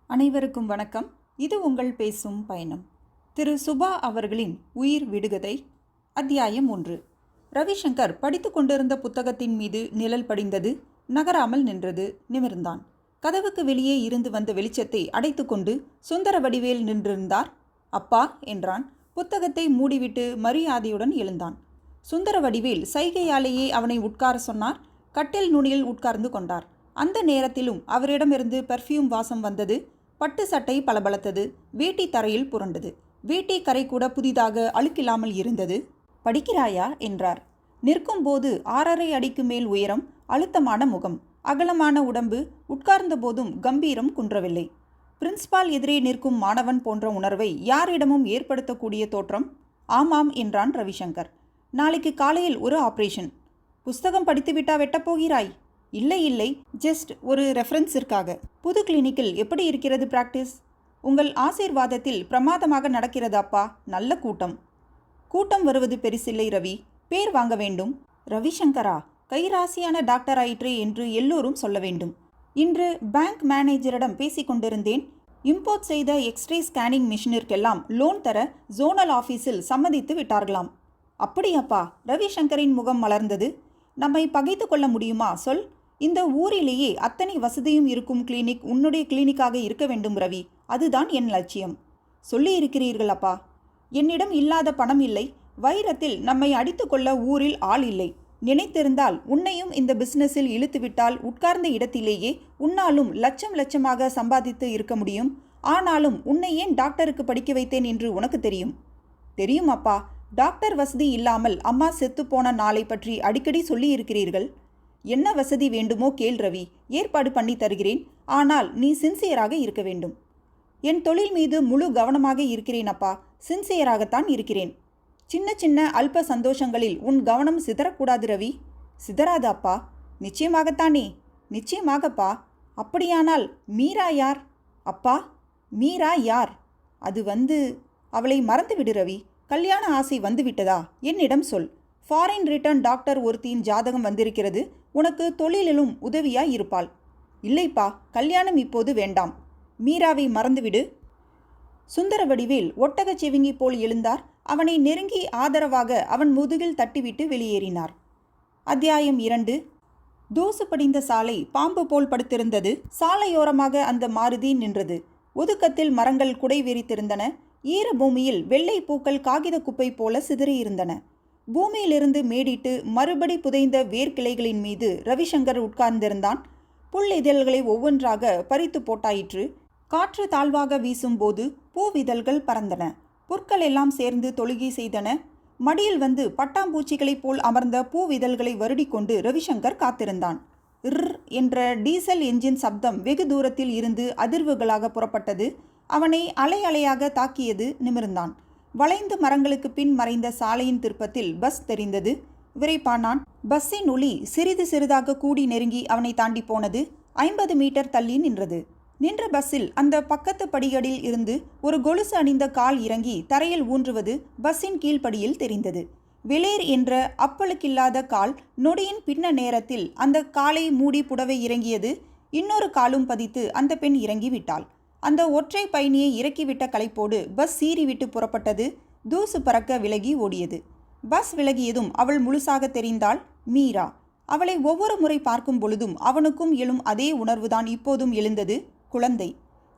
அனைவருக்கும் வணக்கம். இது உங்கள் பேசும் பயணம். திரு சுபா அவர்களின் உயிர் விடுகதை. அத்தியாயம் 1. ரவிசங்கர் படித்து கொண்டிருந்த புத்தகத்தின் மீது நிழல் படிந்தது. நகராமல் நின்றது. நிமிர்ந்தான். கதவுக்கு வெளியே இருந்து வந்த வெளிச்சத்தை அடைத்து கொண்டு சுந்தர வடிவேல் நின்றிருந்தார். அப்பா என்றான். புத்தகத்தை மூடிவிட்டு மரியாதையுடன் எழுந்தான். சுந்தர வடிவேல் சைகையாலேயே அவனை உட்கார சொன்னார். கட்டில் நுனியில் உட்கார்ந்து கொண்டார். அந்த நேரத்திலும் அவரிடமிருந்து பெர்ஃப்யூம் வாசம் வந்தது. பட்டு சட்டை பளபளத்தது. வேட்டி தரையில் புரண்டது. வேட்டி கரை கூட புதிதாக அழுக்கில்லாமல் இருந்தது. படிக்கிறாயா என்றார். நிற்கும் போது 6.5 அடிக்கு மேல் உயரம், அழுத்தமான முகம், அகலமான உடம்பு. உட்கார்ந்த போதும் கம்பீரம் குன்றவில்லை. பிரின்ஸ்பால் எதிரே நிற்கும் மாணவன் போன்ற உணர்வை யாரிடமும் ஏற்படுத்தக்கூடிய தோற்றம். ஆமாம் என்றான் ரவிசங்கர். நாளைக்கு காலையில் ஒரு ஆபரேஷன். புஸ்தகம் படித்துவிட்டா வெட்டப்போகிறாய்? இல்லை இல்லை, ஜஸ்ட் ஒரு ரெஃபரன்ஸிற்காக. புது கிளினிக்கில் எப்படி இருக்கிறது பிராக்டிஸ்? உங்கள் ஆசீர்வாதத்தில் பிரமாதமாக நடக்கிறதாப்பா. நல்ல கூட்டம். கூட்டம் வருவது பெரிசில்லை ரவி, பேர் வாங்க வேண்டும். ரவிசங்கரா கைராசியான டாக்டர் ஆயிற்றே என்று எல்லோரும் சொல்ல வேண்டும். இன்று பேங்க் மேனேஜரிடம் பேசிக்கொண்டிருந்தேன். இம்போர்ட் செய்த எக்ஸ்ரே ஸ்கேனிங் மிஷினிற்கெல்லாம் லோன் தர ஜோனல் ஆஃபீஸில் சம்மதித்து விட்டார்களாம். அப்படியாப்பா? ரவிசங்கரின் முகம் மலர்ந்தது. நம்மை பகைத்து கொள்ள முடியுமா சொல்? இந்த ஊரிலேயே அத்தனை வசதியும் இருக்கும் கிளினிக் உன்னுடைய கிளினிக்காக இருக்க வேண்டும் ரவி. அதுதான் என் லட்சியம். சொல்லி இருக்கிறீர்கள் அப்பா. என்னிடம் இல்லாத பணம் இல்லை. வைரத்தில் நம்மை அடித்து கொள்ள ஊரில் ஆள் இல்லை. நினைத்திருந்தால் உன்னையும் இந்த பிசினஸில் இழுத்துவிட்டால் உட்கார்ந்த இடத்திலேயே உன்னாலும் லட்சம் லட்சமாக சம்பாதித்து இருக்க முடியும். ஆனாலும் உன்னை ஏன் டாக்டருக்கு படிக்க வைத்தேன் என்று உனக்கு தெரியும். தெரியும் அப்பா. டாக்டர் வசதி இல்லாமல் அம்மா செத்துப்போன நாளை பற்றி அடிக்கடி சொல்லி இருக்கிறீர்கள். என்ன வசதி வேண்டுமோ கேள் ரவி, ஏற்பாடு பண்ணி தருகிறேன். ஆனால் நீ சின்சியராக இருக்க வேண்டும். என் தொழில் மீது முழு கவனமாக இருக்கிறேன் அப்பா. சின்சியராகத்தான் இருக்கிறேன். சின்ன சின்ன அல்ப சந்தோஷங்களில் உன் கவனம் சிதறக்கூடாது ரவி. சிதறாது அப்பா. நிச்சயமாகத்தானே? நிச்சயமாகப்பா. அப்படியானால் மீரா யார்? அப்பா, மீரா யார்? அது அவளை மறந்துவிடு ரவி. கல்யாண ஆசை வந்துவிட்டதா? என்னிடம் சொல். ஃபாரின் ரிட்டர்ன் டாக்டர் ஒருத்தியின் ஜாதகம் வந்திருக்கிறது. உனக்கு தொழிலிலும் உதவியாய் இருப்பாள். இல்லைப்பா, கல்யாணம் இப்போது வேண்டாம். மீராவை மறந்துவிடு. சுந்தர வடிவேல் ஒட்டகச் செவிங்கி போல் எழுந்தார். அவனை நெருங்கி ஆதரவாக அவன் முதுகில் தட்டிவிட்டு வெளியேறினார். அத்தியாயம் 2. தூசு படிந்த சாலை பாம்பு போல் படுத்திருந்தது. சாலையோரமாக அந்த மாருதி நின்றது. ஒதுக்கத்தில் மரங்கள் குடை விரித்திருந்தன. ஈர பூமியில் வெள்ளை பூக்கள் காகித குப்பை போல சிதறியிருந்தன. பூமியிலிருந்து மேடிட்டு மறுபடி புதைந்த வேர்க்கிளைகளின் மீது ரவிசங்கர் உட்கார்ந்திருந்தான். புல் இதழ்களை ஒவ்வொன்றாக பறித்து போட்டாயிற்று. காற்று தாழ்வாக வீசும்போது பூவிதழ்கள் பறந்தன. புற்கள் எல்லாம் சேர்ந்து தொழுகை செய்தன. மடியில் வந்து பட்டாம்பூச்சிகளைப் போல் அமர்ந்த பூவிதழ்களை வருடிக்கொண்டு ரவிசங்கர் காத்திருந்தான். இர் என்ற டீசல் என்ஜின் சப்தம் வெகு தூரத்தில் இருந்து அதிர்வுகளாக புறப்பட்டது. அவனை அலை அலையாக தாக்கியது. நிமிர்ந்தான். வளைந்து மரங்களுக்கு பின் மறைந்த சாலையின் திருப்பத்தில் பஸ் தெரிந்தது. விரைப்பானான். பஸ்ஸின் ஒளி சிறிது சிறிதாக கூடி நெருங்கி அவனை தாண்டி போனது. 50 மீட்டர் தள்ளி நின்றது. நின்ற பஸ்ஸில் அந்த பக்கத்து படிகளில் இருந்து ஒரு கொலுசு அணிந்த கால் இறங்கி தரையில் ஊன்றுவது பஸ்ஸின் கீழ்ப்படியில் தெரிந்தது. வெளிர் என்ற அப்பழுக்கில்லாத கால் நொடியின் பின்ன நேரத்தில் அந்த காலை மூடி புடவை இறங்கியது. இன்னொரு காலும் பதித்து அந்த பெண் இறங்கிவிட்டாள். அந்த ஒற்றை பயணியை இறக்கிவிட்ட களைப்போடு பஸ் சீறிவிட்டு புறப்பட்டது. தூசு பறக்க விலகி ஓடியது. பஸ் விலகியதும் அவள் முழுசாக தெரிந்தாள். மீரா. அவளை ஒவ்வொரு முறை பார்க்கும் பொழுதும் அவனுக்கும் எழும் அதே உணர்வுதான் இப்போதும் எழுந்தது. குழந்தை.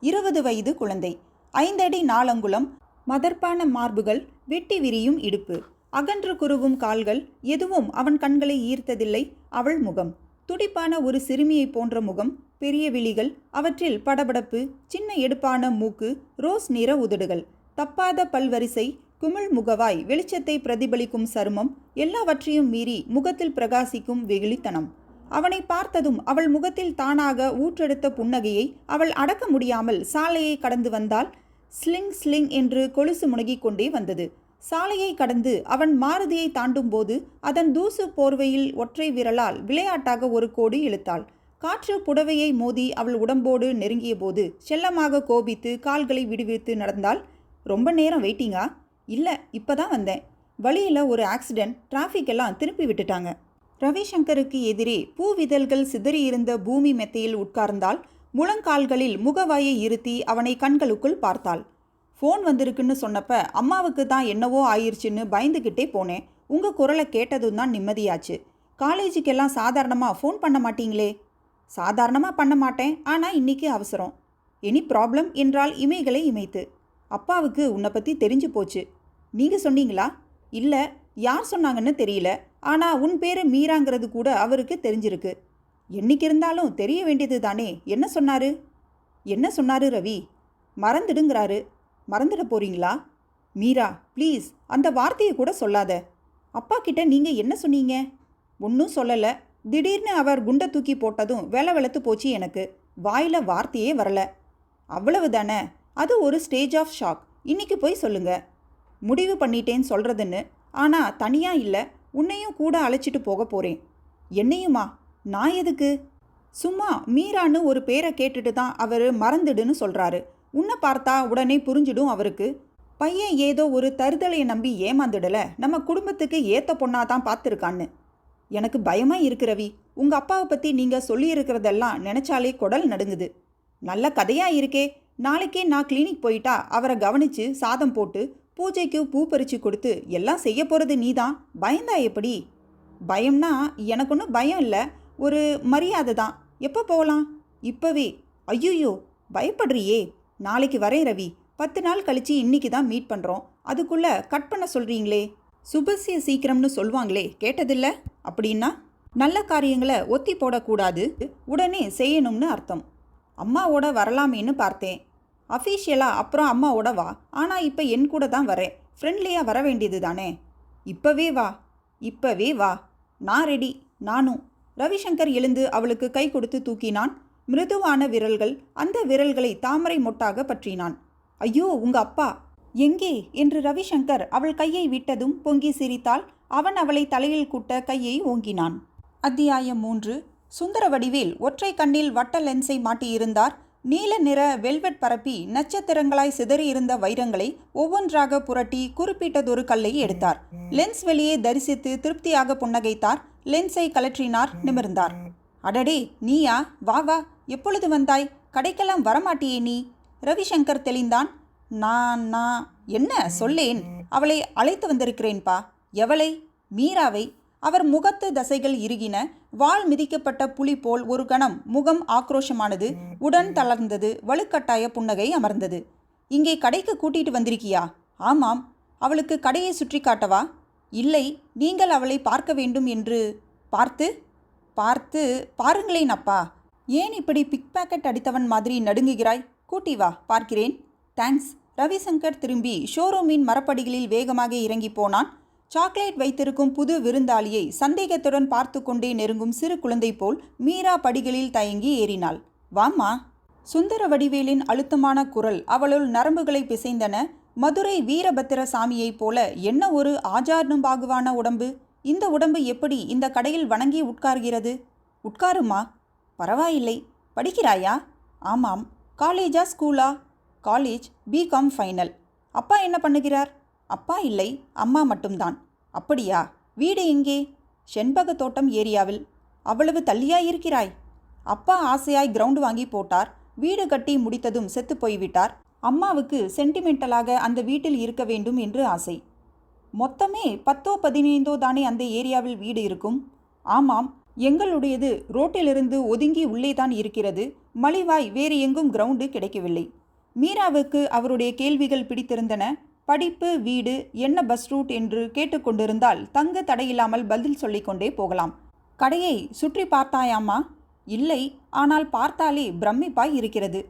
20 வயது குழந்தை. 5 அடி 4 அங்குலம். மதர்ப்பான மார்புகள், வெட்டி விரியும் இடுப்பு, அகன்று குறுகும் கால்கள். எதுவும் அவன் கண்களை ஈர்த்ததில்லை. அவள் முகம் துடிப்பான ஒரு சிறுமியை போன்ற முகம். பெரிய விழிகள், அவற்றில் படபடப்பு, சின்ன எடுப்பான மூக்கு, ரோஸ் நிற உதடுகள், தப்பாத பல்வரிசை, குமிழ் முகவாய், வெளிச்சத்தை பிரதிபலிக்கும் சருமம், எல்லாவற்றையும் மீறி முகத்தில் பிரகாசிக்கும் வெகுளித்தனம். அவனை பார்த்ததும் அவள் முகத்தில் தானாக ஊற்றெடுத்த புன்னகையை அவள் அடக்க முடியாமல் சாலையை கடந்து வந்தாள். ஸ்லிங் ஸ்லிங் என்று கொலுசு முனகிக் கொண்டே வந்தது. சாலையை கடந்து அவன் மாருதியை தாண்டும் போது அதன் தூசு போர்வையில் ஒற்றை விரலால் விளையாட்டாக ஒரு கோடு இழுத்தாள். காற்று புடவையை மோதி அவள் உடம்போடு நெருங்கிய போது செல்லமாக கோபித்து கால்களை விடுவித்து நடந்தாள். ரொம்ப நேரம் வெயிட்டிங்கா? இல்லை, இப்போதான் வந்தேன். வழியில் ஒரு ஆக்சிடென்ட், டிராஃபிக் எல்லாம் திருப்பி விட்டுட்டாங்க. ரவிசங்கருக்கு எதிரே பூவிதழ்கள் சிதறியிருந்த பூமி மெத்தையில் உட்கார்ந்தால் முழங்கால்களில் முகவாயை இருத்தி அவனை கண்களுக்குள் பார்த்தாள். ஃபோன் வந்திருக்குன்னு சொன்னப்ப அம்மாவுக்கு தான் என்னவோ ஆயிடுச்சுன்னு பயந்துக்கிட்டே போனேன். உங்கள் குரலை கேட்டதும் தான் நிம்மதியாச்சு. காலேஜுக்கெல்லாம் சாதாரணமாக ஃபோன் பண்ண மாட்டீங்களே? சாதாரணமாக பண்ண மாட்டேன், ஆனால் இன்னைக்கு அவசரம். எனி ப்ராப்ளம் என்றால் இமைகளை இமைத்து. அப்பாவுக்கு உன்னை பற்றி தெரிஞ்சு போச்சு. நீங்கள் சொன்னீங்களா? இல்லை, யார் சொன்னாங்கன்னு தெரியல. ஆனால் உன் பேர் மீராங்கிறது கூட அவருக்கு தெரிஞ்சிருக்கு. என்னைக்கு இருந்தாலும் தெரிய வேண்டியது தானே. என்ன சொன்னாரு? என்ன சொன்னாரு ரவி? மறந்துடுங்கிறாரு. மறந்துட போறீங்களா? மீரா ப்ளீஸ் அந்த வார்த்தையை கூட சொல்லாத. அப்பா கிட்ட நீங்கள் என்ன சொன்னீங்க? ஒன்றும் சொல்லலை. திடீர்னு அவர் குண்டை தூக்கி போட்டதும் வெளத்து போச்சு எனக்கு. வாயில் வார்த்தையே வரல. அவ்வளவு தானே? அது ஒரு ஸ்டேஜ் ஆஃப் ஷாக். இன்னைக்கு போய் சொல்லுங்க. முடிவு பண்ணிட்டேன்னு சொல்கிறதுன்னு. ஆனால் தனியாக இல்லை, உன்னையும் கூட அழைச்சிட்டு போக போகிறேன். என்னையுமா? நான் எதுக்கு? சும்மா மீரான்னு ஒரு பேரை கேட்டுட்டு தான் அவர் மறந்துடுன்னு சொல்கிறாரு. உன்னை பார்த்தா உடனே புரிஞ்சிடும் அவருக்கு. பையன் ஏதோ ஒரு தருதலையை நம்பி ஏமாந்துடலை. நம்ம குடும்பத்துக்கு ஏற்ற பொண்ணாக தான் பார்த்துருக்கான்னு. எனக்கு பயமாக இருக்கு ரவி. உங்கள் அப்பாவை பற்றி நீங்கள் சொல்லியிருக்கிறதெல்லாம் நினச்சாலே குடல் நடுங்குது. நல்ல கதையாக இருக்கே. நாளைக்கே நான் கிளினிக் போயிட்டா அவரை கவனித்து சாதம் போட்டு பூஜைக்கு பூ பறித்து கொடுத்து எல்லாம் செய்ய போகிறது நீ தான். பயந்தா எப்படி? பயம்னா எனக்கு ஒன்றும் பயம் இல்லை, ஒரு மரியாதை தான். எப்போ போகலாம்? இப்போவே? ஐயோ பயப்படுறியே. நாளைக்கு வரேன் ரவி. 10 நாள் கழித்து இன்னைக்கு தான் மீட் பண்ணுறோம். அதுக்குள்ளே கட் பண்ண சொல்கிறீங்களே. சுபசிய சீக்கிரம்னு சொல்லுவாங்களே, கேட்டதில்ல? அப்படின்னா நல்ல காரியங்களை ஒத்தி போடக்கூடாது, உடனே செய்யணும்னு அர்த்தம். அம்மாவோட வரலாமேன்னு பார்த்தேன். அஃபீஷியலாக அப்புறம் அம்மாவோட வா. ஆனால் இப்போ என் கூட தான் வரேன். ஃப்ரெண்ட்லியாக வர வேண்டியது தானே. இப்போவே வா. இப்போவே வா. நான் ரெடி. நானும். ரவிசங்கர் எழுந்து அவளுக்கு கை கொடுத்து தூக்கினான். மிருதுவான விரல்கள் அந்த விரல்களை தாமரை மொட்டாக பற்றினான். ஐயோ உங்க அப்பா எங்கே என்று ரவிசங்கர் அவள் கையை விட்டதும் பொங்கி சிரித்தாள். அவன் அவளை தலையில் கூட்ட கையை ஓங்கினான். அத்தியாயம் 3. சுந்தர வடிவேல் ஒற்றை கண்ணில் வட்ட லென்ஸை மாட்டியிருந்தார். நீல நிற வெல்வெட் பரப்பி நட்சத்திரங்களாய் சிதறியிருந்த வைரங்களை ஒவ்வொன்றாக புரட்டி குறிப்பிட்டதொரு கல்லை எடுத்தார். லென்ஸ் வெளியே தரிசித்து திருப்தியாக புன்னகைத்தார். லென்ஸை கலற்றினார். நிமிர்ந்தார். அடடே நீயா? வா வா. எப்பொழுது வந்தாய்? கடைக்கெல்லாம் வரமாட்டியே நீ? ரவிசங்கர் தெளிந்தான். நான் என்ன சொல்லேன்? அவளை அழைத்து வந்திருக்கிறேன்பா. எவளை? மீராவை. அவர் முகத்து தசைகள் இறுகின. வாள் மிதிக்கப்பட்ட புலி போல் ஒரு கணம் முகம் ஆக்ரோஷமானது. உடன் தளர்ந்தது. வலுக்கட்டாய புன்னகை அமர்ந்தது. இங்கே கடைக்கு கூட்டிட்டு வந்திருக்கியா? ஆமாம். அவளுக்கு கடையை சுற்றி காட்டவா? இல்லை, நீங்கள் அவளை பார்க்க வேண்டும் என்று. பார்த்து பாருங்களேன் அப்பா. ஏன் இப்படி பிக் பாக்கெட் அடித்தவன் மாதிரி நடுங்குகிறாய்? கூட்டி வா, பார்க்கிறேன். தேங்க்ஸ். ரவிசங்கர் திரும்பி ஷோரூமின் மரப்படிகளில் வேகமாக இறங்கி போனான். சாக்லேட் வைத்திருக்கும் புது விருந்தாளியை சந்தேகத்துடன் பார்த்து கொண்டே நெருங்கும் சிறு குழந்தை போல் மீரா படிகளில் தயங்கி ஏறினாள். வாம்மா. சுந்தர வடிவேலின் அழுத்தமான குரல் அவளுள் நரம்புகளை பிசைந்தன. மதுரை வீரபத்திர சாமியைப் போல என்ன ஒரு ஆஜானுபாகுவான உடம்பு. இந்த உடம்பு எப்படி இந்த கடையில் வணங்கி உட்கார்கிறது? உட்காருமா. பரவாயில்லை. படிக்கிறாயா? ஆமாம். காலேஜா ஸ்கூலா? College, BCom final. அப்பா என்ன பண்ணுகிறார்? அப்பா இல்லை, அம்மா மட்டும்தான். அப்படியா? வீடு எங்கே? செண்பக தோட்டம் ஏரியாவில். அவ்வளவு தள்ளியா இருக்கிறாய்? அப்பா ஆசையாய் கிரவுண்டு வாங்கி போட்டார். வீடு கட்டி முடித்ததும் செத்து போய்விட்டார். அம்மாவுக்கு சென்டிமெண்டலாக அந்த வீட்டில் இருக்க வேண்டும் என்று ஆசை. மொத்தமே 10ஓ 15ஓ தானே அந்த ஏரியாவில் வீடு இருக்கும்? ஆமாம். எங்களுடையது ரோட்டிலிருந்து ஒதுங்கி உள்ளே தான் இருக்கிறது. மலிவாய் வேறு எங்கும் கிரவுண்டு கிடைக்கவில்லை. மீராவுக்கு அவருடைய கேள்விகள் பிடித்திருந்தன. படிப்பு, வீடு, என்ன பஸ் ரூட் என்று கேட்டுக்கொண்டிருந்தால் தங்க தடையில்லாமல் பதில் சொல்லிக்கொண்டே போகலாம். கடையை சுற்றி பார்த்தாயாமா? இல்லை, ஆனால் பார்த்தாலே பிரமிப்பாய் இருக்கிறது.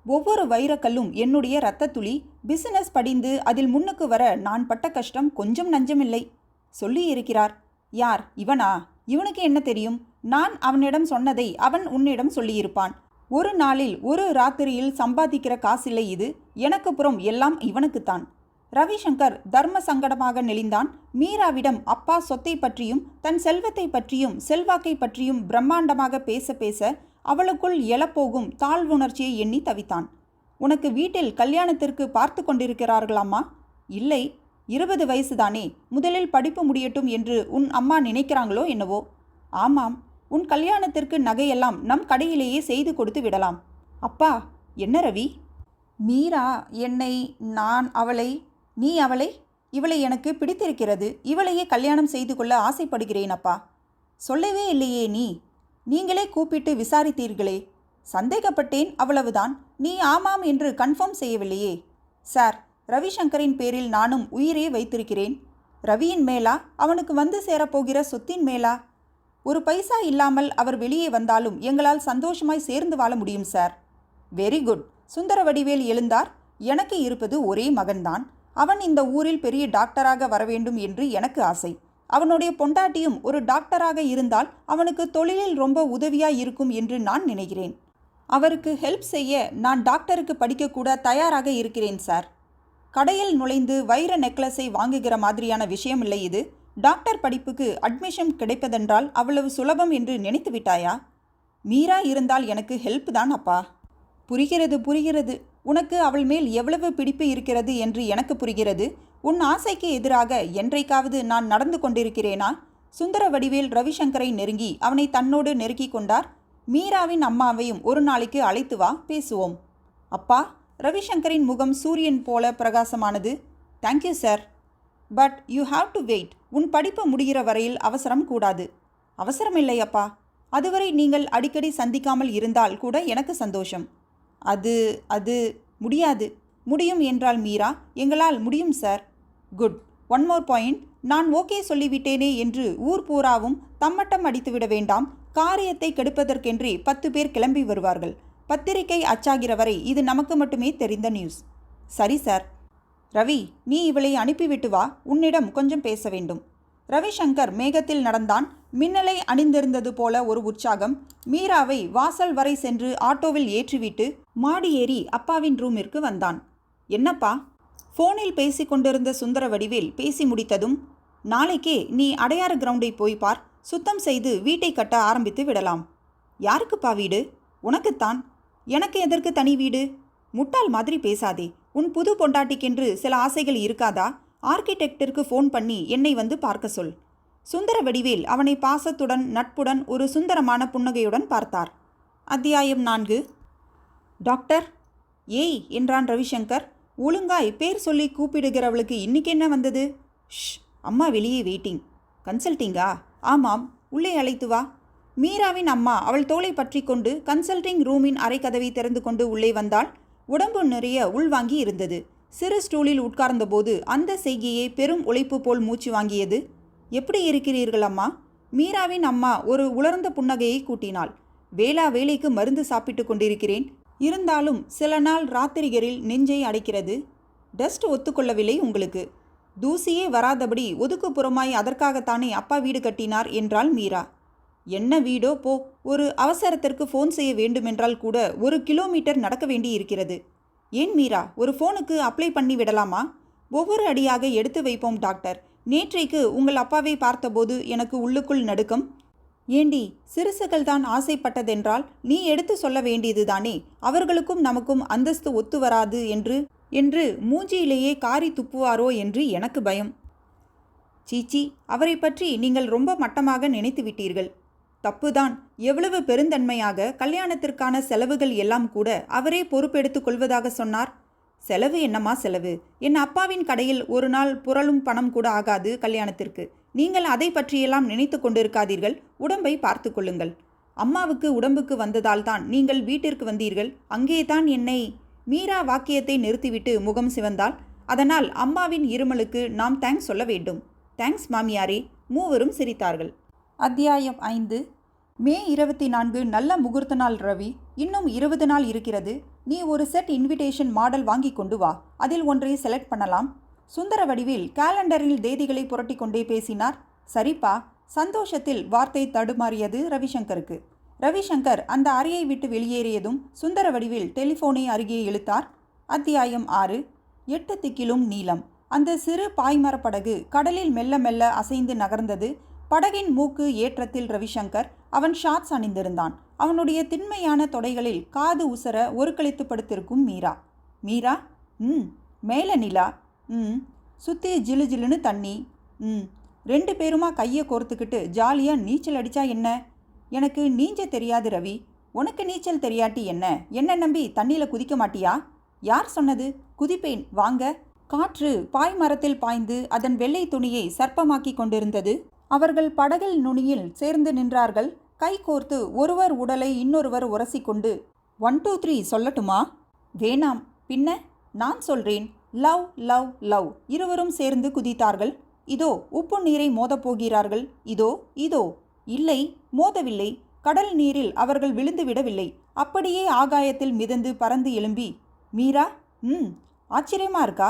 ஒவ்வொரு வைரக்கல்லும் என்னுடைய இரத்தத்துளி. பிசினஸ் படிந்து அதில் முன்னுக்கு வர நான் பட்ட கஷ்டம் கொஞ்சம் நஞ்சமில்லை. சொல்லி இருக்கிறார். யார்? இவனா? இவனுக்கு என்ன தெரியும்? நான் அவனிடம் சொன்னதை அவன் உன்னிடம் சொல்லியிருப்பான். ஒரு நாளில் ஒரு ராத்திரியில் சம்பாதிக்கிற காசில்லை இது. எனக்கு புறம் எல்லாம் இவனுக்குத்தான். ரவிசங்கர் தர்ம சங்கடமாக நெளிந்தான். மீராவிடம் அப்பா சொத்தை பற்றியும் தன் செல்வத்தை பற்றியும் செல்வாக்கை பற்றியும் பிரம்மாண்டமாக பேச பேச அவளுக்குள் எழப்போகும் தாழ்வுணர்ச்சியை எண்ணி தவித்தான். உனக்கு வீட்டில் கல்யாணத்திற்கு பார்த்து கொண்டிருக்கிறார்களாமா? இல்லை, 20 வயசுதானே, முதலில் படிப்பு முடியட்டும் என்று உன் அம்மா நினைக்கிறாங்களோ என்னவோ? ஆமாம். உன் கல்யாணத்திற்கு நகையெல்லாம் நம் கடையிலேயே செய்து கொடுத்து விடலாம். அப்பா, என்ன ரவி? மீரா என்னை, நான் அவளை, நீ அவளை, இவளை எனக்கு பிடித்திருக்கிறது, இவளையே கல்யாணம் செய்து கொள்ள ஆசைப்படுகிறேன் அப்பா. சொல்லவே இல்லையே நீ? நீங்களே கூப்பிட்டு விசாரித்தீர்களே. சந்தேகப்பட்டேன், அவ்வளவுதான். நீ ஆமாம் என்று கன்ஃபார்ம் செய்யவில்லையே. சார், ரவிசங்கரின் பேரில் நானும் உயிரே வைத்திருக்கிறேன். ரவியின் மேலா, அவனுக்கு வந்து சேரப்போகிற சொத்தின் மேலா? ஒரு பைசா இல்லாமல் அவர் வெளியே வந்தாலும் எங்களால் சந்தோஷமாய் சேர்ந்து வாழ முடியும் சார். Very good. சுந்தரவடிவேல் எழுந்தார். எனக்கு இருப்பது ஒரே மகன்தான். அவன் இந்த ஊரில் பெரிய டாக்டராக வரவேண்டும் என்று எனக்கு ஆசை. அவனுடைய பொண்டாட்டியும் ஒரு டாக்டராக இருந்தால் அவனுக்கு தொழிலில் ரொம்ப உதவியாய் இருக்கும் என்று நான் நினைக்கிறேன். அவருக்கு ஹெல்ப் செய்ய நான் டாக்டருக்கு படிக்கக்கூட தயாராக இருக்கிறேன் சார். கடையில் நுழைந்து வைர நெக்லஸை வாங்குகிற மாதிரியான விஷயம் இல்லை இது. டாக்டர் படிப்புக்கு அட்மிஷன் கிடைப்பதென்றால் அவ்வளவு சுலபம் என்று நினைத்து விட்டாயா? மீரா இருந்தால் எனக்கு ஹெல்ப் தான் அப்பா. புரிகிறது புரிகிறது. உனக்கு அவள் மேல் எவ்வளவு பிடிப்பு இருக்கிறது என்று எனக்கு புரிகிறது. உன் ஆசைக்கு எதிராக என்றைக்காவது நான் நடந்து கொண்டிருக்கிறேனா? சுந்தரவடிவேல் ரவிசங்கரை நெருங்கி அவனை தன்னோடு நெருக்கி கொண்டார். மீராவின் அம்மாவையும் ஒரு நாளைக்கு அழைத்து வா, பேசுவோம். அப்பா, ரவிசங்கரின் முகம் சூரியன் போல பிரகாசமானது. Thank you sir. But you have to wait. உன் படிப்பு முடிகிற வரையில் அவசரம் கூடாது. அவசரமில்லை அப்பா. அதுவரை நீங்கள் அடிக்கடி சந்திக்காமல் இருந்தால் கூட எனக்கு சந்தோஷம். அது முடியாது. முடியும் என்றால் மீரா, எங்களால் முடியும் sir. Good. One more point. நான் ஓகே சொல்லிவிட்டேனே என்று ஊர் பூராவும் தம்மட்டம் அடித்துவிட வேண்டாம். காரியத்தை கெடுப்பதற்கென்றே 10 பேர் கிளம்பி வருவார்கள். பத்திரிகை அச்சாகிற வரை இது நமக்கு மட்டுமே தெரிந்த நியூஸ். சரி சார். ரவி, நீ இவளை அனுப்பிவிட்டு வா. உன்னிடம் கொஞ்சம் பேச வேண்டும். ரவிசங்கர் மேகத்தில் நடந்தான். மின்னலை அணிந்திருந்தது போல ஒரு உற்சாகம். மீராவை வாசல் வரை சென்று ஆட்டோவில் ஏற்றிவிட்டு மாடி ஏறி அப்பாவின் ரூமிற்கு வந்தான். என்னப்பா? ஃபோனில் பேசி கொண்டிருந்த சுந்தரவடிவேல் பேசி முடித்ததும், நாளைக்கே நீ அடையாறு கிரவுண்டை போய் பார். சுத்தம் செய்து வீட்டை கட்ட ஆரம்பித்து விடலாம். யாருக்குப்பா வீடு? உனக்குத்தான். எனக்கு எதற்கு தனி வீடு? முட்டாள் மாதிரி பேசாதே. உன் புது பொண்டாட்டிக்கென்று சில ஆசைகள் இருக்காதா? ஆர்கிடெக்டிற்கு ஃபோன் பண்ணி என்னை வந்து பார்க்க சொல். சுந்தரவடிவேல் அவனை பாசத்துடன் நட்புடன் ஒரு சுந்தரமான புன்னகையுடன் பார்த்தார். அத்தியாயம் 4. டாக்டர். ஏய் என்றான் ரவிசங்கர். ஒழுங்காய் பேர் சொல்லி கூப்பிடுகிறவளுக்கு இன்னைக்கு என்ன வந்தது? ஷ், அம்மா வெளியே வெயிட்டிங். கன்சல்டிங்கா? ஆமாம், உள்ளே அழைத்து வா. மீராவின் அம்மா அவள் தோளை பற்றி கொண்டு கன்சல்டிங் ரூமின் அரைக்கதவை திறந்து கொண்டு உள்ளே வந்தாள். உடம்பு நிறைய உள்வாங்கி இருந்தது. சிறு ஸ்டூலில் உட்கார்ந்தபோது அந்த செய்கையை பெரும் உழைப்பு போல் மூச்சு வாங்கியது. எப்படி இருக்கிறீர்கள் அம்மா? மீராவின் அம்மா ஒரு உலர்ந்த புன்னகையை கூட்டினாள். வேளா வேலைக்கு மருந்து சாப்பிட்டு கொண்டிருக்கிறேன். இருந்தாலும் சில நாள் ராத்திரிகளில் நெஞ்சை அடைக்கிறது. டஸ்ட் ஒத்துக்கொள்ளவில்லை உங்களுக்கு. தூசியே வராதபடி ஒதுக்குப்புறமாய் அதற்காகத்தானே அப்பா வீடு கட்டினார் என்றாள் மீரா. என்ன வீடோ போ. ஒரு அவசரத்திற்கு ஃபோன் செய்ய வேண்டுமென்றால் கூட 1 கிலோமீட்டர் நடக்க வேண்டி இருக்கிறது. ஏன் மீரா, ஒரு ஃபோனுக்கு அப்ளை பண்ணி விடலாமா? ஒவ்வொரு அடியாக எடுத்து வைப்போம் டாக்டர். நேற்றைக்கு உங்கள் அப்பாவை பார்த்தபோது எனக்கு உள்ளுக்குள் நடுக்கம். ஏண்டி, சிறுசுகள் தான் ஆசைப்பட்டதென்றால் நீ எடுத்து சொல்ல வேண்டியதுதானே. அவர்களுக்கும் நமக்கும் அந்தஸ்து ஒத்து வராது என்று மூஞ்சியிலேயே காரி துப்புவாரோ என்று எனக்கு பயம். சீச்சி, அவரை பற்றி நீங்கள் ரொம்ப மட்டமாக நினைத்து விட்டீர்கள். தப்புதான். எவ்வளவு பெருந்தன்மையாக கல்யாணத்திற்கான செலவுகள் எல்லாம் கூட அவரே பொறுப்பெடுத்துக் கொள்வதாக சொன்னார். செலவு என்னம்மா செலவு? என் அப்பாவின் கடையில் ஒரு நாள் புரளும் பணம் கூட ஆகாது கல்யாணத்திற்கு. நீங்கள் அதை பற்றியெல்லாம் நினைத்து கொண்டிருக்காதீர்கள். உடம்பை பார்த்து கொள்ளுங்கள். அம்மாவுக்கு உடம்புக்கு வந்ததால் தான் நீங்கள் வீட்டிற்கு வந்தீர்கள். அங்கேதான் என்னை... மீரா வாக்கியத்தை நிறுத்திவிட்டு முகம் சிவந்தாள். அதனால் அம்மாவின் இருமலுக்கு நாம் தேங்க்ஸ் சொல்ல வேண்டும். தேங்க்ஸ் மாமியாரே. மூவரும் சிரித்தார்கள். அத்தியாயம் 5. மே 24 நல்ல முகூர்த்த நாள் ரவி. இன்னும் 20 நாள் இருக்கிறது. நீ ஒரு செட் இன்விடேஷன் மாடல் வாங்கி கொண்டு வா. அதில் ஒன்றை செலக்ட் பண்ணலாம். சுந்தரவடிவேல் கேலண்டரில் தேதிகளை புரட்டி கொண்டே பேசினார். சரிப்பா. சந்தோஷத்தில் வார்த்தை தடுமாறியது ரவிசங்கருக்கு. ரவிசங்கர் அந்த அறையை விட்டு வெளியேறியதும் சுந்தரவடிவேல் டெலிஃபோனை அருகே இழுத்தார். அத்தியாயம் 6. 8 திக்கிலும் நீளம். அந்த சிறு பாய்மரப்படகு கடலில் மெல்ல மெல்ல அசைந்து நகர்ந்தது. படகின் மூக்கு ஏற்றத்தில் ரவிசங்கர். அவன் ஷார்ட்ஸ் அணிந்திருந்தான். அவனுடைய திண்மையான தொடைகளில் காது உசர ஒரு கழித்து படுத்திருக்கும் மீரா. மீரா? மேல நிலா. சுற்றி ஜிலு ஜிலுன்னு தண்ணி. 2 பேருமா கையை கோர்த்துக்கிட்டு ஜாலியாக நீச்சல் அடித்தா என்ன? எனக்கு நீஞ்ச தெரியாது ரவி. உனக்கு நீச்சல் தெரியாட்டி என்ன? என்ன நம்பி தண்ணியில குதிக்க மாட்டியா? யார் சொன்னது? குதிப்பேன் வாங்க. காற்று பாய் மரத்தில் பாய்ந்து அதன் வெள்ளை துணியை சர்ப்பமாக்கி கொண்டிருந்தது. அவர்கள் படகில் நுனியில் சேர்ந்து நின்றார்கள். கை கோர்த்து ஒருவர் உடலை இன்னொருவர் உரசிக்கொண்டு 1 2 3 சொல்லட்டுமா? வேணாம். பின்ன நான் சொல்றேன். Love love love. இருவரும் சேர்ந்து குதித்தார்கள். இதோ உப்பு நீரை மோதப் போகிறார்கள். இதோ இதோ. இல்லை, மோதவில்லை. கடல் நீரில் அவர்கள் விழுந்து விடவில்லை. அப்படியே ஆகாயத்தில் மிதந்து பறந்து எழும்பி. மீரா, ஆச்சரியமா இருக்கா?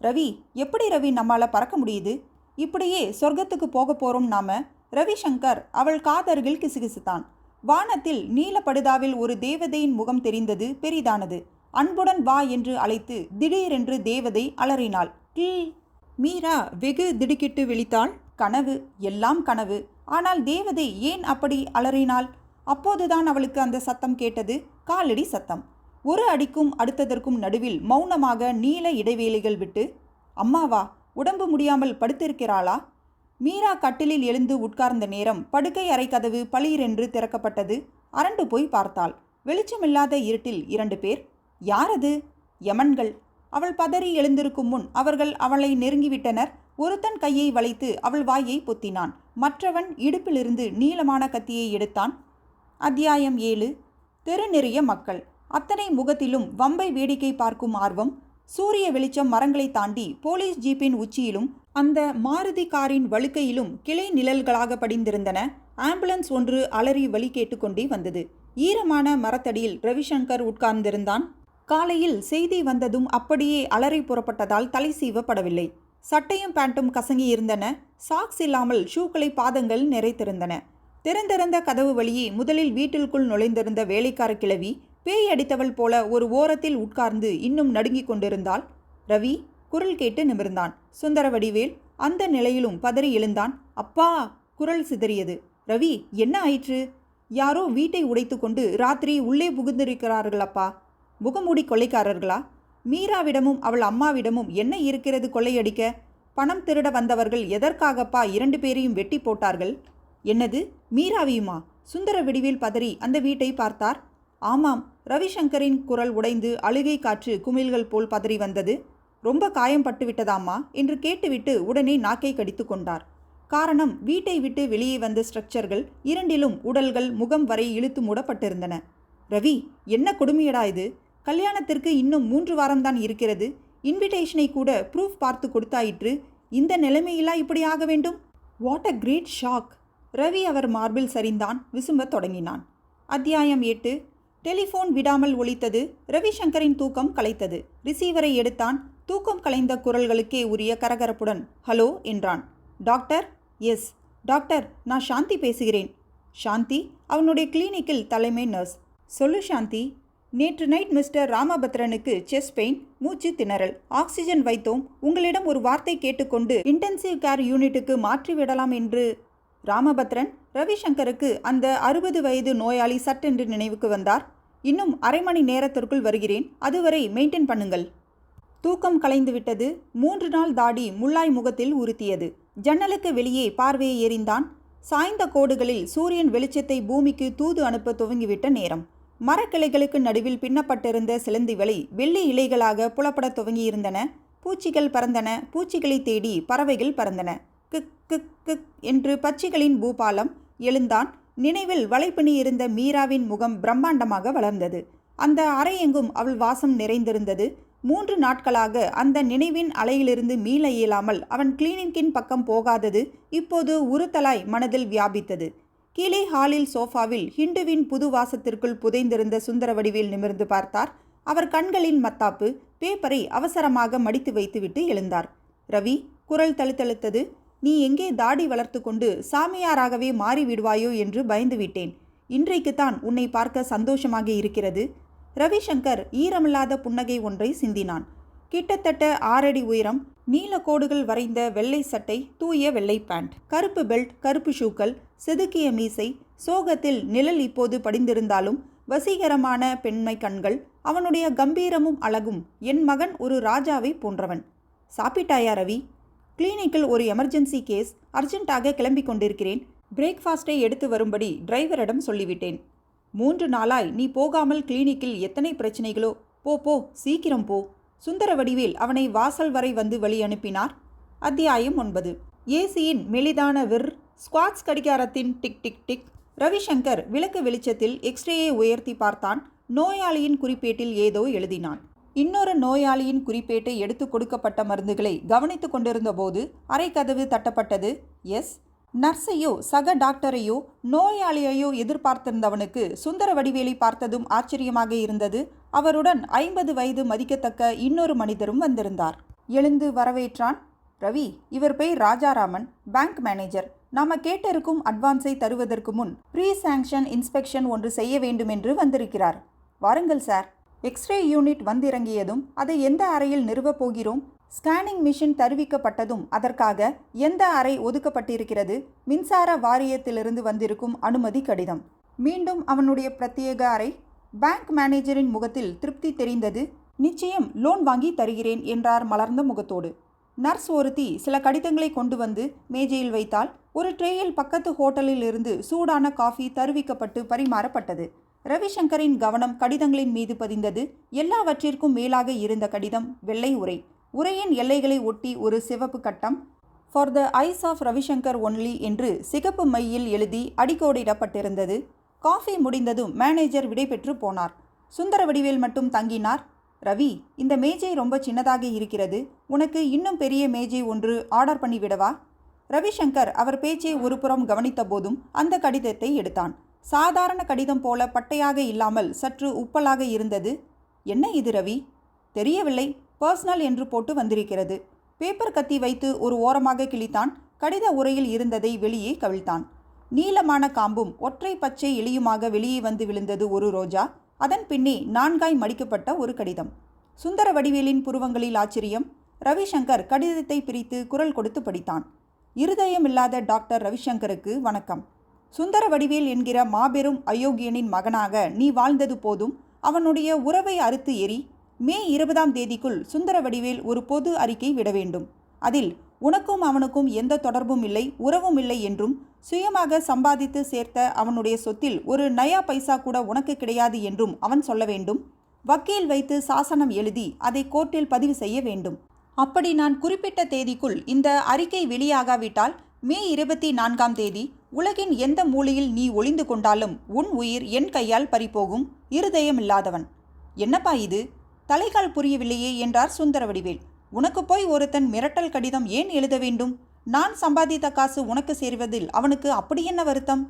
ரவி, எப்படி ரவி நம்மால பறக்க முடியுது? இப்படியே சொர்க்கத்துக்கு போக போறோம் நாம. ரவிசங்கர் அவள் காதருகில் கிசுகிசுத்தான். வானத்தில் நீலப்படுதாவில் ஒரு தேவதையின் முகம் தெரிந்தது, பெரிதானது. அன்புடன் வா என்று அழைத்து திடீரென்று தேவதை அலறினாள். கிள். மீரா வெகு திடுக்கிட்டு விழித்தாள். கனவு, எல்லாம் கனவு. ஆனால் தேவதை ஏன் அப்படி அலறினாள்? அப்போதுதான் அவளுக்கு அந்த சத்தம் கேட்டது, காலடி சத்தம். ஒரு அடிக்கும் அடுத்ததற்கும் நடுவில் மௌனமாக நீல இடைவேளைகள் விட்டு, அம்மாவா, உடம்பு முடியாமல் படுத்திருக்கிறாளா? மீரா கட்டிலில் எழுந்து உட்கார்ந்த நேரம் படுக்கை அறை கதவு பளீரென்று திறக்கப்பட்டது. அரண்டு போய் பார்த்தாள். வெளிச்சமில்லாத இருட்டில் 2 பேர். யாரது? யமன்கள். அவள் பதறி எழுந்திருக்கும் முன் அவர்கள் அவளை நெருங்கிவிட்டனர். ஒருத்தன் கையை வளைத்து அவள் வாயை பொத்தினான். மற்றவன் இடுப்பிலிருந்து நீளமான கத்தியை எடுத்தான். அத்தியாயம் 7. தெரு நிறைய மக்கள். அத்தனை முகத்திலும் வம்பை வேடிக்கை பார்க்கும் ஆர்வம். சூரிய வெளிச்சம் மரங்களை தாண்டி போலீஸ் ஜீப்பின் உச்சியிலும் அந்த மாருதி காரின் வழுக்கையிலும் கிளை நிழல்களாக படிந்திருந்தன. ஆம்புலன்ஸ் ஒன்று அலறி வழி கேட்டுக்கொண்டே வந்தது. ஈரமான மரத்தடியில் ரவிசங்கர் உட்கார்ந்திருந்தான். காலையில் செய்தி வந்ததும் அப்படியே அலறி புறப்பட்டதால் தலை சீவப்படவில்லை. சட்டையும் பேண்ட்டும் கசங்கி இருந்தன. சாக்ஸ் இல்லாமல் ஷூக்களை பாதங்கள் நிறைத்திருந்தன. திறந்திருந்த கதவு வழியே முதலில் வீட்டிற்குள் நுழைந்திருந்த வேலைக்கார கிழவி பேய் அடித்தவள் போல ஒரு ஓரத்தில் உட்கார்ந்து இன்னும் நடுங்கிக் கொண்டிருந்தாள். ரவி குரல் கேட்டு நிமிர்ந்தான். சுந்தரவடிவேல் அந்த நிலையிலும் பதறி எழுந்தான். அப்பா! குரல் சிதறியது. ரவி, என்ன ஆயிற்று? யாரோ வீட்டை உடைத்து கொண்டு ராத்திரி உள்ளே புகுந்திருக்கிறார்கள் அப்பா. முகமூடி கொள்ளைக்காரர்களா? மீராவிடமும் அவள் அம்மாவிடமும் என்ன இருக்கிறது கொள்ளையடிக்க? பணம் திருட வந்தவர்கள் எதற்காகப்பா 2 பேரையும் வெட்டி போட்டார்கள்? என்னது, மீராவியுமா? சுந்தரவடிவேல் பதறி அந்த வீட்டை பார்த்தார். ஆமாம். ரவிசங்கரின் குரல் உடைந்து அழுகை காற்று குமிழ்கள் போல் பதறி வந்தது. ரொம்ப காயம் பட்டு விட்டதாமா என்று கேட்டுவிட்டு உடனே நாக்கை கடித்து கொண்டார். காரணம், வீட்டை விட்டு வெளியே வந்த ஸ்ட்ரக்சர்கள் 2லும் உடல்கள் முகம் வரை இழுத்து மூடப்பட்டிருந்தன. ரவி, என்ன கொடுமையடா இது? கல்யாணத்திற்கு இன்னும் 3 வாரம்தான் இருக்கிறது. இன்விடேஷனை கூட ப்ரூஃப் பார்த்து கொடுத்தாயிற்று. இந்த நிலைமையிலா இப்படி ஆக வேண்டும்? What a great shock! Ravi அவர் மார்பில் சரிந்தான். விசும்பத் தொடங்கினான். அத்தியாயம் 8. டெலிஃபோன் விடாமல் ஒலித்தது. ரவிசங்கரின் தூக்கம் கலைத்தது. ரிசீவரை எடுத்தான். தூக்கம் கலைந்த குரல்களுக்கே உரிய கரகரப்புடன் ஹலோ என்றான். டாக்டர்? எஸ். டாக்டர், நான் சாந்தி பேசுகிறேன். சாந்தி? அவனுடைய கிளினிக்கில் தலைமை நர்ஸ். சொல்லு சாந்தி. நேற்று நைட் மிஸ்டர் ராமபத்ரனுக்கு செஸ்ட் பெயின், மூச்சு திணறல். ஆக்சிஜன் வைத்தோம். உங்களிடம் ஒரு வார்த்தை கேட்டுக்கொண்டு இன்டென்சிவ் கேர் யூனிட்டுக்கு மாற்றிவிடலாம் என்று. ராமபத்ரன்? ரவிசங்கருக்கு அந்த 60 வயது நோயாளி சட்டென்று நினைவுக்கு வந்தார். இன்னும் அரை மணி நேரத்திற்குள் வருகிறேன். அதுவரை மெயின்டைன் பண்ணுங்கள். தூக்கம் கலைந்து விட்டது. 3 நாள் தாடி முள்ளாய் முகத்தில் உறுத்தியது. ஜன்னலுக்கு வெளியே பார்வையை எறிந்தான். சாய்ந்த கோடுகளில் சூரியன் வெளிச்சத்தை பூமிக்கு தூது அனுப்ப துவங்கிவிட்ட நேரம். மரக்கிளைகளுக்கு நடுவில் பின்னப்பட்டிருந்த சிலந்தி வலை வெள்ளி இலைகளாக புலப்பட துவங்கியிருந்தன. பூச்சிகள் பறந்தன. பூச்சிகளை தேடி பறவைகள் பறந்தன. கிக் கிக் கிக் என்று பட்சிகளின் பூபாலம். எழுந்தான். நினைவில் வலைப்பிணி இருந்த மீராவின் முகம் பிரம்மாண்டமாக வளர்ந்தது. அந்த அறையெங்கும் அவள் வாசம் நிறைந்திருந்தது. 3 நாட்களாக அந்த நினைவின் அலையிலிருந்து மீள இயலாமல் அவன் கிளினிக்கின் பக்கம் போகாதது இப்போது உறுத்தலாய் மனதில் வியாபித்தது. கீழே ஹாலில் சோஃபாவில் ஹிண்டுவின் புது வாசத்திற்குள் புதைந்திருந்த சுந்தரவடிவேல் நிமிர்ந்து பார்த்தார். அவர் கண்களின் மத்தாப்பு. பேப்பரை அவசரமாக மடித்து வைத்துவிட்டு எழுந்தார். ரவி, குரல் தழுத்தழுத்தது. நீ எங்கே தாடி வளர்த்து கொண்டு சாமியாராகவே மாறிவிடுவாயோ என்று பயந்துவிட்டேன். இன்றைக்குத்தான் உன்னை பார்க்க சந்தோஷமாக இருக்கிறது. ரவிசங்கர் ஈரமில்லாத புன்னகை ஒன்றை சிந்தினான். கிட்டத்தட்ட 6 அடி உயரம், நீல கோடுகள் வரைந்த வெள்ளை சட்டை, தூய வெள்ளை பேண்ட், கருப்பு பெல்ட், கருப்பு ஷூக்கள், செதுக்கிய மீசை. சோகத்தில் நிழல் இப்போது படிந்திருந்தாலும் வசீகரமான பெண்மை கண்கள். அவனுடைய கம்பீரமும் அழகும் என் மகன் ஒரு ராஜாவை போன்றவன். சாப்பிட்டாயா ரவி? கிளினிக்கில் ஒரு எமர்ஜென்சி கேஸ். அர்ஜென்ட்டாக கிளம்பி கொண்டிருக்கிறேன். பிரேக்ஃபாஸ்ட்டை எடுத்து வரும்படி டிரைவரிடம் சொல்லிவிட்டேன். 3 நாளாய் நீ போகாமல் கிளினிக்கில் எத்தனை பிரச்சனைகளோ. போ போ, சீக்கிரம் போ. சுந்தர வடிவேல் அவனை வாசல் வரை வந்து வழி அனுப்பினார். அத்தியாயம் 9. ஏசியின் மெலிதான ஸ்குவாட்ஸ் கடிகாரத்தின் டிக் டிக் டிக். ரவிசங்கர் விளக்கு வெளிச்சத்தில் எக்ஸ்ரேயை உயர்த்தி பார்த்தான். நோயாளியின் குறிப்பேட்டில் ஏதோ எழுதினான். இன்னொரு நோயாளியின் குறிப்பேட்டை எடுத்து கொடுக்கப்பட்ட மருந்துகளை கவனித்து கொண்டிருந்த போது அறைக்கதவு தட்டப்பட்டது. எஸ். நர்ஸையோ சக டாக்டரையோ நோயாளியையோ எதிர்பார்த்திருந்தவனுக்கு சுந்தர வடிவேலை பார்த்ததும் ஆச்சரியமாக இருந்தது. அவருடன் 50 வயது மதிக்கத்தக்க இன்னொரு மனிதரும் வந்திருந்தார். எழுந்து வரவேற்றான். ரவி, இவர் பெயர் ராஜாராமன், பேங்க் மேனேஜர். நாம கேட்டிருக்கும் அட்வான்ஸை தருவதற்கு முன் ப்ரீ சாங்ஷன் இன்ஸ்பெக்ஷன் ஒன்று செய்ய வேண்டுமென்று வந்திருக்கிறார். வாருங்கள் சார். எக்ஸ்ரே யூனிட் வந்திறங்கியதும் அதை எந்த அறையில் நிறுவப் போகிறோம், ஸ்கேனிங் மிஷின் தருவிக்கப்பட்டதும் அதற்காக எந்த அறை ஒதுக்கப்பட்டிருக்கிறது, மின்சார வாரியத்திலிருந்து வந்திருக்கும் அனுமதி கடிதம், மீண்டும் அவனுடைய பிரத்யேக அறை. பேங்க் மேனேஜரின் முகத்தில் திருப்தி தெரிந்தது. நிச்சயம் லோன் வாங்கி தருகிறேன் என்றார் மலர்ந்த முகத்தோடு. நர்ஸ் ஒருத்தி சில கடிதங்களை கொண்டு வந்து மேஜையில் வைத்தால் ஒரு ட்ரேயில் பக்கத்து ஹோட்டலில் இருந்து சூடான காஃபி தருவிக்கப்பட்டு பரிமாறப்பட்டது. ரவிசங்கரின் கவனம் கடிதங்களின் மீது பதிந்தது. எல்லாவற்றிற்கும் மேலாக இருந்த கடிதம் வெள்ளை உரை. உரையின் எல்லைகளை ஒட்டி ஒரு சிவப்பு கட்டம். For the eyes of Ravishankar only என்று சிகப்பு மையில் எழுதி அடிக்கோடிடப்பட்டிருந்தது. காஃபி முடிந்ததும் மேனேஜர் விடைபெற்று போனார். சுந்தர வடிவேல் மட்டும் தங்கினார். ரவி, இந்த மேஜை ரொம்ப சின்னதாக இருக்கிறது. உனக்கு இன்னும் பெரிய மேஜை ஒன்று ஆர்டர் பண்ணிவிடவா? ரவிசங்கர் அவர் பேச்சை ஒரு புறம் கவனித்த போதும் அந்த கடிதத்தை எடுத்தான். சாதாரண கடிதம் போல பட்டையாக இல்லாமல் சற்று உப்பலாக இருந்தது. என்ன இது ரவி? தெரியவில்லை, பர்சனல் என்று போட்டு வந்திருக்கிறது. பேப்பர் கத்தி வைத்து ஒரு ஓரமாக கிழித்தான். கடித உரையில் இருந்ததை வெளியே கவிழ்த்தான். நீளமான காம்பும் ஒற்றை பச்சை எலியுமாக வெளியே வந்து விழுந்தது ஒரு ரோஜா. அதன் பின்னே 4 மடிக்கப்பட்ட ஒரு கடிதம். சுந்தர வடிவேலின் புருவங்களில் ஆச்சரியம். ரவிசங்கர் கடிதத்தை பிரித்து குரல் கொடுத்து படித்தான். இருதயமில்லாத டாக்டர் ரவிசங்கருக்கு வணக்கம். சுந்தர வடிவேல் என்கிற மாபெரும் அயோக்கியனின் மகனாக நீ வாழ்ந்தது போதும். அவனுடைய உறவை அறுத்து எறி. மே 20ஆம் தேதிக்குள் சுந்தர வடிவேல் ஒரு பொது அறிக்கை விட வேண்டும். அதில் உனக்கும் அவனுக்கும் எந்த தொடர்பும் இல்லை, உறவும் இல்லை என்றும், சுயமாக சம்பாதித்து சேர்த்த அவனுடைய சொத்தில் ஒரு நயா பைசா கூட உனக்கு கிடையாது என்றும் அவன் சொல்ல வேண்டும். வக்கீல் வைத்து சாசனம் எழுதி அதை கோர்ட்டில் பதிவு செய்ய வேண்டும். அப்படி நான் குறிப்பிட்ட தேதிக்குள் இந்த அறிக்கை வெளியாகாவிட்டால் மே 24ஆம் தேதி உலகின் எந்த மூலையில் நீ ஒளிந்து கொண்டாலும் உன் உயிர் என் கையால் பறிபோகும். இருதயமில்லாதவன். என்னப்பா இது? தலைகால் புரியவில்லையே என்றார் சுந்தர வடிவேல். உனக்கு போய் ஒருத்தன் மிரட்டல் கடிதம் ஏன் எழுத வேண்டும்? நான் சம்பாதித்த காசு உனக்கு சேர்வதில் அவனுக்கு அப்படி என்ன வருத்தம்?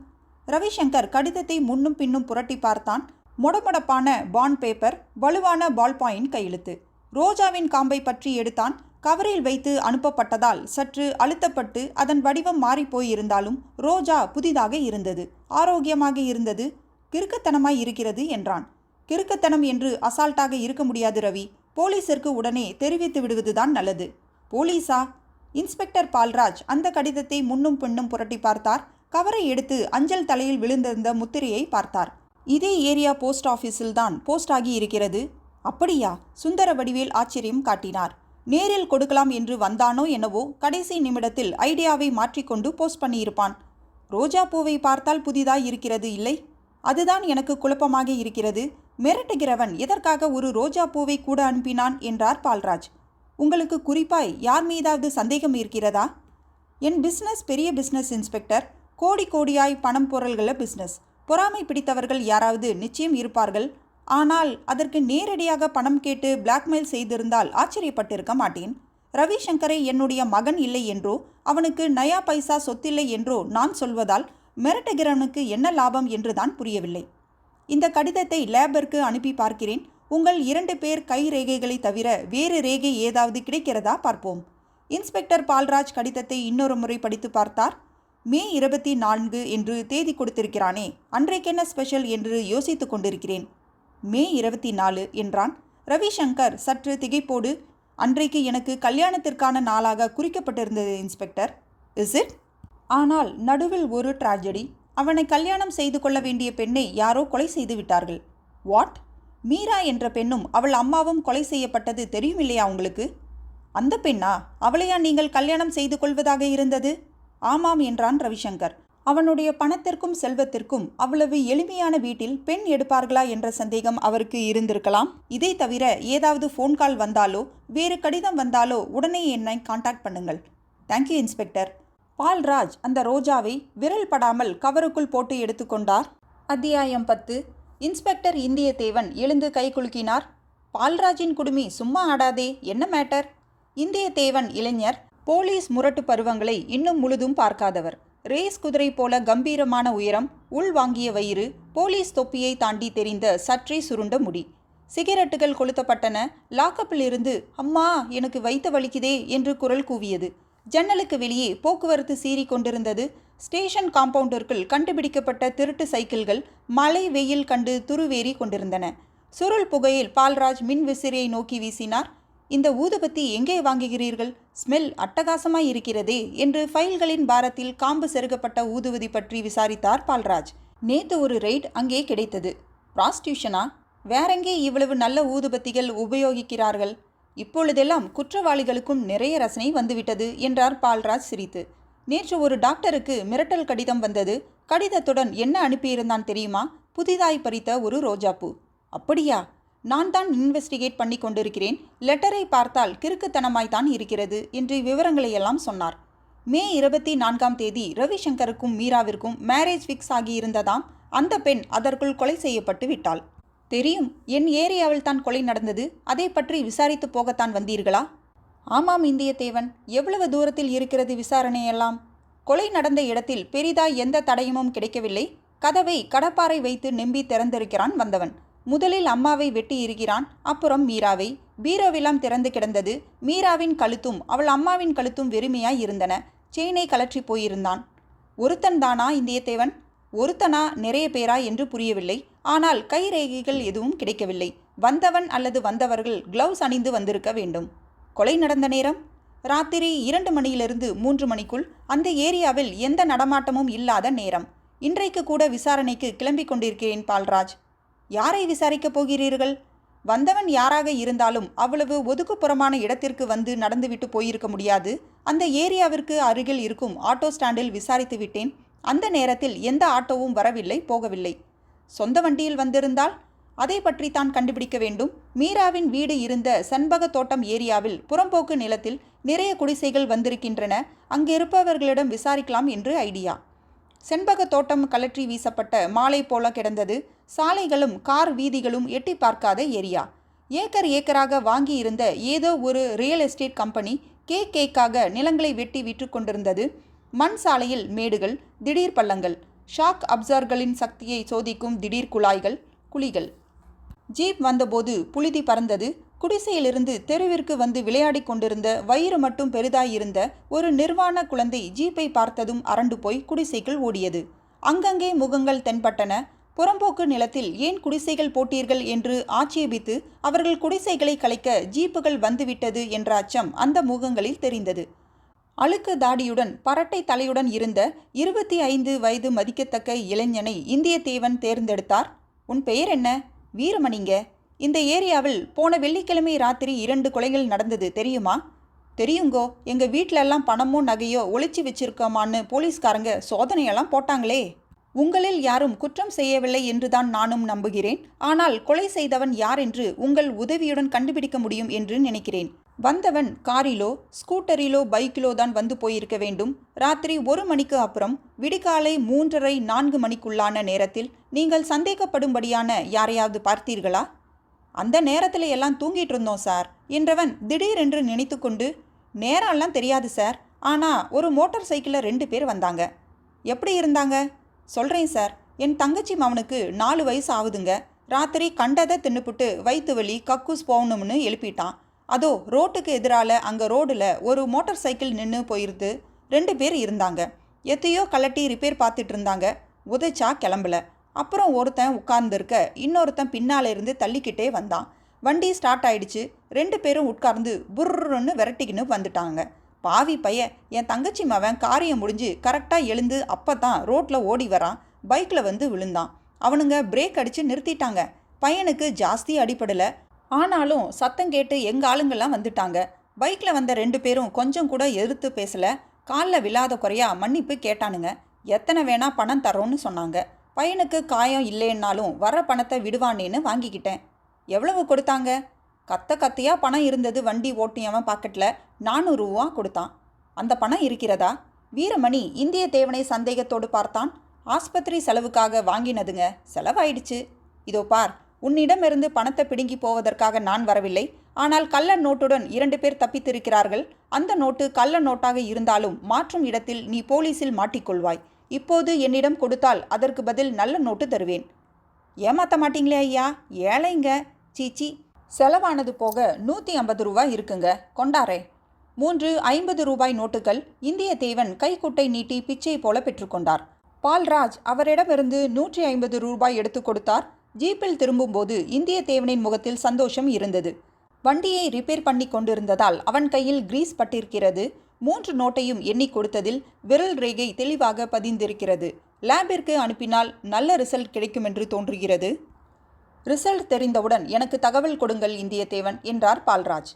ரவிசங்கர் கடிதத்தை முன்னும் பின்னும் புரட்டி பார்த்தான். மொடமொடப்பான பாண்ட் பேப்பர், வலுவான பால் பாயிண்ட் கையெழுத்து. ரோஜாவின் காம்பை பற்றி எடுத்தான். கவரில் வைத்து அனுப்பப்பட்டதால் சற்று அழுத்தப்பட்டு அதன் வடிவம் மாறிப்போயிருந்தாலும் ரோஜா புதிதாக இருந்தது, ஆரோக்கியமாக இருந்தது. கிறுக்குத்தனமாய் இருக்கிறது என்றான். கிறுக்குத்தனம் என்று அசால்ட்டாக இருக்க முடியாது ரவி. போலீஸிற்கு உடனே தெரிவித்து விடுவதுதான் நல்லது. போலீஸா? இன்ஸ்பெக்டர் பால்ராஜ் அந்த கடிதத்தை முன்னும் பின்னும் புரட்டி பார்த்தார். கவரை எடுத்து அஞ்சல் தலையில் விழுந்திருந்த முத்திரையை பார்த்தார். இதே ஏரியா போஸ்ட் ஆஃபீஸில் தான் போஸ்ட் ஆகி இருக்கிறது. அப்படியா? சுந்தர வடிவேல் ஆச்சரியம் காட்டினார். நேரில் கொடுக்கலாம் என்று வந்தானோ என்னவோ, கடைசி நிமிடத்தில் ஐடியாவை மாற்றிக்கொண்டு போஸ்ட் பண்ணியிருப்பான். ரோஜா பூவை பார்த்தால் புதிதாய் இருக்கிறது இல்லை? அதுதான் எனக்கு குழப்பமாக இருக்கிறது. மிரட்டுகிறவன் எதற்காக ஒரு ரோஜா பூவை கூட அனுப்பினான் என்றார் பால்ராஜ். உங்களுக்கு குறிப்பாய் யார் மீதாவது சந்தேகம் இருக்கிறதா? என் பிஸ்னஸ் பெரிய பிஸ்னஸ் இன்ஸ்பெக்டர். கோடி கோடியாய் பணம் பொருள்கள பிஸ்னஸ். பொறாமை பிடித்தவர்கள் யாராவது நிச்சயம் இருப்பார்கள். ஆனால் அதற்கு நேரடியாக பணம் கேட்டு பிளாக்மெயில் செய்திருந்தால் ஆச்சரியப்பட்டிருக்க மாட்டேன். ரவிசங்கரை என்னுடைய மகன் இல்லை என்றோ, அவனுக்கு நயா பைசா சொத்தில்லை என்றோ நான் சொல்வதால் மிரட்டுகிறவனுக்கு என்ன லாபம் என்றுதான் புரியவில்லை. இந்த கடிதத்தை லேபருக்கு அனுப்பி பார்க்கிறேன். உங்கள் 2 பேர் கை ரேகைகளை தவிர வேறு ரேகை ஏதாவது கிடைக்கிறதா பார்ப்போம். இன்ஸ்பெக்டர் பால்ராஜ் கடிதத்தை இன்னொரு முறை படித்து பார்த்தார். மே 24 என்று தேதி கொடுத்திருக்கிறானே, அன்றைக்கென்ன ஸ்பெஷல் என்று யோசித்து கொண்டிருக்கிறேன். மே 24 என்றான். ரவிசங்கர் சற்று திகைப்போடு, அன்றைக்கு எனக்கு கல்யாணத்திற்கான நாளாக குறிக்கப்பட்டிருந்தது இன்ஸ்பெக்டர். Is it? ஆனால் நடுவில் ஒரு ட்ராஜடி. அவனை கல்யாணம் செய்து கொள்ள வேண்டிய பெண்ணை யாரோ கொலை செய்து விட்டார்கள். வாட்? மீரா என்ற பெண்ணும் அவள் அம்மாவும் கொலை செய்யப்பட்டது தெரியும் இல்லையா உங்களுக்கு? அந்த பெண்ணா? அவளையா நீங்கள் கல்யாணம் செய்து கொள்வதாக இருந்தது? ஆமாம் என்றான் ரவிசங்கர். அவனுடைய பணத்திற்கும் செல்வத்திற்கும் அவ்வளவு எளிமையான வீட்டில் பெண் எடுப்பார்களா என்ற சந்தேகம் அவருக்கு இருந்திருக்கலாம். இதை தவிர ஏதாவது ஃபோன் கால் வந்தாலோ வேறு கடிதம் வந்தாலோ உடனே என்னை காண்டாக்ட் பண்ணுங்கள். Thank you inspector. பால்ராஜ் அந்த ரோஜாவை விரல் படாமல் கவருக்குள் போட்டு எடுத்துக்கொண்டார். அத்தியாயம் 10. இன்ஸ்பெக்டர் இந்தியத்தேவன் எழுந்து கை குலுக்கினார். பால்ராஜின் குடுமி சும்மா ஆடாதே, என்ன மேட்டர்? இந்தியத்தேவன் இளைஞர், போலீஸ் முரட்டு பருவங்களை இன்னும் முழுதும் பார்க்காதவர். ரேஸ் குதிரை போல கம்பீரமான உயரம், உள் வாங்கிய வயிறு, போலீஸ் தொப்பியை தாண்டி தெரிந்த சற்றே சுருண்ட முடி. சிகரெட்டுகள் கொளுத்தப்பட்டன. லாக்கப்பில் இருந்து அம்மா எனக்கு வயித்து வலிக்குதே என்று குரல் கூவியது. ஜன்னலுக்கு வெளியே போக்குவரத்து சீறி கொண்டிருந்தது. ஸ்டேஷன் காம்பவுண்டிற்குள் கண்டுபிடிக்கப்பட்ட திருட்டு சைக்கிள்கள் மழை வெயில் கண்டு துருவேறி கொண்டிருந்தன. சுருள் புகையில் பால்ராஜ் மின் விசிறியை நோக்கி வீசினார். இந்த ஊதுபத்தி எங்கே வாங்குகிறீர்கள்? ஸ்மெல் அட்டகாசமாய் இருக்கிறதே என்று ஃபைல்களின் பாரத்தில் காம்பு செருகப்பட்ட ஊதுவதி பற்றி விசாரித்தார் பால்ராஜ். நேத்து ஒரு ரெய்ட் அங்கே கிடைத்தது. ப்ராஸ்டியூஷனா? வேறெங்கே இவ்வளவு நல்ல ஊதுபத்திகள் உபயோகிக்கிறார்கள்? இப்பொழுதெல்லாம் குற்றவாளிகளுக்கும் நிறைய ரசனை வந்துவிட்டது என்றார் பால்ராஜ் சிரித்து. நேற்று ஒரு டாக்டருக்கு மிரட்டல் கடிதம் வந்தது. கடிதத்துடன் என்ன அனுப்பியிருந்தான் தெரியுமா? புதிதாய் பறித்த ஒரு ரோஜாப்பூ. அப்படியா? நான் தான் இன்வெஸ்டிகேட் பண்ணி கொண்டிருக்கிறேன். லெட்டரை பார்த்தால் கிறுக்குத்தனமாய்த்தான் இருக்கிறது என்று விவரங்களையெல்லாம் சொன்னார். மே 24 ரவிசங்கருக்கும் மீராவிற்கும் மேரேஜ் ஃபிக்ஸ் ஆகியிருந்ததாம். அந்த பெண் அதற்குள் கொலை செய்யப்பட்டு விட்டாள். தெரியும், என் ஏரியாவில் தான் கொலை நடந்தது. அதை பற்றி விசாரித்து போகத்தான் வந்தீர்களா? ஆமாம் இந்தியத்தேவன். எவ்வளவு தூரத்தில் இருக்கிறது விசாரணையெல்லாம்? கொலை நடந்த இடத்தில் பெரிதாய் எந்த தடயமும் கிடைக்கவில்லை. கதவை கடப்பாரை வைத்து நெம்பி திறந்திருக்கிறான் வந்தவன். முதலில் அம்மாவை வெட்டி இருக்கிறான், அப்புறம் மீராவை. பீரோவெல்லாம் திறந்து கிடந்தது. மீராவின் கழுத்தும் அவள் அம்மாவின் கழுத்தும் வெறுமையாய் இருந்தன. செயினை கலற்றி போயிருந்தான். ஒருத்தன் தானா இந்தியத்தேவன்? ஒருத்தனா நிறைய பேரா என்று புரியவில்லை. ஆனால் கை ரேகைகள் எதுவும் கிடைக்கவில்லை. வந்தவன் அல்லது வந்தவர்கள் கிளவுஸ் அணிந்து வந்திருக்க வேண்டும். கொலை நடந்த நேரம் ராத்திரி 2 மணியிலிருந்து 3 மணிக்குள். அந்த ஏரியாவில் எந்த நடமாட்டமும் இல்லாத நேரம். இன்றைக்கு கூட விசாரணைக்கு கிளம்பிக் கொண்டிருக்கிறேன் பால்ராஜ். யாரை விசாரிக்கப் போகிறீர்கள்? வந்தவன் யாராக இருந்தாலும் அவ்வளவு ஒதுக்குப்புறமான இடத்திற்கு வந்து நடந்துவிட்டு போயிருக்க முடியாது. அந்த ஏரியாவிற்கு அருகில் இருக்கும் ஆட்டோ ஸ்டாண்டில் விசாரித்து விட்டேன். அந்த நேரத்தில் எந்த ஆட்டோவும் வரவில்லை, போகவில்லை. சொந்த வண்டியில் வந்திருந்தால் அதை பற்றி தான் கண்டுபிடிக்க வேண்டும். மீராவின் வீடு இருந்த சண்பக தோட்டம் ஏரியாவில் புறம்போக்கு நிலத்தில் நிறைய குடிசைகள் வந்திருக்கின்றன. அங்கிருப்பவர்களிடம் விசாரிக்கலாம் என்று ஐடியா. செண்பக தோட்டம் கலற்றி வீசப்பட்ட மாலை போல கிடந்தது. சாலைகளும் கார் வீதிகளும் எட்டி பார்க்காத ஏரியா. ஏக்கர் ஏக்கராக வாங்கியிருந்த ஏதோ ஒரு ரியல் எஸ்டேட் கம்பெனி கேக்காக நிலங்களை வெட்டி விற்று கொண்டிருந்தது. மண் சாலையில் மேடுகள், திடீர் பள்ளங்கள், ஷாக் அப்சர்வர்களின் சக்தியை சோதிக்கும் திடீர் குழிகள். ஜீப் வந்தபோது புழுதி பறந்தது. குடிசையிலிருந்து தெருவிற்கு வந்து விளையாடி கொண்டிருந்த வயிறு மட்டும் பெரிதாயிருந்த ஒரு நிர்வாண குழந்தை ஜீப்பை பார்த்ததும் அரண்டு போய் குடிசைக்குள் ஓடியது. அங்கங்கே முகங்கள் தென்பட்டன. புறம்போக்கு நிலத்தில் ஏன் குடிசைகள் போட்டீர்கள் என்று ஆட்சேபித்து அவர்கள் குடிசைகளை கலைக்க ஜீப்புகள் வந்துவிட்டது என்ற அச்சம் அந்த முகங்களில் தெரிந்தது. அழுக்கு தாடியுடன் பரட்டை தலையுடன் இருந்த 25 வயது மதிக்கத்தக்க இளைஞனை இந்தியத்தேவன் தேர்ந்தெடுத்தார். உன் பெயர் என்ன? வீரமணிங்க. இந்த ஏரியாவில் போன வெள்ளிக்கிழமை ராத்திரி 2 கொலைகள் நடந்தது தெரியுமா? தெரியுங்கோ. எங்கள் வீட்டிலெல்லாம் பணமோ நகையோ ஒளிச்சு வச்சிருக்கோமான்னு போலீஸ்காரங்க சோதனையெல்லாம் போட்டாங்களே. உங்களில் யாரும் குற்றம் செய்யவில்லை என்றுதான் நானும் நம்புகிறேன். ஆனால் கொலை செய்தவன் யார் என்று உங்கள் உதவியுடன் கண்டுபிடிக்க முடியும் என்று நினைக்கிறேன். வந்தவன் காரிலோ ஸ்கூட்டரிலோ பைக்கிலோ தான் வந்து போயிருக்க வேண்டும். ராத்திரி 1 மணிக்கு அப்புறம் விடிகாலை 3:30-4 மணிக்குள்ளான நேரத்தில் நீங்கள் சந்தேகப்படும்படியான யாரையாவது பார்த்தீர்களா? அந்த நேரத்தில் எல்லாம் தூங்கிட்டு இருந்தோம் சார் என்றவன் திடீரென்று நினைத்து கொண்டு, நேரம்லாம் தெரியாது சார், ஆனால் ஒரு மோட்டார் சைக்கிளில் 2 பேர் வந்தாங்க. எப்படி இருந்தாங்க? சொல்கிறேன் சார். என் தங்கச்சி மவனுக்கு 4 வயசு ஆகுதுங்க. ராத்திரி கண்டதை தின்னுப்புட்டு வயிற்று வலி கக்கூஸ் போகணும்னு எழுப்பிட்டான். அதோ ரோட்டுக்கு எதிரால் அங்கே ரோடில் ஒரு மோட்டார் சைக்கிள் நின்று போயிருந்து 2 பேர் இருந்தாங்க. எத்தையோ கலட்டி ரிப்பேர் பார்த்துட்டு இருந்தாங்க. உதைச்சா கிளம்பல. அப்புறம் ஒருத்தன் உட்கார்ந்துருக்க இன்னொருத்தன் பின்னால் இருந்து தள்ளிக்கிட்டே வந்தான். வண்டி ஸ்டார்ட் ஆயிடுச்சு. 2 பேரும் உட்கார்ந்து புர்ருன்னு விரட்டிக்கின்னு வந்துட்டாங்க. பாவி பைய, என் தங்கச்சி மவன் காரியம் முடிஞ்சு கரெக்டாக எழுந்து அப்போ தான் ரோட்டில் ஓடி வரான். பைக்கில் வந்து விழுந்தான். அவனுங்க பிரேக் அடித்து நிறுத்திட்டாங்க. பையனுக்கு ஜாஸ்தி அடிபடலை. ஆனாலும் சத்தம் கேட்டு எங்கள் ஆளுங்கள்லாம் வந்துட்டாங்க. பைக்கில் வந்த 2 பேரும் கொஞ்சம் கூட எதிர்த்து பேசலை. காலில் விழாத குறையா மன்னிப்பு கேட்டானுங்க. எத்தனை வேணா பணம் தரோன்னு சொன்னாங்க. பையனுக்கு காயம் இல்லைன்னாலும் வர பணத்தை விடுவானேன்னு வாங்கிக்கிட்டேன். எவ்வளவு கொடுத்தாங்க? கத்த கத்தையா பணம் இருந்தது. வண்டி ஓட்டியவன் பாக்கெட்டில் 400 ரூபா கொடுத்தான். அந்த பணம் இருக்கிறதா? வீரமணி இந்திய தேவனை சந்தேகத்தோடு பார்த்தான். ஆஸ்பத்திரி செலவுக்காக வாங்கினதுங்க, செலவாயிடுச்சு. இதோ பார், உன்னிடமிருந்து பணத்தை பிடுங்கி போவதற்காக நான் வரவில்லை. ஆனால் கள்ள நோட்டுடன் 2 பேர் தப்பித்திருக்கிறார்கள். அந்த நோட்டு கள்ள நோட்டாக இருந்தாலும் மாற்றும் இடத்தில் நீ போலீஸில் மாட்டிக்கொள்வாய். இப்போது என்னிடம் கொடுத்தால் அதற்கு பதில் நல்ல நோட்டு தருவேன். ஏமாத்த மாட்டீங்களே ஐயா? ஏழைங்க. சீச்சி, செலவானது போக 150 ரூபாய் இருக்குங்க, கொண்டாரே. 3 50 ரூபாய் நோட்டுகள். இந்திய தேவன் கைக்குட்டை நீட்டி பிச்சை போல பெற்றுக்கொண்டார். பால்ராஜ் அவரிடமிருந்து 150 ரூபாய் எடுத்து கொடுத்தார். ஜீப்பில் திரும்பும்போது இந்திய தேவனின் முகத்தில் சந்தோஷம் இருந்தது. வண்டியை ரிப்பேர் பண்ணி கொண்டிருந்ததால் அவன் கையில் கிரீஸ் பட்டிருக்கிறது. 3 நோட்டையும் எண்ணி கொடுத்ததில் விரல் ரேகை தெளிவாக பதிந்திருக்கிறது. லேபிற்கு அனுப்பினால் நல்ல ரிசல்ட் கிடைக்குமென்று தோன்றுகிறது. ரிசல்ட் தெரிந்தவுடன் எனக்கு தகவல் கொடுங்கள் இந்திய தேவன் என்றார் பால்ராஜ்.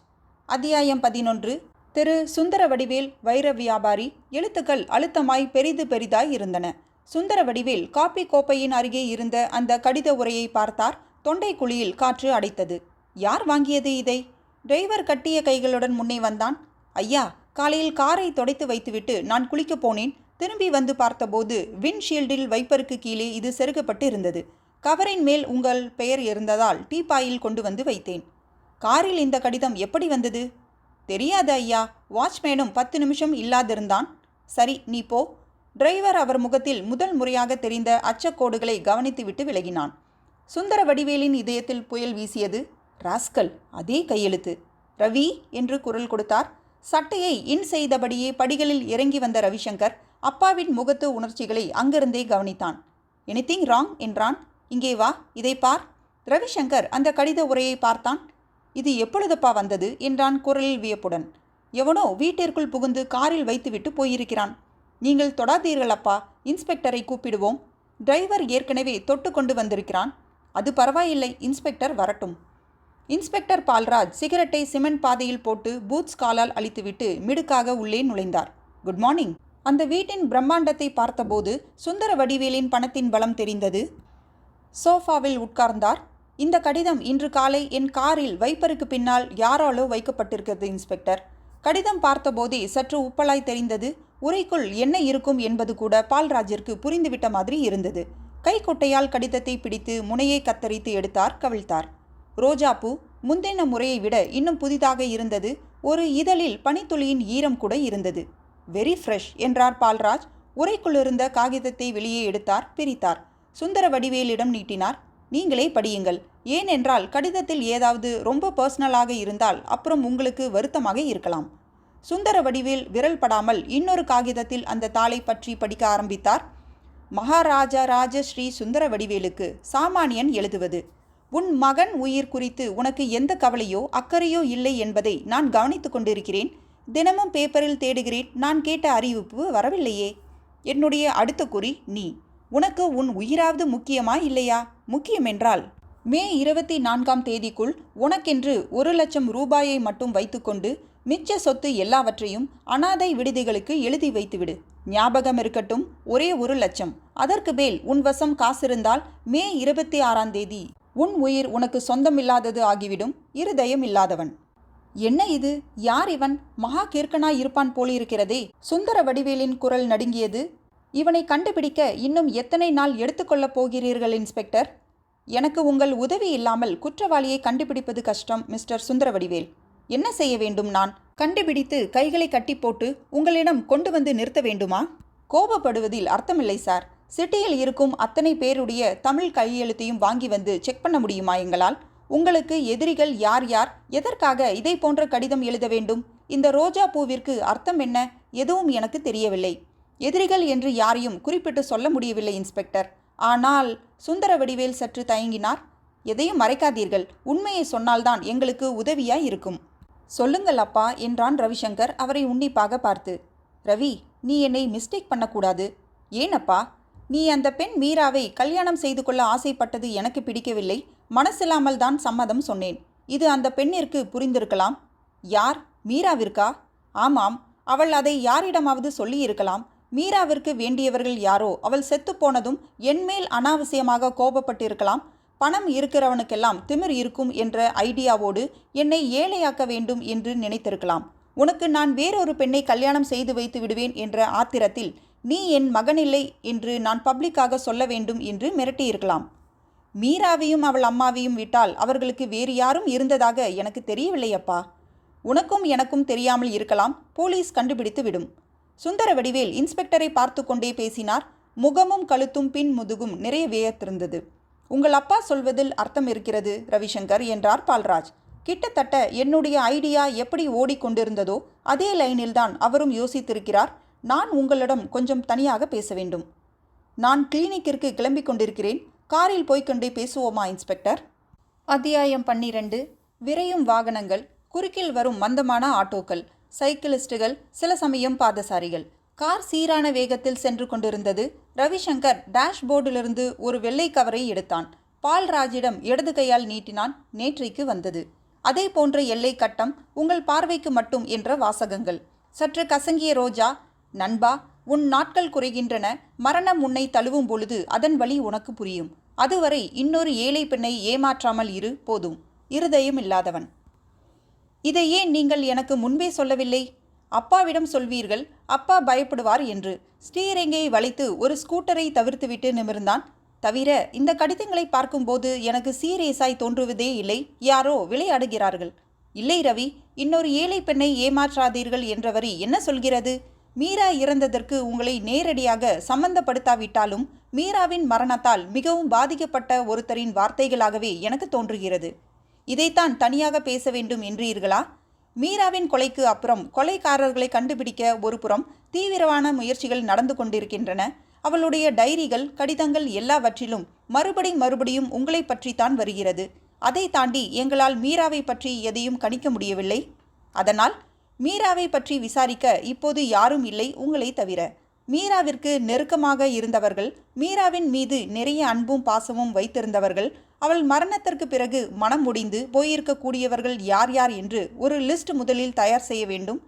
அத்தியாயம் 11. திரு சுந்தரவடிவேல் வைர வியாபாரி. எழுத்துக்கள் அழுத்தமாய் பெரிதாய் இருந்தன. சுந்தரவடிவேல் காப்பி கோப்பையின் அருகே இருந்த அந்த கடித உரையை பார்த்தார். தொண்டை குழியில் காற்று அடைத்தது. யார் வாங்கியது இதை? டிரைவர் கட்டிய கைகளுடன் முன்னே வந்தான். ஐயா, காலையில் காரை துடைத்து வைத்துவிட்டு நான் குளிக்கப் போனேன். திரும்பி வந்து பார்த்தபோது விண்ட்ஷீல்டில் வைப்பருக்கு கீழே இது செருகப்பட்டு இருந்தது. கவரின் மேல் உங்கள் பெயர் இருந்ததால் டீப்பாயில் கொண்டு வந்து வைத்தேன். காரில் இந்த கடிதம் எப்படி வந்தது? தெரியாது ஐயா. வாட்ச்மேனும் 10 நிமிஷம் இல்லாதிருந்தான். சரி, நீ போ. டிரைவர் அவர் முகத்தில் முதல் முறையாக தெரிந்த அச்சக்கோடுகளை கவனித்துவிட்டு விலகினான். சுந்தரவடிவேலின் இதயத்தில் புயல் வீசியது. ராஸ்கல், அதே கையெழுத்து. ரவி என்று குரல் கொடுத்தார். சட்டையை இன் செய்தபடியே படிகளில் இறங்கி வந்த ரவிசங்கர் அப்பாவின் முகத்து உணர்ச்சிகளை அங்கிருந்தே கவனித்தான். எனிதிங் ராங் என்றான். இங்கே வா, இதை பார். ரவிசங்கர் அந்த கடித உரையை பார்த்தான். இது எப்பொழுதப்பா வந்தது என்றான் குரலில் வியப்புடன். எவனோ வீட்டிற்குள் புகுந்து காரில் வைத்துவிட்டு போயிருக்கிறான். நீங்கள் தொடாதீர்கள் அப்பா, இன்ஸ்பெக்டரை கூப்பிடுவோம். டிரைவர் ஏற்கனவே தொட்டு கொண்டு வந்திருக்கிறான். அது பரவாயில்லை, இன்ஸ்பெக்டர் வரட்டும். இன்ஸ்பெக்டர் பால்ராஜ் சிகரெட்டை சிமெண்ட் பாதையில் போட்டு பூத்ஸ் காலால் அழித்துவிட்டு மிடுக்காக உள்ளே நுழைந்தார். Good morning. அந்த வீட்டின் பிரம்மாண்டத்தை பார்த்தபோது சுந்தரவடிவேலின் பணத்தின் பலம் தெரிந்தது. சோஃபாவில் உட்கார்ந்தார். இந்த கடிதம் இன்று காலை என் காரில் வைப்பருக்கு பின்னால் யாராலோ வைக்கப்பட்டிருக்கிறது இன்ஸ்பெக்டர். கடிதம் பார்த்தபோதே சற்று உப்பலாய் தெரிந்தது. உரைக்குள் என்ன இருக்கும் என்பது கூட பால்ராஜிற்கு புரிந்துவிட்ட மாதிரி இருந்தது. கைக்குட்டையால் கடிதத்தை பிடித்து முனையை கத்தரித்து எடுத்தார், கவிழ்த்தார். ரோஜாப்பூ முந்தின முறையை விட இன்னும் புதிதாக இருந்தது. ஒரு இதழில் பனித்துளியின் ஈரம் கூட இருந்தது. வெரி ஃப்ரெஷ் என்றார் பால்ராஜ். உரைக்குள்ளிருந்த காகிதத்தை வெளியே எடுத்தார், பிரித்தார். சுந்தரவடிவேலிடம் நீட்டினார். நீங்களே படியுங்கள். ஏனென்றால் கடிதத்தில் ஏதாவது ரொம்ப பர்சனலாக இருந்தால் அப்புறம் உங்களுக்கு வருத்தமாக இருக்கலாம். சுந்தரவடிவேல் விரல் படாமல் இன்னொரு காகிதத்தில் அந்த தாளை பற்றி படிக்க ஆரம்பித்தார். மகாராஜா ராஜஸ்ரீ சுந்தரவடிவேலுக்கு சாமானியன் எழுதுவது. உன் மகன் உயிர் குறித்து உனக்கு எந்த கவலையோ அக்கறையோ இல்லை என்பதை நான் கவனித்துக் கொண்டிருக்கிறேன். தினமும் பேப்பரில் தேடுகிறேன். நான் கேட்ட அறிவிப்பு வரவில்லையே. என்னுடைய அடுத்த குறி நீ. உனக்கு உன் உயிராவது முக்கியமா இல்லையா? முக்கியமென்றால் மே 24ஆம் தேதிக்குள் உனக்கென்று 1,00,000 ரூபாயை மட்டும் வைத்துக்கொண்டு மிச்ச சொத்து எல்லாவற்றையும் அனாதை விடுதிகளுக்கு எழுதி வைத்துவிடு. ஞாபகம் இருக்கட்டும், ஒரே 1,00,000. அதற்கு மேல் உன் வசம் காசிருந்தால் மே 26ஆம் தேதி உன் உயிர் உனக்கு சொந்தமில்லாதது ஆகிவிடும். இருதயம் இல்லாதவன். என்ன இது? யார் இவன்? மகா கீர்க்கனாய் இருப்பான் போலிருக்கிறதே. சுந்தரவடிவேலின் குரல் நடுங்கியது. இவனை கண்டுபிடிக்க இன்னும் எத்தனை நாள் எடுத்துக்கொள்ளப் போகிறீர்கள் இன்ஸ்பெக்டர்? எனக்கு உங்கள் உதவி இல்லாமல் குற்றவாளியை கண்டுபிடிப்பது கஷ்டம் மிஸ்டர் சுந்தரவடிவேல். என்ன செய்ய வேண்டும்? நான் கண்டுபிடித்து கைகளை கட்டி போட்டு உங்களிடம் கொண்டு வந்து நிறுத்த வேண்டுமா? கோபப்படுவதில் அர்த்தமில்லை சார். சிட்டியில் இருக்கும் அத்தனை பேருடைய தமிழ் கையெழுத்தையும் வாங்கி வந்து செக் பண்ண முடியுமா எங்களால்? உங்களுக்கு எதிரிகள் யார் யார்? எதற்காக இதை போன்ற கடிதம் எழுத வேண்டும்? இந்த ரோஜா பூவிற்கு அர்த்தம் என்ன? எதுவும் எனக்கு தெரியவில்லை. எதிரிகள் என்று யாரையும் குறிப்பிட்டு சொல்ல முடியவில்லை இன்ஸ்பெக்டர். ஆனால் சுந்தரவடிவேல் சற்று தயங்கினார். எதையும் மறைக்காதீர்கள். உண்மையை சொன்னால்தான் எங்களுக்கு உதவியாய் இருக்கும். சொல்லுங்கள் அப்பா என்றான் ரவிசங்கர் அவரை உன்னிப்பாக பார்த்து. ரவி, நீ என்னை மிஸ்டேக் பண்ணக்கூடாது. ஏனப்பா? நீ அந்த பெண் மீராவை கல்யாணம் செய்து கொள்ள ஆசைப்பட்டது எனக்கு பிடிக்கவில்லை. மனசில்லாமல் தான் சம்மதம் சொன்னேன். இது அந்த பெண்ணிற்கு புரிந்திருக்கலாம். யார்? மீராவிற்கா? ஆமாம், அவள் அதை யாரிடமாவது சொல்லியிருக்கலாம். மீராவிற்கு வேண்டியவர்கள் யாரோ அவள் செத்துப்போனதும் என்மேல் அனாவசியமாக கோபப்பட்டிருக்கலாம். பணம் இருக்கிறவனுக்கெல்லாம் திமிர் இருக்கும் என்ற ஐடியாவோடு என்னை ஏழையாக்க வேண்டும் என்று நினைத்திருக்கலாம். உனக்கு நான் வேறொரு பெண்ணை கல்யாணம் செய்து வைத்து விடுவேன் என்ற ஆத்திரத்தில் நீ என் மகனில்லை என்று நான் பப்ளிக்காக சொல்ல வேண்டும் என்று மிரட்டியிருக்கலாம். மீராவையும் அவள் அம்மாவையும் விட்டால் அவர்களுக்கு வேறு யாரும் இருந்ததாக எனக்கு தெரியவில்லையப்பா. உனக்கும் எனக்கும் தெரியாமல் இருக்கலாம், போலீஸ் கண்டுபிடித்து விடும். சுந்தரவடிவேல் இன்ஸ்பெக்டரை பார்த்து கொண்டே பேசினார். முகமும் கழுத்தும் பின் முதுகும் நிறைய வியர்த்திருந்தது. உங்கள் அப்பா சொல்வதில் அர்த்தம் இருக்கிறது ரவிசங்கர் என்றார் பால்ராஜ். கிட்டத்தட்ட என்னுடைய ஐடியா எப்படி ஓடிக்கொண்டிருந்ததோ அதே லைனில்தான் அவரும் யோசித்திருக்கிறார். நான் உங்களிடம் கொஞ்சம் தனியாக பேச வேண்டும். நான் கிளினிக்கிற்கு கிளம்பிக் கொண்டிருக்கிறேன். காரில் போய்கொண்டே பேசுவோமா இன்ஸ்பெக்டர்? அத்தியாயம் 12. விரையும் வாகனங்கள், குறுக்கில் வரும் மந்தமான ஆட்டோக்கள், சைக்கிளிஸ்டுகள், சில சமயம் பாதசாரிகள். கார் சீரான வேகத்தில் சென்று கொண்டிருந்தது. ரவிசங்கர் டேஷ்போர்டிலிருந்து ஒரு வெள்ளை கவரை எடுத்தான். பால்ராஜிடம் இடது கையால் நீட்டினான். நேற்றைக்கு வந்தது. அதே போன்ற எல்லை கட்டம், உங்கள் பார்வைக்கு மட்டும் என்ற வாசகங்கள். சற்று கசங்கிய ரோஜா. நண்பா, உன் நாட்கள் குறைகின்றன. மரணம் உன்னை தழுவும் பொழுது அதன் வழி உனக்கு புரியும். அதுவரை இன்னொரு ஏழை பெண்ணை ஏமாற்றாமல் இரு, போதும். இருதயம் இல்லாதவன். இதை ஏன் நீங்கள் எனக்கு முன்பே சொல்லவில்லை? அப்பாவிடம் சொல்வீர்கள், அப்பா பயப்படுவார் என்று. ஸ்டீரிங்கை வளைத்து ஒரு ஸ்கூட்டரை தவிர்த்துவிட்டு நிமிர்ந்தான். தவிர இந்த கடிதங்களை பார்க்கும்போது எனக்கு சீரியஸாய் தோன்றுவதே இல்லை. யாரோ விளையாடுகிறார்கள். இல்லை ரவி, இன்னொரு ஏழை பெண்ணை ஏமாற்றாதீர்கள் என்ற வரி என்ன சொல்கிறது? மீரா இறந்ததற்கு உங்களை நேரடியாக சம்பந்தப்படுத்தாவிட்டாலும் மீராவின் மரணத்தால் மிகவும் பாதிக்கப்பட்ட ஒருத்தரின் வார்த்தைகளாகவே எனக்கு தோன்றுகிறது. இதைத்தான் தனியாக பேச வேண்டும் என்றீர்களா? மீராவின் கொலைக்கு அப்புறம் கொலைக்காரர்களை கண்டுபிடிக்க ஒரு புறம் தீவிரமான முயற்சிகள் நடந்து கொண்டிருக்கின்றன. அவளுடைய டைரிகள், கடிதங்கள் எல்லாவற்றிலும் மறுபடியும் உங்களை பற்றித்தான் வருகிறது. அதை தாண்டி எங்களால் மீராவை பற்றி எதையும் கணிக்க முடியவில்லை. அதனால் மீராவை பற்றி விசாரிக்க இப்போது யாரும் இல்லை உங்களை தவிர. மீராவிற்கு நெருக்கமாக இருந்தவர்கள், மீராவின் மீது நிறைய அன்பும் பாசமும் வைத்திருந்தவர்கள், அவள் மரணத்திற்கு பிறகு மனம் முடிந்து போயிருக்கக்கூடியவர்கள் யார் யார் என்று ஒரு லிஸ்ட் முதலில் தயார் செய்ய வேண்டும்.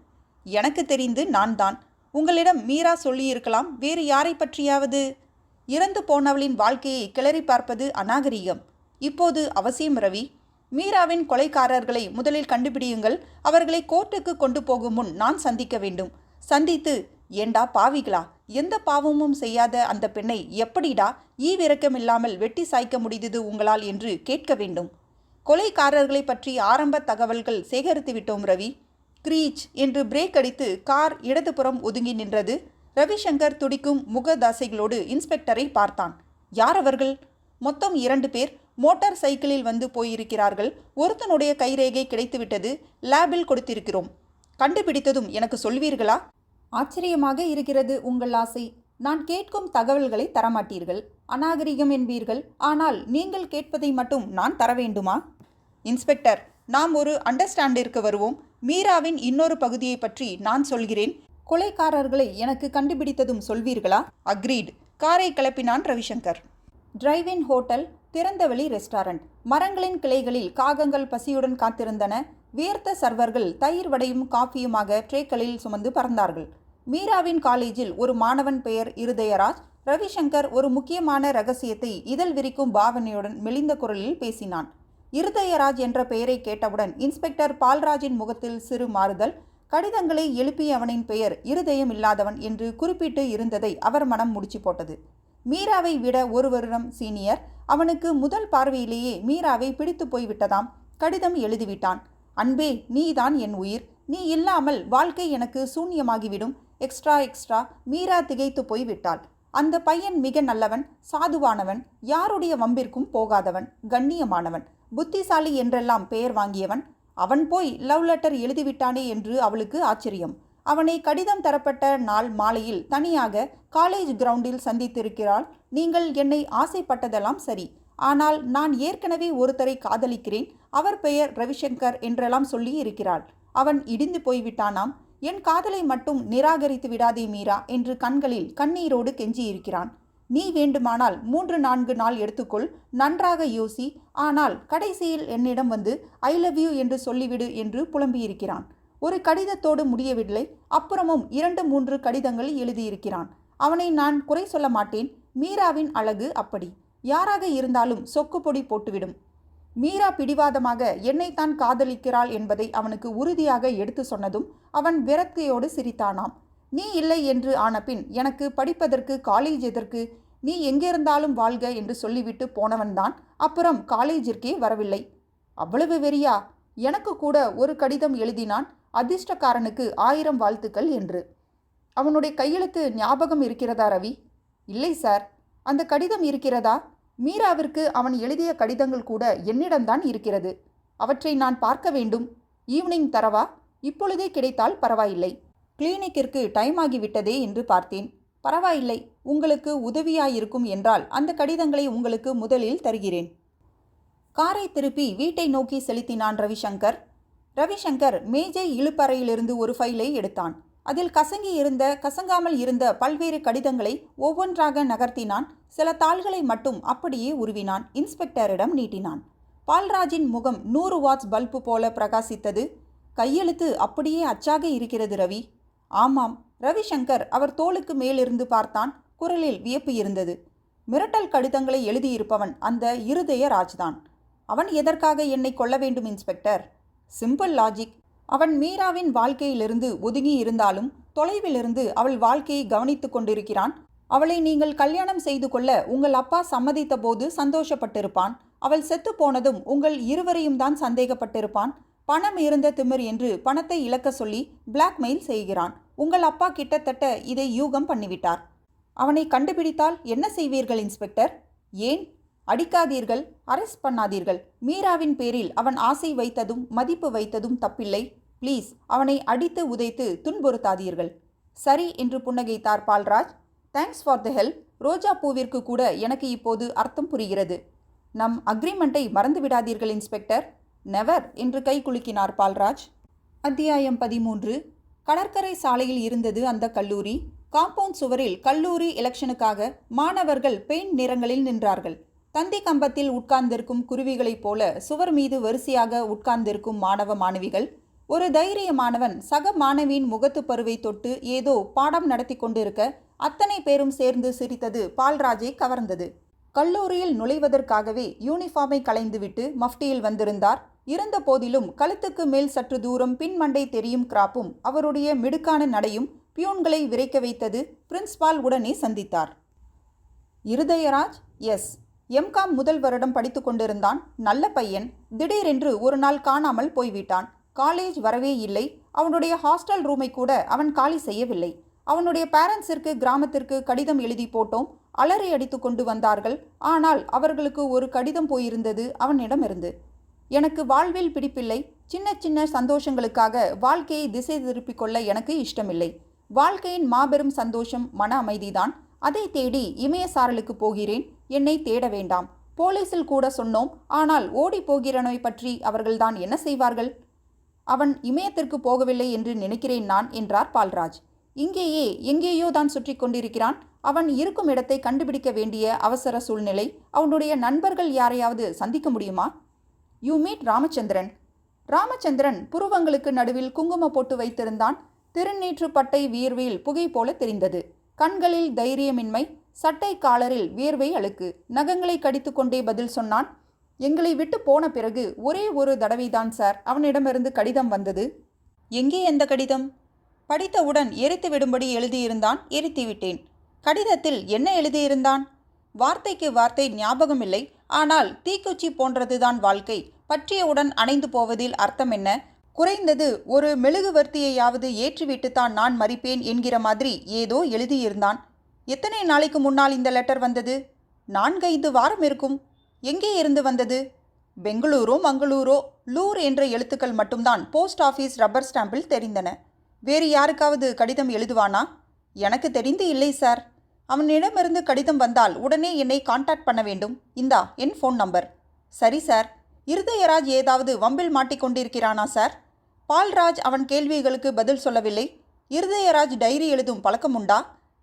எனக்கு தெரிந்து நான் தான். உங்களிடம் மீரா சொல்லியிருக்கலாம். வேறு யாரை பற்றியாவது? இறந்து போனவளின் வாழ்க்கையை கிளறி பார்ப்பது அநாகரிகம். இப்போது அவசியம் ரவி. மீராவின் கொலைக்காரர்களை முதலில் கண்டுபிடியுங்கள். அவர்களை கோர்ட்டுக்கு கொண்டு போகும் முன் நான் சந்திக்க வேண்டும். சந்தித்து, ஏண்டா பாவிகளா, எந்த பாவமும் செய்யாத அந்த பெண்ணை எப்படிடா ஈவிரக்கமில்லாமல் வெட்டி சாய்க்க முடிந்தது உங்களால் என்று கேட்க வேண்டும். கொலைக்காரர்களை பற்றி ஆரம்ப தகவல்கள் சேகரித்து விட்டோம் ரவி. கிரீச் என்று பிரேக் அடித்து கார் இடதுபுறம் ஒதுங்கி நின்றது. ரவிசங்கர் துடிக்கும் முகதாசைகளோடு இன்ஸ்பெக்டரை பார்த்தான். யார் அவர்கள்? மொத்தம் 2 பேர். மோட்டார் சைக்கிளில் வந்து போயிருக்கிறார்கள். ஒருத்தனுடைய கைரேகை கிடைத்துவிட்டது. லேபில் கொடுத்திருக்கிறோம். கண்டுபிடித்ததும் எனக்கு சொல்வீர்களா? ஆச்சரியமாக இருக்கிறது உங்கள் ஆசை. நான் கேட்கும் தகவல்களை தரமாட்டீர்கள். அநாகரிகம் என்பீர்கள். ஆனால் நீங்கள் கேட்பதை மட்டும் நான் தர வேண்டுமா? இன்ஸ்பெக்டர், நாம் ஒரு அண்டர்ஸ்டாண்டிற்கு வருவோம். மீராவின் இன்னொரு பகுதியை பற்றி நான் சொல்கிறேன். கொலைக்காரர்களை எனக்கு கண்டுபிடித்ததும் சொல்வீர்களா? அக்ரீட். காரை கிளப்பினான் ரவிசங்கர். டிரைவ்-இன் ஹோட்டல், திறந்தவெளி ரெஸ்டாரண்ட். மரங்களின் கிளைகளில் காகங்கள் பசியுடன் காத்திருந்தன. வியர்த்த சர்வர்கள் தயிர் வடையும் காஃபியுமாக ட்ரேக்களில் சுமந்து பறந்தார்கள். மீராவின் காலேஜில் ஒரு மாணவன் பெயர் இருதயராஜ். ரவிசங்கர் ஒரு முக்கியமான ரகசியத்தை இதழ் விரிக்கும் பாவனையுடன் மெலிந்த குரலில் பேசினான். இருதயராஜ் என்ற பெயரை கேட்டவுடன் இன்ஸ்பெக்டர் பால்ராஜின் முகத்தில் சிறு மாறுதல். கடிதங்களை எழுப்பியவனின் பெயர் இருதயம் இல்லாதவன் என்று குறிப்பிட்டு இருந்ததை அவர் மனம் முடிச்சு போட்டது. மீராவை விட 1 வருடம் சீனியர். அவனுக்கு முதல் பார்வையிலேயே மீராவை பிடித்து போய்விட்டதாம். கடிதம் எழுதிவிட்டான். அன்பே, நீதான் என் உயிர். நீ இல்லாமல் வாழ்க்கை எனக்கு சூன்யமாகிவிடும். எக்ஸ்ட்ரா. மீரா திகைத்து போய்விட்டாள். அந்த பையன் மிக நல்லவன், சாதுவானவன், யாருடைய வம்பிற்கும் போகாதவன், கண்ணியமானவன், புத்திசாலி என்றெல்லாம் பெயர் வாங்கியவன். அவன் போய் லவ் லெட்டர் எழுதிவிட்டானே என்று அவளுக்கு ஆச்சரியம். அவனை கடிதம் தரப்பட்ட நாள் மாலையில் தனியாக காலேஜ் கிரவுண்டில் சந்தித்திருக்கிறாள். நீங்கள் என்னை ஆசைப்பட்டதெல்லாம் சரி, ஆனால் நான் ஏற்கனவே ஒருத்தரை காதலிக்கிறேன். அவர் பெயர் ரவிசங்கர் என்றெல்லாம் சொல்லி இருக்கிறாள். அவன் இடிந்து போய்விட்டானாம். என் காதலை மட்டும் நிராகரித்து விடாதே மீரா என்று கண்களில் கண்ணீரோடு கெஞ்சியிருக்கிறான். நீ வேண்டுமானால் 3-4 நாள் எடுத்துக்கொள், நன்றாக யோசி. ஆனால் கடைசியில் என்னிடம் வந்து ஐ லவ் யூ என்று சொல்லிவிடு என்று புலம்பியிருக்கிறான். ஒரு கடிதத்தோடு முடியவில்லை, அப்புறமும் 2-3 கடிதங்கள் எழுதியிருக்கிறான். அவனை நான் குறை சொல்ல மாட்டேன். மீராவின் அழகு அப்படி. யாராக இருந்தாலும் சொக்குப்பொடி போட்டுவிடும். மீரா பிடிவாதமாக என்னைத்தான் காதலிக்கிறாள் என்பதை அவனுக்கு உறுதியாக எடுத்து சொன்னதும் அவன் விரக்தியோடு சிரித்தானாம். நீ இல்லை என்று ஆனபின் எனக்கு படிப்பதற்கு காலேஜ் எதற்கு? நீ எங்கிருந்தாலும் வாழ்க என்று சொல்லிவிட்டு போனவன்தான் அப்புறம் காலேஜிற்கே வரவில்லை. அவ்வளவு வெறியா? எனக்கு கூட ஒரு கடிதம் எழுதினான், அதிர்ஷ்டக்காரனுக்கு 1000 வாழ்த்துக்கள் என்று. அவனுடைய கையெழுத்து ஞாபகம் இருக்கிறதா ரவி? இல்லை சார். அந்த கடிதம் இருக்கிறதா? மீராவிற்கு அவன் எழுதிய கடிதங்கள் கூட என்னிடம்தான் இருக்கிறது. அவற்றை நான் பார்க்க வேண்டும். ஈவினிங் தரவா? இப்பொழுதே கிடைத்தால் பரவாயில்லை. கிளினிக்கிற்கு டைம் ஆகிவிட்டதே என்று பார்த்தேன். பரவாயில்லை, உங்களுக்கு உதவியாயிருக்கும் என்றால் அந்த கடிதங்களை உங்களுக்கு முதலில் தருகிறேன். காரை திருப்பி வீட்டை நோக்கி செலுத்தினான் ரவிசங்கர். ரவிசங்கர் மேஜை இழுப்பறையிலிருந்து ஒரு ஃபைலை எடுத்தான். அதில் கசங்காமல் இருந்த பல்வேறு கடிதங்களை ஒவ்வொன்றாக நகர்த்தினான். சில தாள்களை மட்டும் அப்படியே உருவினான். இன்ஸ்பெக்டரிடம் நீட்டினான். பால்ராஜின் முகம் 100 வாட்ஸ் பல்பு போல பிரகாசித்தது. கையெழுத்து அப்படியே அச்சாக இருக்கிறது ரவி. ஆமாம். ரவிசங்கர் அவர் தோளுக்கு மேலிருந்து பார்த்தான். குரலில் வியப்பு இருந்தது. மிரட்டல் கடிதங்களை எழுதியிருப்பவன் அந்த இருதயராஜ்தான். அவன் எதற்காக என்னை கொல்ல வேண்டும் இன்ஸ்பெக்டர்? Simple logic. அவன் மீராவின் வாழ்க்கையிலிருந்து ஒதுங்கி இருந்தாலும் தொலைவிலிருந்து அவள் வாழ்க்கையை கவனித்து கொண்டிருக்கிறான். அவளை நீங்கள் கல்யாணம் செய்து கொள்ள உங்கள் அப்பா சம்மதித்த போது சந்தோஷப்பட்டிருப்பான். அவள் செத்து போனதும் உங்கள் இருவரையும் தான் சந்தேகப்பட்டிருப்பான். பணம் இருந்த திமிர் என்று பணத்தை இழக்க சொல்லி பிளாக்மெயில் செய்கிறான். உங்கள் அப்பா கிட்டத்தட்ட இதை யூகம் பண்ணிவிட்டார். அவனை கண்டுபிடித்தால் என்ன செய்வீர்கள் இன்ஸ்பெக்டர்? ஏன்? அடிக்காதீர்கள், அரெஸ்ட் பண்ணாதீர்கள். மீராவின் பேரில் அவன் ஆசை வைத்ததும் மதிப்பு வைத்ததும் தப்பில்லை. ப்ளீஸ் அவனை அடித்து உதைத்து துன்புறுத்தாதீர்கள். சரி என்று புன்னகைத்தார் Balraj. Thanks for the help. ரோஜா பூவிற்கு கூட எனக்கு இப்போது அர்த்தம் புரிகிறது. நம் அக்ரிமெண்ட்டை மறந்து விடாதீர்கள் இன்ஸ்பெக்டர். நெவர் என்று கை குலுக்கினார் பால்ராஜ். அத்தியாயம் 13. கடற்கரை சாலையில் இருந்தது அந்த கல்லூரி. காம்பவுண்ட் சுவரில் கல்லூரி எலெக்ஷனுக்காக மாணவர்கள் பெயிண்ட் நிறங்களில் நின்றார்கள். தந்தி கம்பத்தில் உட்கார்ந்திருக்கும் குருவிகளைப் போல சுவர் மீது வரிசையாக உட்கார்ந்திருக்கும் மாணவ மாணவிகள். ஒரு தைரியமானவன் சக மாணவியின் முகத்து பருவை தொட்டு ஏதோ பாடம் நடத்தி கொண்டிருக்க அத்தனை பேரும் சேர்ந்து சிரித்தது பால்ராஜை கவர்ந்தது. கல்லூரியில் நுழைவதற்காகவே யூனிஃபார்மை களைந்துவிட்டு மஃப்டியில் வந்திருந்தார். இருந்த போதிலும் கழுத்துக்கு மேல் சற்று தூரம் பின்மண்டை தெரியும் கிராப்பும் அவருடைய மிடுக்கான நடையும் பியூன்களை விரைக்க வைத்தது. பிரின்ஸ்பால் உடனே சந்தித்தார். இருதயராஜ்? எஸ். எம்காம் முதல் வருடம் படித்து கொண்டிருந்தான். நல்ல பையன். திடீரென்று ஒரு நாள் காணாமல் போய்விட்டான். காலேஜ் வரவே இல்லை. அவனுடைய ஹாஸ்டல் ரூமை கூட அவன் காலி செய்யவில்லை. அவனுடைய பேரண்ட்ஸிற்கு கிராமத்திற்கு கடிதம் எழுதி போட்டோம். அலறி அடித்து கொண்டு வந்தார்கள். ஆனால் அவர்களுக்கு ஒரு கடிதம் போயிருந்தது அவனிடமிருந்து. எனக்கு வாழ்வில் பிடிப்பில்லை. சின்ன சின்ன சந்தோஷங்களுக்காக வாழ்க்கையை திசை திருப்பிக் கொள்ள எனக்கு இஷ்டமில்லை. வாழ்க்கையின் மாபெரும் சந்தோஷம் மன அமைதிதான். அதை தேடி இமயசாரலுக்கு போகிறேன். என்னை தேட வேண்டாம். போலீஸில் கூட சொன்னோம். ஆனால் ஓடி போகிறவனை பற்றி அவர்கள்தான் என்ன செய்வார்கள்? அவன் இமயத்திற்கு போகவில்லை என்று நினைக்கிறேன் நான் என்றார் பால்ராஜ். இங்கேயே எங்கேயோ தான் சுற்றி கொண்டிருக்கிறான். அவன் இருக்கும் இடத்தை கண்டுபிடிக்க வேண்டிய அவசர சூழ்நிலை. அவனுடைய நண்பர்கள் யாரையாவது சந்திக்க முடியுமா? You meet Ramachandran. ராமச்சந்திரன் புருவங்களுக்கு நடுவில் குங்கும போட்டு வைத்திருந்தான். திருநீற்று பட்டை வியர்வையில் புகை போல தெரிந்தது. கண்களில் தைரியமின்மை, சட்டை காலரில் வியர்வை அழுக்கு. நகங்களை கடித்து கொண்டே பதில் சொன்னான். எங்களை விட்டு போன பிறகு ஒரே ஒரு தடவைதான் சார் அவனிடமிருந்து கடிதம் வந்தது. எங்கே எந்த கடிதம்? படித்தவுடன் எரித்து விடும்படி எழுதியிருந்தான். எரித்துவிட்டேன். கடிதத்தில் என்ன எழுதியிருந்தான்? வார்த்தைக்கு வார்த்தை ஞாபகமில்லை. ஆனால் தீக்குச்சி போன்றதுதான் வாழ்க்கை. பற்றியவுடன் அணைந்து போவதில் அர்த்தம் என்ன? குறைந்தது ஒரு மெழுகுவர்த்தியையாவது ஏற்றிவிட்டுத்தான் நான் மறிப்பேன் என்கிற மாதிரி ஏதோ எழுதியிருந்தான். எத்தனை நாளைக்கு முன்னால் இந்த லெட்டர் வந்தது? 4-5 வாரம் இருக்கும். எங்கே இருந்து வந்தது? பெங்களூரோ மங்களூரோ லூர் என்ற எழுத்துக்கள் மட்டும்தான் போஸ்ட் ஆஃபீஸ் ரப்பர் ஸ்டாம்பில் தெரிந்தன. வேறு யாருக்காவது கடிதம் எழுதுவானா? எனக்கு தெரிந்து இல்லை சார். அவனிடமிருந்து கடிதம் வந்தால் உடனே என்னை கான்டாக்ட் பண்ண வேண்டும். இந்தா என் ஃபோன் நம்பர். சரி சார். இருதயராஜ் ஏதாவது வம்பில் மாட்டிக்கொண்டிருக்கிறானா சார்? பால்ராஜ் அவன் கேள்விகளுக்கு பதில் சொல்லவில்லை. இருதயராஜ் டைரி எழுதும் பழக்கம் உண்டா?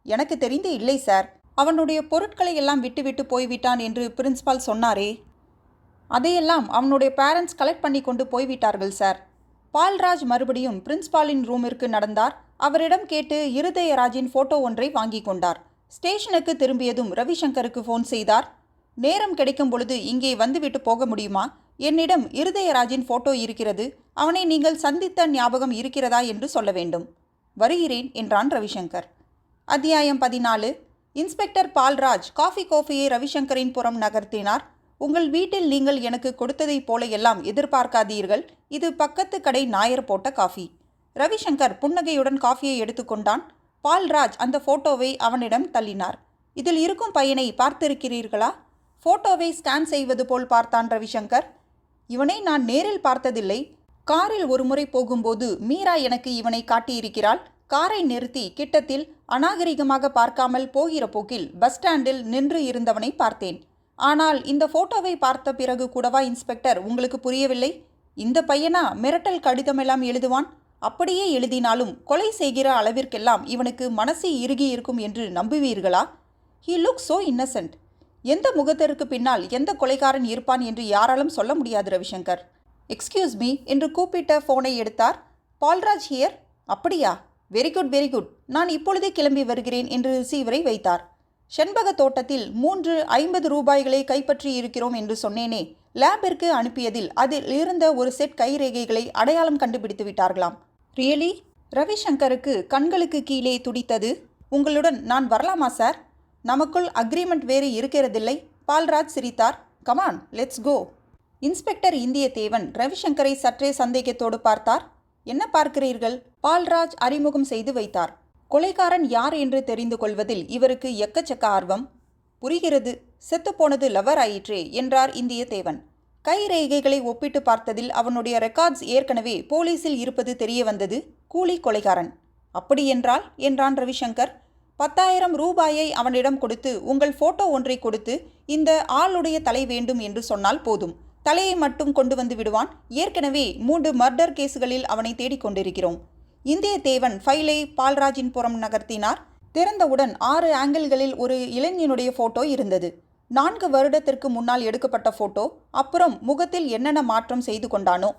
எனக்கு தெரிந்து இல்லை சார். அவனுடைய பொருட்களை எல்லாம் விட்டுவிட்டு போய்விட்டான் என்று பிரின்ஸ்பால் சொன்னாரே, அதையெல்லாம் அவனுடைய பேரண்ட்ஸ் கலெக்ட் பண்ணி கொண்டு போய்விட்டார்கள் சார். பால்ராஜ் மறுபடியும் பிரின்ஸ்பாலின் ரூமிற்கு நடந்தார். அவரிடம் கேட்டு இருதயராஜின் போட்டோ ஒன்றை வாங்கி கொண்டார். ஸ்டேஷனுக்கு திரும்பியதும் ரவிசங்கருக்கு ஃபோன் செய்தார். நேரம் கிடைக்கும் பொழுது இங்கே வந்துவிட்டு போக முடியுமா? என்னிடம் இருதயராஜின் போட்டோ இருக்கிறது. அவனை நீங்கள் சந்தித்த ஞாபகம் இருக்கிறதா என்று சொல்ல வேண்டும். வருகிறேன் என்றான் ரவிசங்கர். அத்தியாயம் 14. இன்ஸ்பெக்டர் பால்ராஜ் கோஃபியை ரவிசங்கரின் புறம் நகர்த்தினார். உங்கள் வீட்டில் நீங்கள் எனக்கு கொடுத்ததைப் போல எல்லாம் எதிர்பார்க்காதீர்கள். இது பக்கத்து கடை நாயர் போட்ட காஃபி. ரவிசங்கர் புன்னகையுடன் காஃபியை எடுத்துக்கொண்டான். பால்ராஜ் அந்த போட்டோவை அவனிடம் தள்ளினார். இதில் இருக்கும் பையனை பார்த்திருக்கிறீர்களா? போட்டோவை ஸ்கேன் செய்வது போல் பார்த்தான் ரவிசங்கர். இவனை நான் நேரில் பார்த்ததில்லை. காரில் ஒருமுறை போகும்போது மீரா எனக்கு இவனை காட்டியிருக்கிறாள். காரை நிறுத்தி கிட்டத்தில் அநாகரிகமாக பார்க்காமல் போகிற போக்கில் பஸ் ஸ்டாண்டில் நின்று இருந்தவனை பார்த்தேன். ஆனால் இந்த போட்டோவை பார்த்த பிறகு கூடவா இன்ஸ்பெக்டர் உங்களுக்கு புரியவில்லை? இந்த பையனா மிரட்டல் கடிதமெல்லாம் எழுதுவான்? அப்படியே எழுதினாலும் கொலை செய்கிற அளவிற்கெல்லாம் இவனுக்கு மனசு இறுகி இருக்கும் என்று நம்புவீர்களா? He look so innocent. எந்த முகத்திற்கு பின்னால் எந்த கொலைகாரன் இருப்பான் என்று யாராலும் சொல்ல முடியாது ரவிசங்கர். எக்ஸ்கியூஸ் மீ என்று கூப்பிட்ட ஃபோனை எடுத்தார். பால்ராஜ் ஹியர். அப்படியா? Very good very good. நான் இப்பொழுதே கிளம்பி வருகிறேன் என்று ரிசீவரை வைத்தார். செண்பக தோட்டத்தில் 350 ரூபாய்களை கைப்பற்றி இருக்கிறோம் என்று சொன்னேனே. லேபிற்கு அனுப்பியதில் அதில் இருந்த ஒரு செட் கைரேகைகளை அடையாளம் கண்டுபிடித்து விட்டார்களாம். ரியலி? ரவிசங்கருக்கு கண்களுக்கு கீழே துடித்தது. உங்களுடன் நான் வரலாமா சார்? நமக்குள் அக்ரிமெண்ட் வேறு இருக்கிறதில்லை. பால்ராஜ் சிரித்தார். Come on let's go. Inspector Indiyadevan ரவிசங்கரை சற்றே சந்தேகத்தோடு பார்த்தார். என்ன பார்க்கிறீர்கள்? பால்ராஜ் அறிமுகம் செய்து வைத்தார். கொலைகாரன் யார் என்று தெரிந்து கொள்வதில் இவருக்கு எக்கச்சக்க ஆர்வம். புரிகிறது. செத்துப்போனது லவர் ஆயிற்றே என்றார் இந்தியதேவன். கைரேகைகளை ஒப்பிட்டு பார்த்ததில் அவனுடைய ரெக்கார்ட்ஸ் ஏற்கனவே போலீஸில் இருப்பது தெரிய வந்தது. கூலி கொலைகாரன். அப்படியென்றால் என்றான் ரவிசங்கர். 10,000 ரூபாயை அவனிடம் கொடுத்து உங்கள் போட்டோ ஒன்றை கொடுத்து இந்த ஆளுடைய தலை வேண்டும் என்று சொன்னால் போதும். தலையை மட்டும் கொண்டு வந்து விடுவான். ஏற்கனவே 3 மர்டர் கேஸுகளில் அவனை தேடிக்கொண்டிருக்கிறோம். இந்தியதேவன் ஃபைலை பால்ராஜின் புறம் நகர்த்தினார். திறந்தவுடன் 6 ஆங்கிள்களில் ஒரு இளைஞனுடைய போட்டோ இருந்தது. 4 வருடத்திற்கு முன்னால் எடுக்கப்பட்ட போட்டோ. அப்புறம் முகத்தில் என்னென்ன மாற்றம் செய்து கொண்டானோ.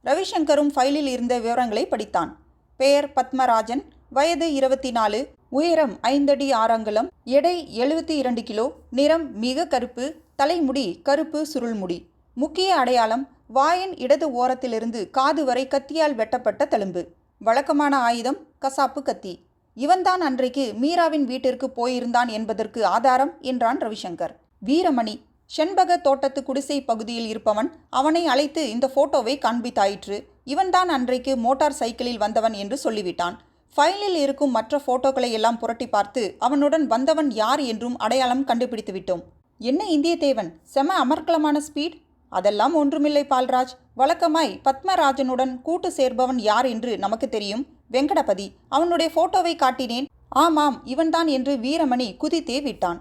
ரவிசங்கரும் ஃபைலில் இருந்த விவரங்களை படித்தான். பெயர் பத்மராஜன், வயது 24, உயரம் 5 அடி 6 அங்குலம், எடை 72 கிலோ, நிறம் மிக கருப்பு, தலைமுடி கருப்பு சுருள்முடி. முக்கிய அடையாளம் வாயின் இடது ஓரத்திலிருந்து காது வரை கத்தியால் வெட்டப்பட்ட தழும்பு. வழக்கமான ஆயுதம் கசாப்பு கத்தி. இவன்தான் அன்றைக்கு மீராவின் வீட்டிற்கு போயிருந்தான் என்பதற்கு ஆதாரம் என்றான் ரவிசங்கர். வீரமணி, செண்பக தோட்டத்து குடிசை பகுதியில் இருப்பவன். அவனை அழைத்து இந்த போட்டோவை காண்பித்தாயிற்று. இவன்தான் அன்றைக்கு மோட்டார் சைக்கிளில் வந்தவன் என்று சொல்லிவிட்டான். ஃபைலில் இருக்கும் மற்ற போட்டோக்களை எல்லாம் புரட்டி பார்த்து அவனுடன் வந்தவன் யார் என்றும் அடையாளம் கண்டுபிடித்து விட்டோம். என்ன இந்தியதேவன், செம அமர்க்கலமான ஸ்பீட். அதெல்லாம் ஒன்றுமில்லை பால்ராஜ். வழக்கமாய் பத்மராஜனுடன் கூட்டு சேர்பவன் யார் என்று நமக்கு தெரியும். வெங்கடபதி. அவனுடைய போட்டோவை காட்டினேன். ஆமாம் இவன்தான் என்று வீரமணி குதித்தே விட்டான்.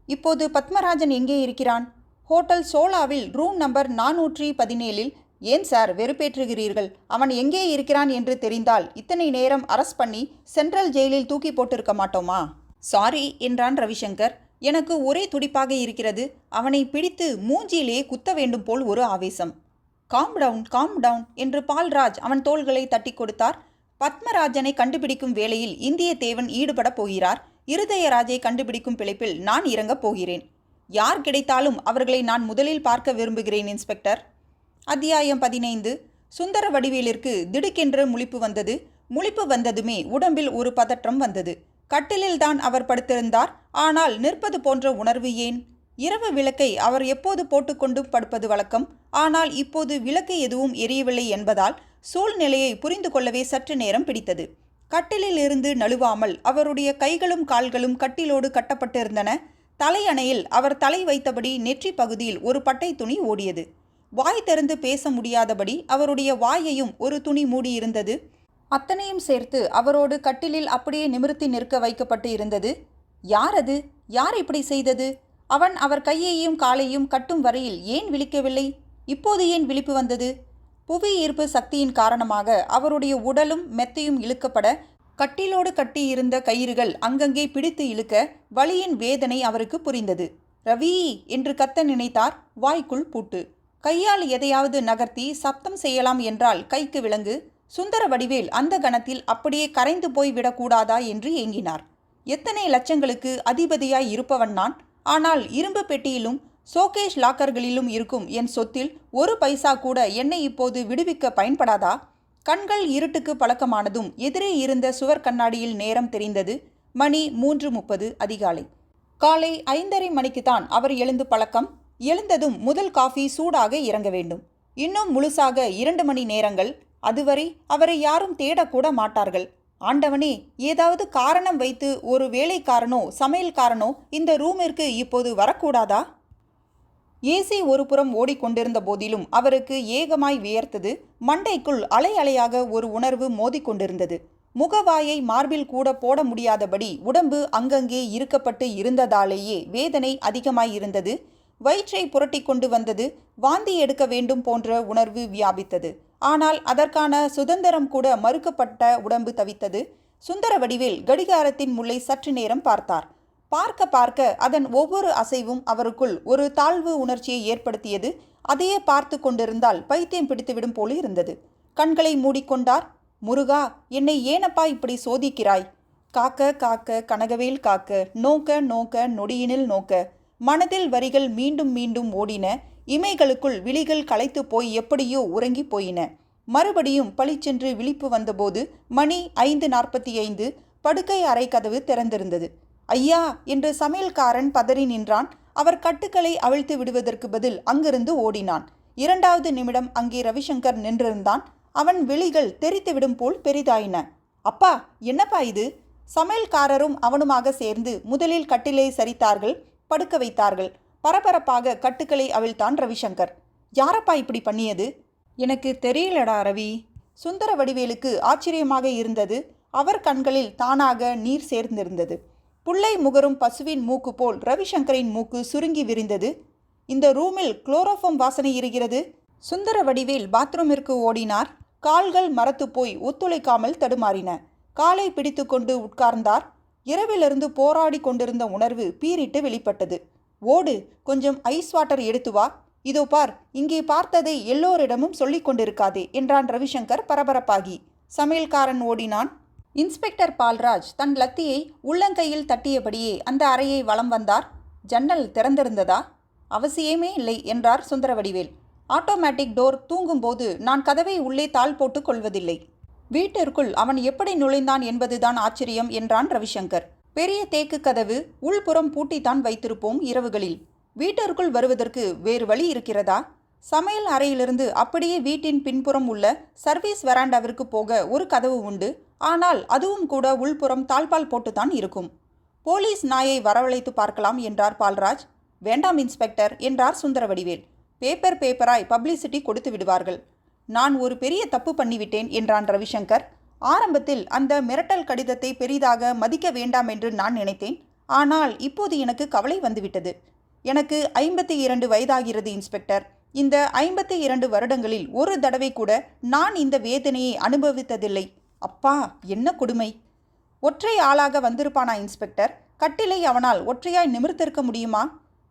இப்போது பத்மராஜன் எங்கே இருக்கிறான்? ஹோட்டல் சோலாவில் ரூம் நம்பர் 417. ஏன் சார் வெறுப்பேற்றுகிறீர்கள்? அவன் எங்கே இருக்கிறான் என்று தெரிந்தால் இத்தனை நேரம் அரெஸ்ட் பண்ணி சென்ட்ரல் ஜெயிலில் தூக்கி போட்டிருக்க மாட்டோமா? சாரி என்றான் ரவிசங்கர். எனக்கு ஒரே துடிப்பாக இருக்கிறது. அவனை பிடித்து மூஞ்சியிலே குத்த வேண்டும் போல் ஒரு ஆவேசம். காம் டவுன் என்று பால்ராஜ் அவன் தோள்களை தட்டி கொடுத்தார். பத்மராஜனை கண்டுபிடிக்கும் வேளையில் இந்தியதேவன் ஈடுபட போகிறார். இருதயராஜை கண்டுபிடிக்கும் பிழைப்பில் நான் இறங்கப் போகிறேன். யார் கிடைத்தாலும் அவர்களை நான் முதலில் பார்க்க விரும்புகிறேன் இன்ஸ்பெக்டர். அத்தியாயம் 15. சுந்தர வடிவேலிற்கு திடுக்கென்று முழிப்பு வந்தது. முழிப்பு வந்ததுமே உடம்பில் ஒரு பதற்றம் வந்தது. கட்டிலில்தான் அவர் படுத்திருந்தார். ஆனால் நிற்பது போன்ற உணர்வு ஏன்? இரவு விளக்கை அவர் எப்போது போட்டுக்கொண்டு படுப்பது வழக்கம். ஆனால் இப்போது விளக்கு எதுவும் எரியவில்லை என்பதால் சூழ்நிலையை புரிந்து கொள்ளவே சற்று நேரம் பிடித்தது. கட்டிலில் இருந்து நழுவாமல் அவருடைய கைகளும் கால்களும் கட்டிலோடு கட்டப்பட்டிருந்தன. தலையணையில் அவர் தலை வைத்தபடி நெற்றி பகுதியில் ஒரு பட்டை துணி ஓடியது. வாய் திறந்து பேச முடியாதபடி அவருடைய வாயையும் ஒரு துணி மூடியிருந்தது. அத்தனையும் சேர்த்து அவரோடு கட்டிலில் அப்படியே நிமிர்த்தி நிற்க வைக்கப்பட்டு இருந்தது. யார் அது? யார் இப்படி செய்தது? அவன் அவர் கையையும் காலையும் கட்டும் வரையில் ஏன் விழிக்கவில்லை? இப்போது ஏன் விழிப்பு வந்தது? புவி ஈர்ப்பு சக்தியின் காரணமாக அவருடைய உடலும் மெத்தையும் இழுக்கப்பட கட்டிலோடு கட்டியிருந்த கயிறுகள் அங்கங்கே பிடித்து இழுக்க வலியின் வேதனை அவருக்கு புரிந்தது. ரவி என்று கத்த நினைத்தார். வாய்க்குள் பூட்டு. கையால் எதையாவது நகர்த்தி சப்தம் செய்யலாம் என்றால் கைக்கு விலங்கு. சுந்தர வடிவேல் அந்த கணத்தில் அப்படியே கரைந்து போய் விடக்கூடாதா என்று ஏங்கினார். எத்தனை லட்சங்களுக்கு அதிபதியாய் இருப்பவன் நான். ஆனால் இரும்பு பெட்டியிலும் சோகேஷ் லாக்கர்களிலும் இருக்கும் என் சொத்தில் ஒரு பைசா கூட என்னை இப்போது விடுவிக்க பயன்படாதா? கண்கள் இருட்டுக்கு பழக்கமானதும் எதிரே இருந்த சுவர் கண்ணாடியில் நேரம் தெரிந்தது. மணி 3:30 அதிகாலை. காலை 5:30 மணிக்குத்தான் அவர் எழுந்து பழக்கம். எழுந்ததும் முதல் காஃபி சூடாக இறங்க வேண்டும். இன்னும் முழுசாக 2 மணி நேரங்கள். அதுவரை அவரை யாரும் தேடக்கூட மாட்டார்கள். ஆண்டவனே, ஏதாவது காரணம் வைத்து ஒரு வேலைக்காரனோ சமையல்காரனோ இந்த ரூமிற்கு இப்போது வரக்கூடாதா? ஏசி ஒரு புறம் ஓடிக்கொண்டிருந்த போதிலும் அவருக்கு ஏகமாய் வியர்த்தது. மண்டைக்குள் அலை அலையாக ஒரு உணர்வு மோதிக்கொண்டிருந்தது. முகவாயை மார்பில் கூட போட முடியாதபடி உடம்பு அங்கங்கே இருக்கப்பட்டு இருந்ததாலேயே வேதனை அதிகமாயிருந்தது. வயிற்றை புரட்டி கொண்டு வந்தது. வாந்தி எடுக்க வேண்டும் போன்ற உணர்வு வியாபித்தது. ஆனால் அதற்கான சுதந்திரம் கூட மறுக்கப்பட்ட உடம்பு தவித்தது. சுந்தர வடிவேல் கடிகாரத்தின் முள்ளை சற்று நேரம் பார்த்தார். பார்க்க பார்க்க அதன் ஒவ்வொரு அசைவும் அவருக்குள் ஒரு தாழ்வு உணர்ச்சியை ஏற்படுத்தியது. அதையே பார்த்து கொண்டிருந்தால் பைத்தியம் பிடித்துவிடும் போல இருந்தது. கண்களை மூடிக்கொண்டார். முருகா, என்னை ஏனப்பா இப்படி சோதிக்கிறாய்? காக்க காக்க கனகவேல் காக்க, நோக்க நோக்க நொடியினில் நோக்க. மனதில் வரிகள் மீண்டும் மீண்டும் ஓடின. இமைகளுக்குள் விழிகள் களைத்து போய் எப்படியோ உறங்கி போயின. மறுபடியும் பளிச்சென்று விழிப்பு வந்தபோது மணி 5:45. படுக்கை அறை கதவு திறந்திருந்தது. ஐயா என்று சமையல்காரன் பதறி நின்றான். அவர் கட்டுக்களை அவிழ்த்து விடுவதற்கு பதில் அங்கிருந்து ஓடினான். 2வது நிமிடம் அங்கே ரவிசங்கர் நின்றிருந்தான். அவன் விழிகள் தெரித்துவிடும் போல் பெரிதாயின. அப்பா, என்னப்பா இது? சமையல்காரரும் அவனுமாக சேர்ந்து முதலில் கட்டிலை சரித்தார்கள், படுக்க வைத்தார்கள். பரபரப்பாக கட்டுக்களை அவிழ்த்தான் ரவிசங்கர். யாரப்பா இப்படி பண்ணியது? எனக்கு தெரியலடா ரவி. சுந்தர வடிவேலுக்கு ஆச்சரியமாக இருந்தது. அவர் கண்களில் தானாக நீர் சேர்ந்திருந்தது. புள்ளை முகரும் பசுவின் மூக்கு போல் ரவிசங்கரின் மூக்கு சுருங்கி விரிந்தது. இந்த ரூமில் குளோரோஃபார்ம் வாசனை இருக்கிறது. சுந்தர வடிவேல் பாத்ரூமிற்கு ஓடினார். கால்கள் மரத்து போய் ஒத்துழைக்காமல் தடுமாறின. காலை பிடித்து கொண்டு உட்கார்ந்தார். இரவிலிருந்து போராடி கொண்டிருந்த உணர்வு பீறிட்டு வெளிப்பட்டது. ஓடு, கொஞ்சம் ஐஸ் வாட்டர் எடுத்து வா. இதோ பார், இங்கே பார்த்ததை எல்லோரிடமும் சொல்லிக் கொண்டிருக்காதே என்றான் ரவிசங்கர் பரபரப்பாகி. சமையல்காரன் ஓடினான். இன்ஸ்பெக்டர் பால்ராஜ் தன் லத்தியை உள்ளங்கையில் தட்டியபடியே அந்த அறையை வலம் வந்தார். ஜன்னல் திறந்திருந்ததா? அவசியமே இல்லை என்றார் சுந்தரவடிவேல். ஆட்டோமேட்டிக் டோர் தூங்கும்போது நான் கதவை உள்ளே தாள் போட்டு கொள்வதில்லை. வீட்டிற்குள் அவன் எப்படி நுழைந்தான் என்பதுதான் ஆச்சரியம் என்றான் ரவிசங்கர். பெரிய தேக்கு கதவு, உள்புறம் பூட்டித்தான் வைத்திருப்போம் இரவுகளில். வீட்டிற்குள் வருவதற்கு வேறு வழி இருக்கிறதா? சமையல் அறையிலிருந்து அப்படியே வீட்டின் பின்புறம் உள்ள சர்வீஸ் வெராண்டாவிற்கு போக ஒரு கதவு உண்டு. ஆனால் அதுவும் கூட உள்புறம் தாழ்பால் போட்டுத்தான் இருக்கும். போலீஸ் நாயை வரவழைத்து பார்க்கலாம் என்றார் பால்ராஜ். வேண்டாம் இன்ஸ்பெக்டர் என்றார் சுந்தரவடிவேல். பேப்பராய் பப்ளிசிட்டி கொடுத்து விடுவார்கள். நான் ஒரு பெரிய தப்பு பண்ணிவிட்டேன் என்றான் ரவிசங்கர். ஆரம்பத்தில் அந்த மிரட்டல் கடிதத்தை பெரிதாக மதிக்க வேண்டாம் என்று நான் நினைத்தேன். ஆனால் இப்போது எனக்கு கவலை வந்துவிட்டது. எனக்கு 52 வயதாகிறது இன்ஸ்பெக்டர். இந்த 52 வருடங்களில் ஒரு தடவை கூட நான் இந்த வேதனையை அனுபவித்ததில்லை. அப்பா, என்ன கொடுமை! ஒற்றை ஆளாக வந்திருப்பானா இன்ஸ்பெக்டர்? கட்டிலை அவனால் ஒற்றையாய் நிமிர்த்திருக்க முடியுமா?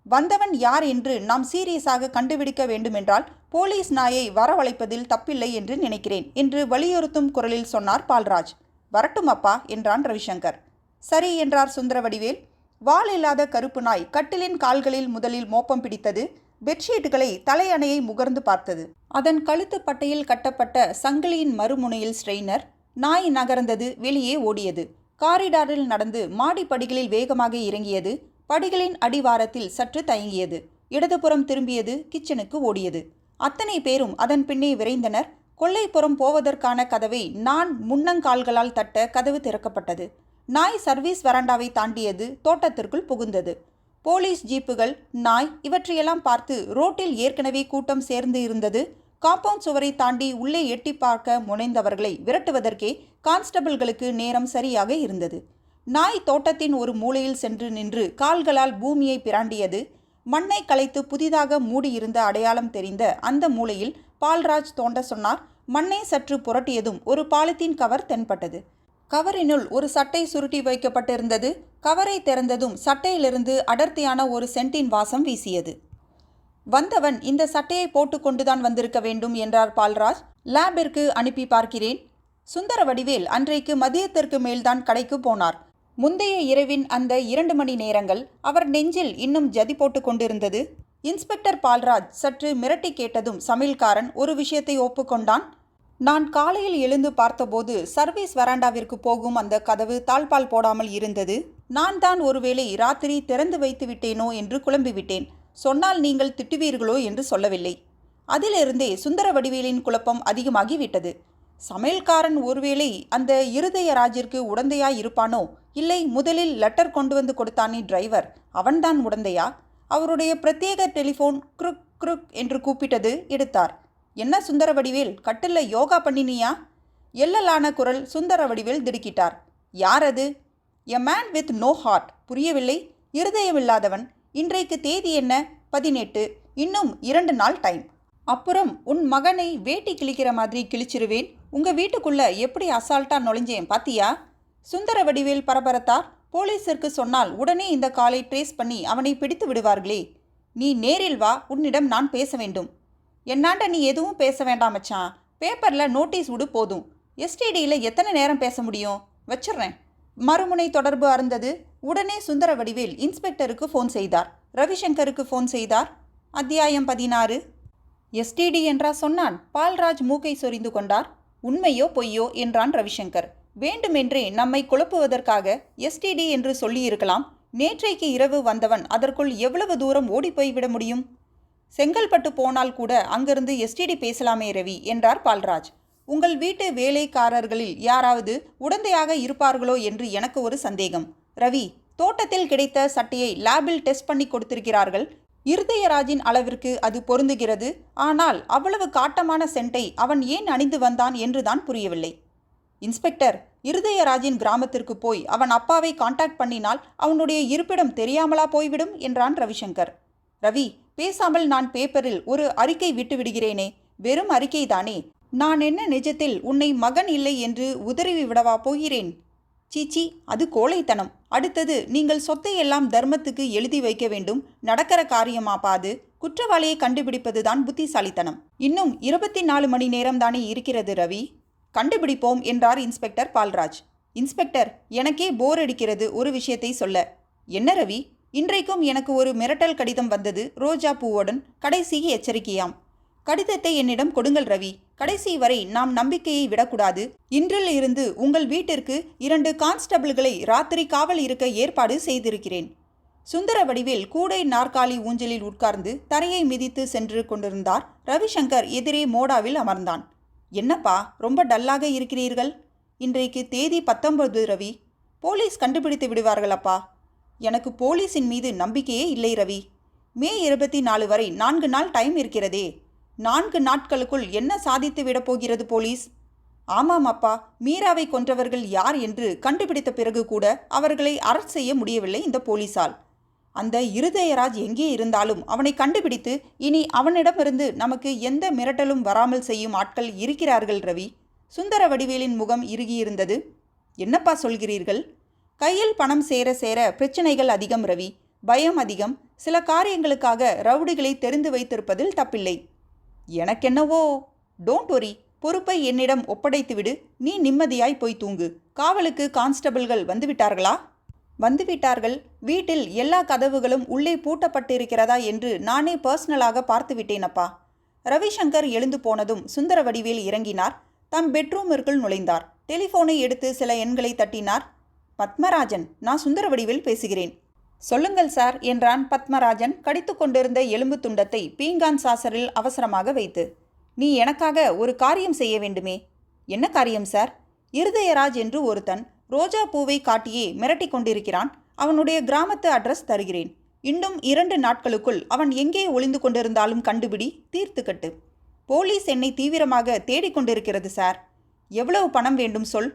வந்தவன் யார் என்று நாம் சீரியஸாக கண்டுபிடிக்க வேண்டுமென்றால் போலீஸ் நாயை வரவழைப்பதில் தப்பில்லை என்று நினைக்கிறேன் என்று வலியுறுத்தும் குரலில் சொன்னார் பால்ராஜ். வரட்டும் அப்பா என்றான் ரவிசங்கர். சரி என்றார் சுந்தரவடிவேல். வால் இல்லாத கருப்பு நாய் கட்டிலின் கால்களில் முதலில் மோப்பம் பிடித்தது. பெட்ஷீட்டுகளை தலையணையை முகர்ந்து பார்த்தது. அதன் கழுத்து பட்டையில் கட்டப்பட்ட சங்கிலியின் மறுமுனையில் ஸ்ட்ரெயினர். நாய் நகர்ந்தது, வெளியே ஓடியது. காரிடாரில் நடந்து மாடிப்படிகளில் வேகமாக இறங்கியது. படிகளின் அடிவாரத்தில் சற்று தயங்கியது. இடதுபுறம் திரும்பியது. கிச்சனுக்கு ஓடியது. அத்தனை பேரும் அதன் பின்னே விரைந்தனர். கொல்லைப்புறம் போவதற்கான கதவை நான் முன்னங்கால்களால் தட்ட கதவு திறக்கப்பட்டது. நாய் சர்வீஸ் வராண்டாவை தாண்டியது. தோட்டத்திற்குள் புகுந்தது. போலீஸ் ஜீப்புகள், நாய் இவற்றையெல்லாம் பார்த்து ரோட்டில் ஏற்கனவே கூட்டம் சேர்ந்து இருந்தது. காம்பவுண்ட் சுவரை தாண்டி உள்ளே எட்டி பார்க்க முனைந்தவர்களை விரட்டுவதற்கே கான்ஸ்டபிள்களுக்கு நேரம் சரியாக இருந்தது. நாய் தோட்டத்தின் ஒரு மூலையில் சென்று நின்று கால்களால் பூமியை பிராண்டியது. மண்ணை களைத்து புதிதாக மூடியிருந்த அடையாளம் தெரிந்த அந்த மூலையில் பால்ராஜ் தோண்ட சொன்னார். மண்ணை சற்று புரட்டியதும் ஒரு பாலித்தீன் கவர் தென்பட்டது. கவரினுள் ஒரு சட்டை சுருட்டி வைக்கப்பட்டிருந்தது. கவரை திறந்ததும் சட்டையிலிருந்து அடர்த்தியான ஒரு சென்ட்டின் வாசம் வீசியது. வந்தவன் இந்த சட்டையை போட்டுக்கொண்டுதான் வந்திருக்க வேண்டும் என்றார் பால்ராஜ். லேபிற்கு அனுப்பி பார்க்கிறேன். சுந்தரவடிவேல் அன்றைக்கு மதியத்திற்கு மேல்தான் கடைக்கு போனார். முந்தைய இரவின் அந்த 2 மணி நேரங்கள் அவர் நெஞ்சில் இன்னும் ஜதி போட்டு கொண்டிருந்தது. இன்ஸ்பெக்டர் பால்ராஜ் சற்று மிரட்டி கேட்டதும் சமையல்காரன் ஒரு விஷயத்தை ஒப்புக்கொண்டான். நான் காலையில் எழுந்து பார்த்தபோது சர்வீஸ் வராண்டாவிற்கு போகும் அந்த கதவு தாழ்பால் போடாமல் இருந்தது. நான் தான் ஒருவேளை ராத்திரி திறந்து வைத்து விட்டேனோ என்று குழம்பிவிட்டேன். சொன்னால் நீங்கள் திட்டுவீர்களோ என்று சொல்லவில்லை. அதிலிருந்தே சுந்தரவடிவேலின் குழப்பம் அதிகமாகிவிட்டது. சமையல்காரன் ஒருவேளை அந்த இருதயராஜிற்கு உடந்தையாய் இருப்பானோ, இல்லை முதலில் லெட்டர் கொண்டு வந்து கொடுத்தானே டிரைவர், அவன்தான் உடந்தையா? அவருடைய பிரத்யேக டெலிஃபோன் குருக் குருக் என்று கூப்பிட்டது. எடுத்தார். என்ன சுந்தரவடிவேல், கட்டில்ல யோகா பண்ணினியா? எல்லலான குரல். சுந்தரவடிவேல் திடுக்கிட்டார். யார் அது? A man with no heart. புரியவில்லை. இருதயமில்லாதவன். இன்றைக்கு தேதி என்ன? 18. இன்னும் 2 நாள் டைம். அப்புறம் உன் மகனை வேட்டி கிழிக்கிற மாதிரி கிழிச்சிருவேன். உங்க வீட்டுக்குள்ள எப்படி அசால்ட்டா நுழைஞ்சேன் பாத்தியா? சுந்தரவடிவேல் பரபரத்தார். போலீஸிற்கு சொன்னால் உடனே இந்த காலை ட்ரேஸ் பண்ணி அவனை பிடித்து விடுவார்களே. நீ நேரில் வா, உன்னிடம் நான் பேச வேண்டும். என்னாண்ட நீ எதுவும் பேச வேண்டாம் மச்சான். பேப்பரில் நோட்டீஸ் விடு போதும். எஸ்டிடியில் எத்தனை நேரம் பேச முடியும்? வச்சிட்றேன். மறுமுனை தொடர்பு அருந்தது. உடனே சுந்தரவடிவேல் இன்ஸ்பெக்டருக்கு ஃபோன் செய்தார். ரவிசங்கருக்கு ஃபோன் செய்தார். அத்தியாயம் 16. எஸ்டிடி என்றா சொன்னான்? பால்ராஜ் மூக்கை சொரிந்து கொண்டார். உண்மையோ பொய்யோ என்றான் ரவிசங்கர். வேண்டுமென்றே நம்மை குழப்புவதற்காக எஸ்டிடி என்று சொல்லியிருக்கலாம். நேற்றைக்கு இரவு வந்தவன் அதற்குள் எவ்வளவு தூரம் ஓடிப்போய்விட முடியும்? செங்கல்பட்டு போனால் கூட அங்கிருந்து எஸ்டிடி பேசலாமே ரவி என்றார் பால்ராஜ். உங்கள் வீட்டு வேலைக்காரர்களில் யாராவது உடந்தையாக இருப்பார்களோ என்று எனக்கு ஒரு சந்தேகம். ரவி, தோட்டத்தில் கிடைத்த சட்டையை லேபில் டெஸ்ட் பண்ணி கொடுத்திருக்கிறார்கள். இருதயராஜின் அளவிற்கு அது பொருந்துகிறது. ஆனால் அவ்வளவு காட்டமான சென்ட்டை அவன் ஏன் அணிந்து வந்தான் என்றுதான் புரியவில்லை. இன்ஸ்பெக்டர், இருதயராஜின் கிராமத்திற்கு போய் அவன் அப்பாவை காண்டாக்ட் பண்ணினால் அவனுடைய இருப்பிடம் தெரியாமலா போய்விடும் என்றான் ரவிசங்கர். ரவி, பேசாமல் நான் பேப்பரில் ஒரு அறிக்கை விட்டு விடுகிறேனே. வெறும் அறிக்கைதானே. நான் என்ன நிஜத்தில் உன்னை மகன் இல்லை என்று உதறி விடவா போகிறேன்? சீச்சி, அது கோழைத்தனம். அடுத்தது, நீங்கள் சொத்தை எல்லாம் தர்மத்துக்கு எழுதி வைக்க வேண்டும். நடக்கிற காரியமாப்பாது. குற்றவாளியை கண்டுபிடிப்பதுதான் புத்திசாலித்தனம். இன்னும் 24 மணி நேரம் தானே இருக்கிறது ரவி. கண்டுபிடிப்போம் என்றார் இன்ஸ்பெக்டர் பால்ராஜ். இன்ஸ்பெக்டர், எனக்கே போர் அடிக்கிறது ஒரு விஷயத்தை சொல்ல. என்ன ரவி? இன்றைக்கும் எனக்கு ஒரு மிரட்டல் கடிதம் வந்தது. ரோஜா பூவுடன் கடைசி எச்சரிக்கையாம். கடிதத்தை என்னிடம் கொடுங்கள் ரவி. கடைசி வரை நாம் நம்பிக்கையை விடக்கூடாது. இன்றில் இருந்து உங்கள் வீட்டிற்கு 2 கான்ஸ்டபிள்களை ராத்திரி காவல் இருக்க ஏற்பாடு செய்திருக்கிறேன். சுந்தரவடிவேல் கூடை நாற்காலி ஊஞ்சலில் உட்கார்ந்து தரையை மிதித்து சென்று கொண்டிருந்தார். ரவிசங்கர் எதிரே மோடாவில் அமர்ந்தான். என்னப்பா, ரொம்ப டல்லாக இருக்கிறீர்கள்? இன்றைக்கு தேதி 19 ரவி. போலீஸ் கண்டுபிடித்து விடுவார்களப்பா. எனக்கு போலீஸின் மீது நம்பிக்கையே இல்லை ரவி. மே 24 வரை 4 நாள் டைம் இருக்கிறதே. 4 நாட்களுக்குள் என்ன சாதித்து விடப் போகிறது போலீஸ்? ஆமாம் அப்பா, மீராவை கொன்றவர்கள் யார் என்று கண்டுபிடித்த பிறகு கூட அவர்களை அரெஸ்ட் செய்ய முடியவில்லை இந்த போலீஸால். அந்த இருதயராஜ் எங்கே இருந்தாலும் அவனை கண்டுபிடித்து இனி அவனிடமிருந்து நமக்கு எந்த மிரட்டலும் வராமல் செய்யும் ஆட்கள் இருக்கிறார்கள் ரவி. சுந்தரவடிவேலின் முகம் இறுகியிருந்தது. என்னப்பா சொல்கிறீர்கள்? கையில் பணம் சேர சேர பிரச்சனைகள் அதிகம் ரவி. பயம் அதிகம். சில காரியங்களுக்காக ரவுடிகளை தெரிந்து வைத்திருப்பதில் தப்பில்லை. எனக்கென்னவோ. Don't worry. பொறுப்பை என்னிடம் ஒப்படைத்துவிடு. நீ நிம்மதியாய் போய் தூங்கு. காவலுக்கு கான்ஸ்டபிள்கள் வந்துவிட்டார்களா? வந்துவிட்டார்கள். வீட்டில் எல்லா கதவுகளும் உள்ளே பூட்டப்பட்டிருக்கிறதா என்று நானே பர்சனலாக பார்த்து விட்டேனப்பா. ரவிசங்கர் எழுந்து போனதும் சுந்தரவடிவேல் இறங்கினார். தம் பெட்ரூமிற்குள் நுழைந்தார். டெலிஃபோனை எடுத்து சில எண்களை தட்டினார். பத்மராஜன், நான் சுந்தரவடிவேல் பேசுகிறேன். சொல்லுங்கள் சார் என்றான் பத்மராஜன் கடித்து கொண்டிருந்த எலும்பு துண்டத்தை பீங்கான் சாசரில் அவசரமாக வைத்து. நீ எனக்காக ஒரு காரியம் செய்ய வேண்டுமே. என்ன காரியம் சார்? இருதயராஜ் என்று ஒருத்தன் ரோஜா பூவை காட்டியே மிரட்டி கொண்டிருக்கிறான். அவனுடைய கிராமத்து அட்ரஸ் தருகிறேன். இன்னும் 2 நாட்களுக்குள் அவன் எங்கே ஒளிந்து கொண்டிருந்தாலும் கண்டுபிடி, தீர்த்துக்கட்டு. போலீஸ் என்னை தீவிரமாக தேடிக்கொண்டிருக்கிறது சார். எவ்வளவு பணம் வேண்டும் சொல்.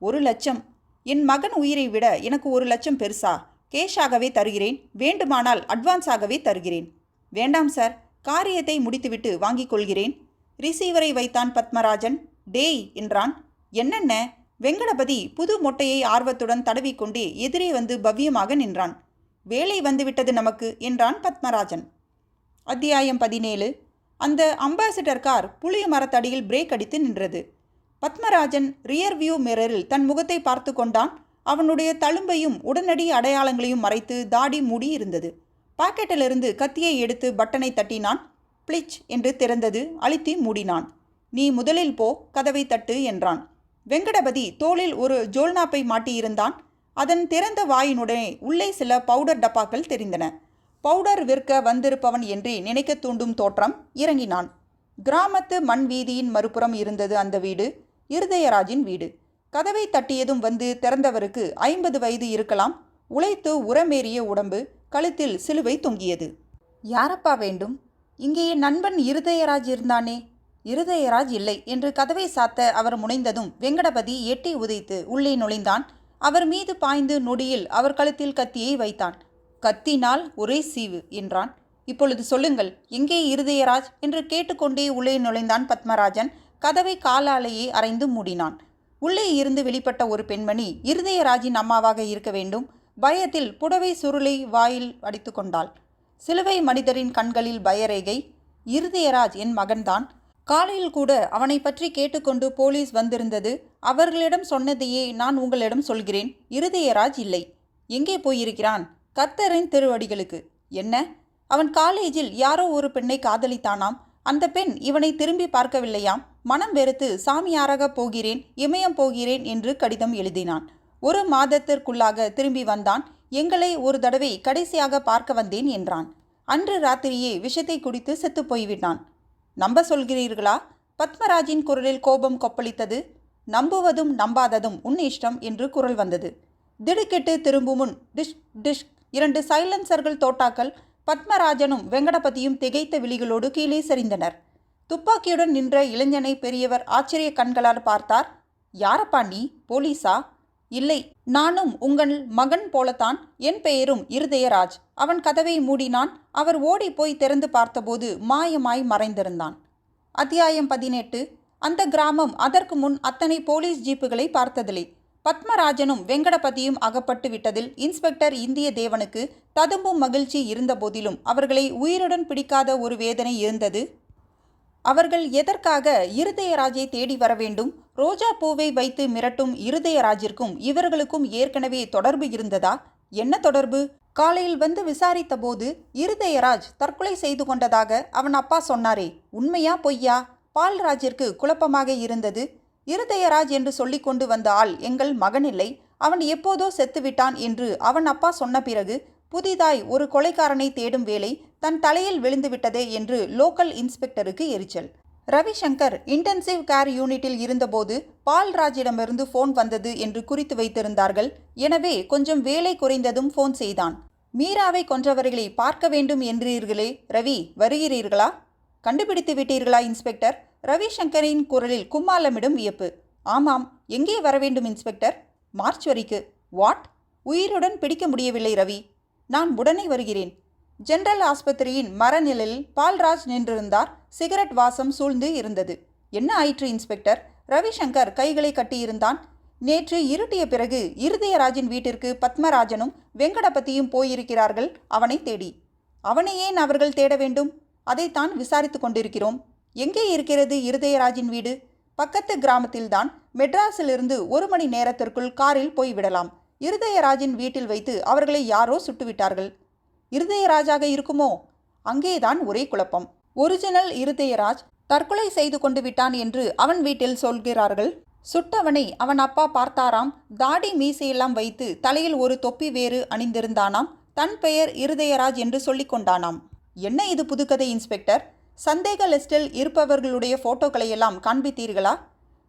1 லட்சம். என் மகன் உயிரை விட எனக்கு 1 லட்சம் பெருசா? கேஷாகவே தருகிறேன். வேண்டுமானால் அட்வான்ஸாகவே தருகிறேன். வேண்டாம் சார், காரியத்தை முடித்துவிட்டு வாங்கிக் கொள்கிறேன். ரிசீவரை வைத்தான் பத்மராஜன். டேய் என்றான். என்னென்ன? வெங்கடபதி புது மொட்டையை ஆர்வத்துடன் தடவிக்கொண்டே எதிரே வந்து பவ்யமாக நின்றான். வேலை வந்துவிட்டது நமக்கு என்றான் பத்மராஜன். அத்தியாயம் 17. அந்த அம்பாசிடர் கார் புளிய மரத்தடியில் பிரேக் அடித்து நின்றது. பத்மராஜன் ரியர் வியூ மிரரில் தன் முகத்தை பார்த்து கொண்டான். அவனுடைய தழும்பையும் உடனடி அடையாளங்களையும் மறைத்து தாடி மூடி இருந்தது. பாக்கெட்டிலிருந்து கத்தியை எடுத்து பட்டனை தட்டினான். பிளிச் என்று திறந்தது. அழுத்தி மூடினான். நீ முதலில் போ, கதவை தட்டு என்றான். வெங்கடபதி தோளில் ஒரு ஜோல்னாப்பை மாட்டியிருந்தான். அதன் திறந்த வாயினுடனே உள்ளே சில பவுடர் டப்பாக்கள் தெரிந்தன. பவுடர் விற்க வந்திருப்பவன் என்றே நினைக்க தூண்டும் தோற்றம். இறங்கினான். கிராமத்து மண் வீதியின் மறுபுறம் இருந்தது அந்த வீடு. இருதயராஜின் வீடு. கதவை தட்டியதும் வந்து திறந்தவருக்கு 50 வயது இருக்கலாம். உழைத்து உரமேறிய உடம்பு. கழுத்தில் சிலுவை தொங்கியது. யாரப்பா வேண்டும்? இங்கே என் நண்பன் இருதயராஜ் இருந்தானே. இருதயராஜ் இல்லை என்று கதவை சாத்த அவர் முனைந்ததும் வெங்கடபதி எட்டி உதைத்து உள்ளே நுழைந்தான். அவர் மீது பாய்ந்து நொடியில் அவர் கழுத்தில் கத்தியை வைத்தான். கத்தினால் ஒரே சீவு என்றான். இப்பொழுது சொல்லுங்கள், எங்கே இருதயராஜ் என்று கேட்டுக்கொண்டே உள்ளே நுழைந்தான் பத்மராஜன். கதவை காலாலேயே அரைந்து மூடினான். உள்ளே இருந்து வெளிப்பட்ட ஒரு பெண்மணி இருதயராஜின் அம்மாவாக இருக்க வேண்டும். பயத்தில் புடவை சுருளை வாயில் அடித்து கொண்டாள். சிலுவை மனிதரின் கண்களில் பயரேகை. இருதயராஜ் என் மகன்தான். காலையில் கூட அவனை பற்றி கேட்டுக்கொண்டு போலீஸ் வந்திருந்தது. அவர்களிடம் சொன்னதையே நான் உங்களிடம் சொல்கிறேன். இருதயராஜ் இல்லை. எங்கே போயிருக்கிறான்? கர்த்தரின் திருவடிகளுக்கு. என்ன? அவன் காலேஜில் யாரோ ஒரு பெண்ணை காதலித்தானாம். அந்த பெண் இவனை திரும்பி பார்க்கவில்லையாம். மனம் வெறுத்து சாமியாராக போகிறேன், இமயம் போகிறேன் என்று கடிதம் எழுதினான். 1 மாதத்திற்குள்ளாக திரும்பி வந்தான். எங்களை ஒரு தடவை கடைசியாக பார்க்க வந்தேன் என்றான். அன்று ராத்திரியே விஷத்தை குடித்து செத்து போய்விட்டான். நம்ப சொல்கிறீர்களா? பத்மராஜின் குரலில் கோபம் கொப்பளித்தது. நம்புவதும் நம்பாததும் உன் இஷ்டம் என்று குரல் வந்தது. திடுக்கிட்டு திரும்பும் முன் டிஷ் டிஷ் 2 சைலன்சர்கள் தோட்டாக்கள். பத்மராஜனும் வெங்கடபதியும் திகைத்த விழிகளோடு கீழே சரிந்தனர். துப்பாக்கியுடன் நின்ற இளைஞனை பெரியவர் ஆச்சரிய கண்களால் பார்த்தார். யாரப்பா நீ? போலீஸா? இல்லை, நானும் உங்கள் மகன் போலத்தான். என் பெயரும் இருதயராஜ். அவன் கதவை மூடினான். அவர் ஓடி போய் திறந்து பார்த்தபோது மாயமாய் மறைந்திருந்தான். அத்தியாயம் 18. அந்த கிராமம் அதற்கு முன் அத்தனை போலீஸ் ஜீப்புகளை பார்த்ததில்லை. பத்மராஜனும் வெங்கடபதியும் அகப்பட்டு விட்டதில் இன்ஸ்பெக்டர் இந்திய தேவனுக்கு ததும்பும் மகிழ்ச்சி இருந்த போதிலும் அவர்களை உயிருடன் பிடிக்காத ஒரு வேதனை இருந்தது. அவர்கள் எதற்காக இருதயராஜை தேடி வர வேண்டும்? ரோஜா பூவை வைத்து மிரட்டும் இருதயராஜிற்கும் இவர்களுக்கும் ஏற்கனவே தொடர்பு இருந்ததா? என்ன தொடர்பு? காலையில் வந்து விசாரித்த போது இருதயராஜ் தற்கொலை செய்து கொண்டதாக அவன் அப்பா சொன்னாரே, உண்மையா பொய்யா? பால்ராஜிற்கு குழப்பமாக இருந்தது. இருதயராஜ் என்று சொல்லி கொண்டு வந்த ஆள் எங்கள் மகனில்லை, அவன் எப்போதோ செத்துவிட்டான் என்று அவன் அப்பா சொன்ன பிறகு புதிதாய் ஒரு கொலைக்காரனை தேடும் வேலை தன் தலையில் விழுந்துவிட்டதே என்று லோக்கல் இன்ஸ்பெக்டருக்கு எரிச்சல். ரவிசங்கர் இன்டென்சிவ் கேர் யூனிட்டில் இருந்தபோது பால்ராஜிடமிருந்து ஃபோன் வந்தது என்று குறித்து வைத்திருந்தார்கள். எனவே கொஞ்சம் வேலை குறைந்ததும் ஃபோன் செய்தான். மீராவை கொன்றவர்களை பார்க்க வேண்டும் என்றீர்களே ரவி, வருகிறீர்களா? கண்டுபிடித்து விட்டீர்களா இன்ஸ்பெக்டர்? ரவிசங்கரின் குரலில் கும்மாளமிடும் வியப்பு. ஆமாம். எங்கே வர வேண்டும் இன்ஸ்பெக்டர்? மார்ச்சுவரிக்கு. வாட்? உயிருடன் பிடிக்க முடியவில்லை ரவி. நான் உடனே வருகிறேன். ஜெனரல் ஆஸ்பத்திரியின் மரநிழலில் பால்ராஜ் நின்றிருந்தார். சிகரெட் வாசம் சூழ்ந்து இருந்தது. என்ன ஆயிற்று இன்ஸ்பெக்டர்? ரவிசங்கர் கைகளை கட்டியிருந்தான். நேற்று இருட்டிய பிறகு இருதயராஜின் வீட்டிற்கு பத்மராஜனும் வெங்கடபதியும் போயிருக்கிறார்கள் அவனை தேடி. அவனை ஏன் அவர்கள் தேட வேண்டும்? அதைத்தான் விசாரித்து கொண்டிருக்கிறோம். எங்கே இருக்கிறது இருதயராஜின் வீடு? பக்கத்து கிராமத்தில்தான். மெட்ராஸிலிருந்து 1 மணி நேரத்திற்குள் காரில் போய்விடலாம். இருதயராஜின் வீட்டில் வைத்து அவர்களை யாரோ சுட்டுவிட்டார்கள். இருதயராஜாக இருக்குமோ? அங்கேதான் ஒரே குழப்பம். ஒரிஜினல் இருதயராஜ் தற்கொலை செய்து கொண்டு விட்டான் என்று அவன் வீட்டில் சொல்கிறார்கள். சுட்டவனை அவன் அப்பா பார்த்தாராம். தாடி மீசையெல்லாம் வைத்து தலையில் ஒரு தொப்பி வேறு அணிந்திருந்தானாம். தன் பெயர் இருதயராஜ் என்று சொல்லிக் கொண்டானாம். என்ன இது புதுக்கதை இன்ஸ்பெக்டர்? சந்தேக லிஸ்டில் இருப்பவர்களுடைய போட்டோக்களையெல்லாம் காண்பித்தீர்களா?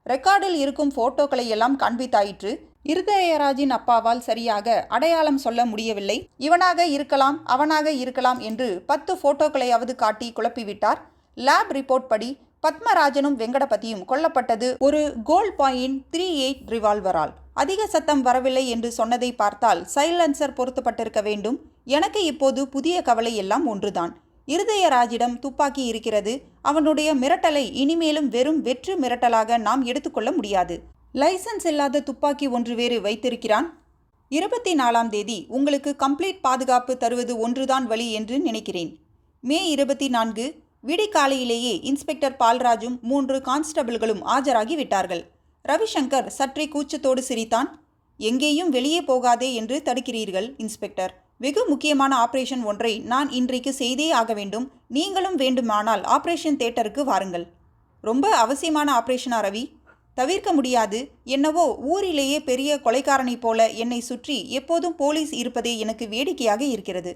ரெக்கார்டில் இருக்கும் போட்டோக்களையெல்லாம் காண்பித்தாயிற்று. இருதயராஜின் அப்பாவால் சரியாக அடையாளம் சொல்ல முடியவில்லை. இவனாக இருக்கலாம், அவனாக இருக்கலாம் என்று 10 போட்டோக்களையாவது காட்டி குழப்பிவிட்டார். லேப் ரிப்போர்ட் படி பத்மராஜனும் வெங்கடபதியும் கொல்லப்பட்டது ஒரு .38 ரிவால்வரால். அதிக சத்தம் வரவில்லை என்று சொன்னதை பார்த்தால் சைலன்சர் பொருத்தப்பட்டிருக்க வேண்டும். எனக்கு இப்போது புதிய கவலை எல்லாம் ஒன்றுதான். இருதயராஜிடம் துப்பாக்கி இருக்கிறது. அவனுடைய மிரட்டலை இனிமேலும் வெறும் வெற்று மிரட்டலாக நாம் எடுத்துக்கொள்ள முடியாது. லைசன்ஸ் இல்லாத துப்பாக்கி ஒன்று வேறு வைத்திருக்கிறான். 24ஆம் தேதி உங்களுக்கு கம்ப்ளீட் பாதுகாப்பு தருவது ஒன்றுதான் வழி என்று நினைக்கிறேன். மே 24 விடிகாலையிலேயே இன்ஸ்பெக்டர் பால்ராஜும் 3 கான்ஸ்டபிள்களும் ஆஜராகி விட்டார்கள். ரவிசங்கர் சற்றே கூச்சத்தோடு சிரித்தான். எங்கேயும் வெளியே போகாதே என்று தடுக்கிறீர்கள் இன்ஸ்பெக்டர். வெகு முக்கியமான ஆபரேஷன் ஒன்றை நான் இன்றைக்கு செய்தே ஆக வேண்டும். நீங்களும் வேண்டுமானால் ஆபரேஷன் தியேட்டருக்கு வாருங்கள். ரொம்ப அவசியமான ஆபரேஷனா ரவி? தவிர்க்க முடியாது. என்னவோ ஊரிலேயே பெரிய கொலைக்காரனை போல என்னை சுற்றி எப்போதும் போலீஸ் இருப்பதே எனக்கு வேடிக்கையாக இருக்கிறது.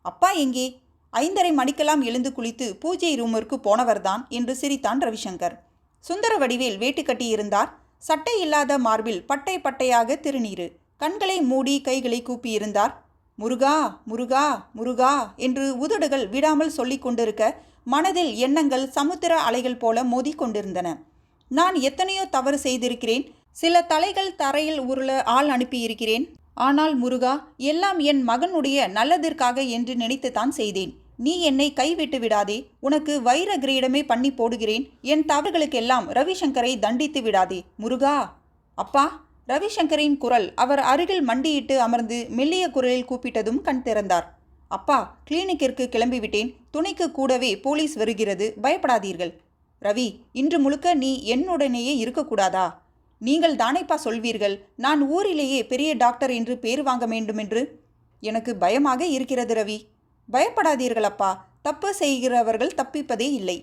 அப்பா எங்கே? 5:30 மணிக்கெல்லாம் எழுந்து குளித்து பூஜை ரூமிற்கு போனவர்தான் என்று சிரித்தான் ரவிசங்கர். சுந்தர வடிவேல் வேட்டு கட்டியிருந்தார். சட்டை இல்லாத மார்பில் பட்டை பட்டையாக திருநீரு. கண்களை மூடி கைகளை கூப்பியிருந்தார். முருகா முருகா முருகா என்று உதடுகள் விடாமல் சொல்லிக் கொண்டிருக்க மனதில் எண்ணங்கள் சமுத்திர அலைகள் போல மோதிக்கொண்டிருந்தன. நான் எத்தனையோ தவறு செய்திருக்கிறேன். சில தலைகள் தரையில் உருள ஆள் அனுப்பியிருக்கிறேன். ஆனால் முருகா, எல்லாம் என் மகனுடைய நல்லதற்காக என்று நினைத்துத்தான் செய்தேன். நீ என்னை கைவிட்டு விடாதே. உனக்கு வைர கிரீடமே பண்ணி போடுகிறேன். என் தவறுகளுக்கெல்லாம் ரவிசங்கரை தண்டித்து விடாதே முருகா. அப்பா! ரவிசங்கரின் குரல் அவர் அருகில் மண்டியிட்டு அமர்ந்து மெல்லிய குரலில் கூப்பிட்டதும் கண் திறந்தார். அப்பா, கிளினிக்கிற்கு கிளம்பிவிட்டேன். துணைக்கு கூடவே போலீஸ் வருகிறது. பயப்படாதீர்கள். ரவி, இன்று முழுக்க நீ என்னுடனேயே இருக்கக்கூடாதா? நீங்கள் தானேப்பா சொல்வீர்கள் நான் ஊரிலேயே பெரிய டாக்டர் என்று பேர் வாங்க வேண்டுமென்று. எனக்கு பயமாக இருக்கிறது ரவி. பயப்படாதீர்கள் அப்பா. தப்பு செய்கிறவர்கள் தப்பிப்பதே இல்லை.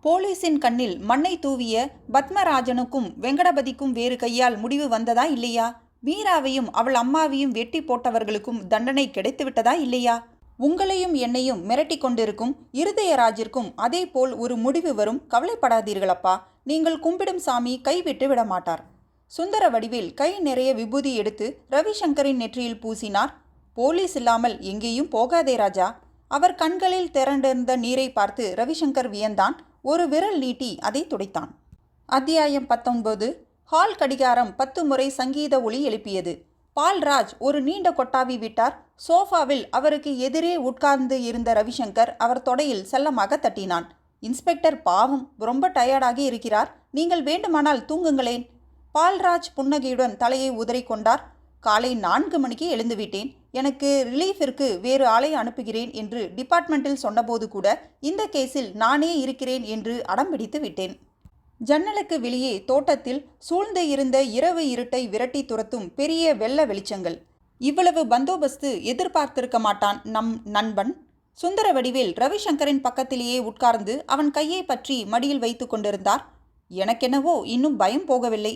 போலீஸின் கண்ணில் மண்ணை தூவிய பத்மராஜனுக்கும் வெங்கடபதிக்கும் வேறு கையால் முடிவு வந்ததா இல்லையா? மீராவையும் அவள் அம்மாவையும் வெட்டி போட்டவர்களுக்கும் தண்டனை கிடைத்துவிட்டதா இல்லையா? உங்களையும் என்னையும் மிரட்டி கொண்டிருக்கும் இருதயராஜிற்கும் அதே போல் ஒரு முடிவு வரும். கவலைப்படாதீர்களப்பா. நீங்கள் கும்பிடும் சாமி கைவிட்டு விடமாட்டார். சுந்தர வடிவேல் கை நிறைய விபூதி எடுத்து ரவிசங்கரின் நெற்றியில் பூசினார். போலீஸ் இல்லாமல் எங்கேயும் போகாதே ராஜா. அவர் கண்களில் திரண்டிருந்த நீரை பார்த்து ரவிசங்கர் வியந்தான். ஒரு விரல் நீட்டி அதை துடைத்தான். அத்தியாயம் 19. ஹால் கடிகாரம் 10 முறை சங்கீத ஒலி எழுப்பியது. பால்ராஜ் ஒரு நீண்ட கொட்டாவி விட்டார். சோஃபாவில் அவருக்கு எதிரே உட்கார்ந்து இருந்த ரவிசங்கர் அவர் தொடையில் செல்லமாக தட்டினான். இன்ஸ்பெக்டர் பாவம், ரொம்ப டயர்டாகி இருக்கிறார். நீங்கள் வேண்டுமானால் தூங்குங்களேன். பால்ராஜ் புன்னகையுடன் தலையை உதறி கொண்டார். காலை 4 மணிக்கு எழுந்துவிட்டேன். எனக்கு ரிலீஃபிற்கு வேறு ஆளை அனுப்புகிறேன் என்று டிபார்ட்மெண்ட்டில் சொன்னபோது கூட இந்த கேஸில் நானே இருக்கிறேன் என்று அடம்பிடித்து விட்டேன். ஜன்னலுக்கு வெளியே தோட்டத்தில் சூழ்ந்து இருந்த இரவு இருட்டை விரட்டி துரத்தும் பெரிய வெள்ள வெளிச்சங்கள். இவ்வளவு பந்தோபஸ்து எதிர்பார்த்திருக்க மாட்டான் நம் நண்பன். சுந்தர வடிவேல் ரவிசங்கரின் பக்கத்திலேயே உட்கார்ந்து அவன் கையை பற்றி மடியில் வைத்து கொண்டிருந்தார். எனக்கென்னவோ இன்னும் பயம் போகவில்லை.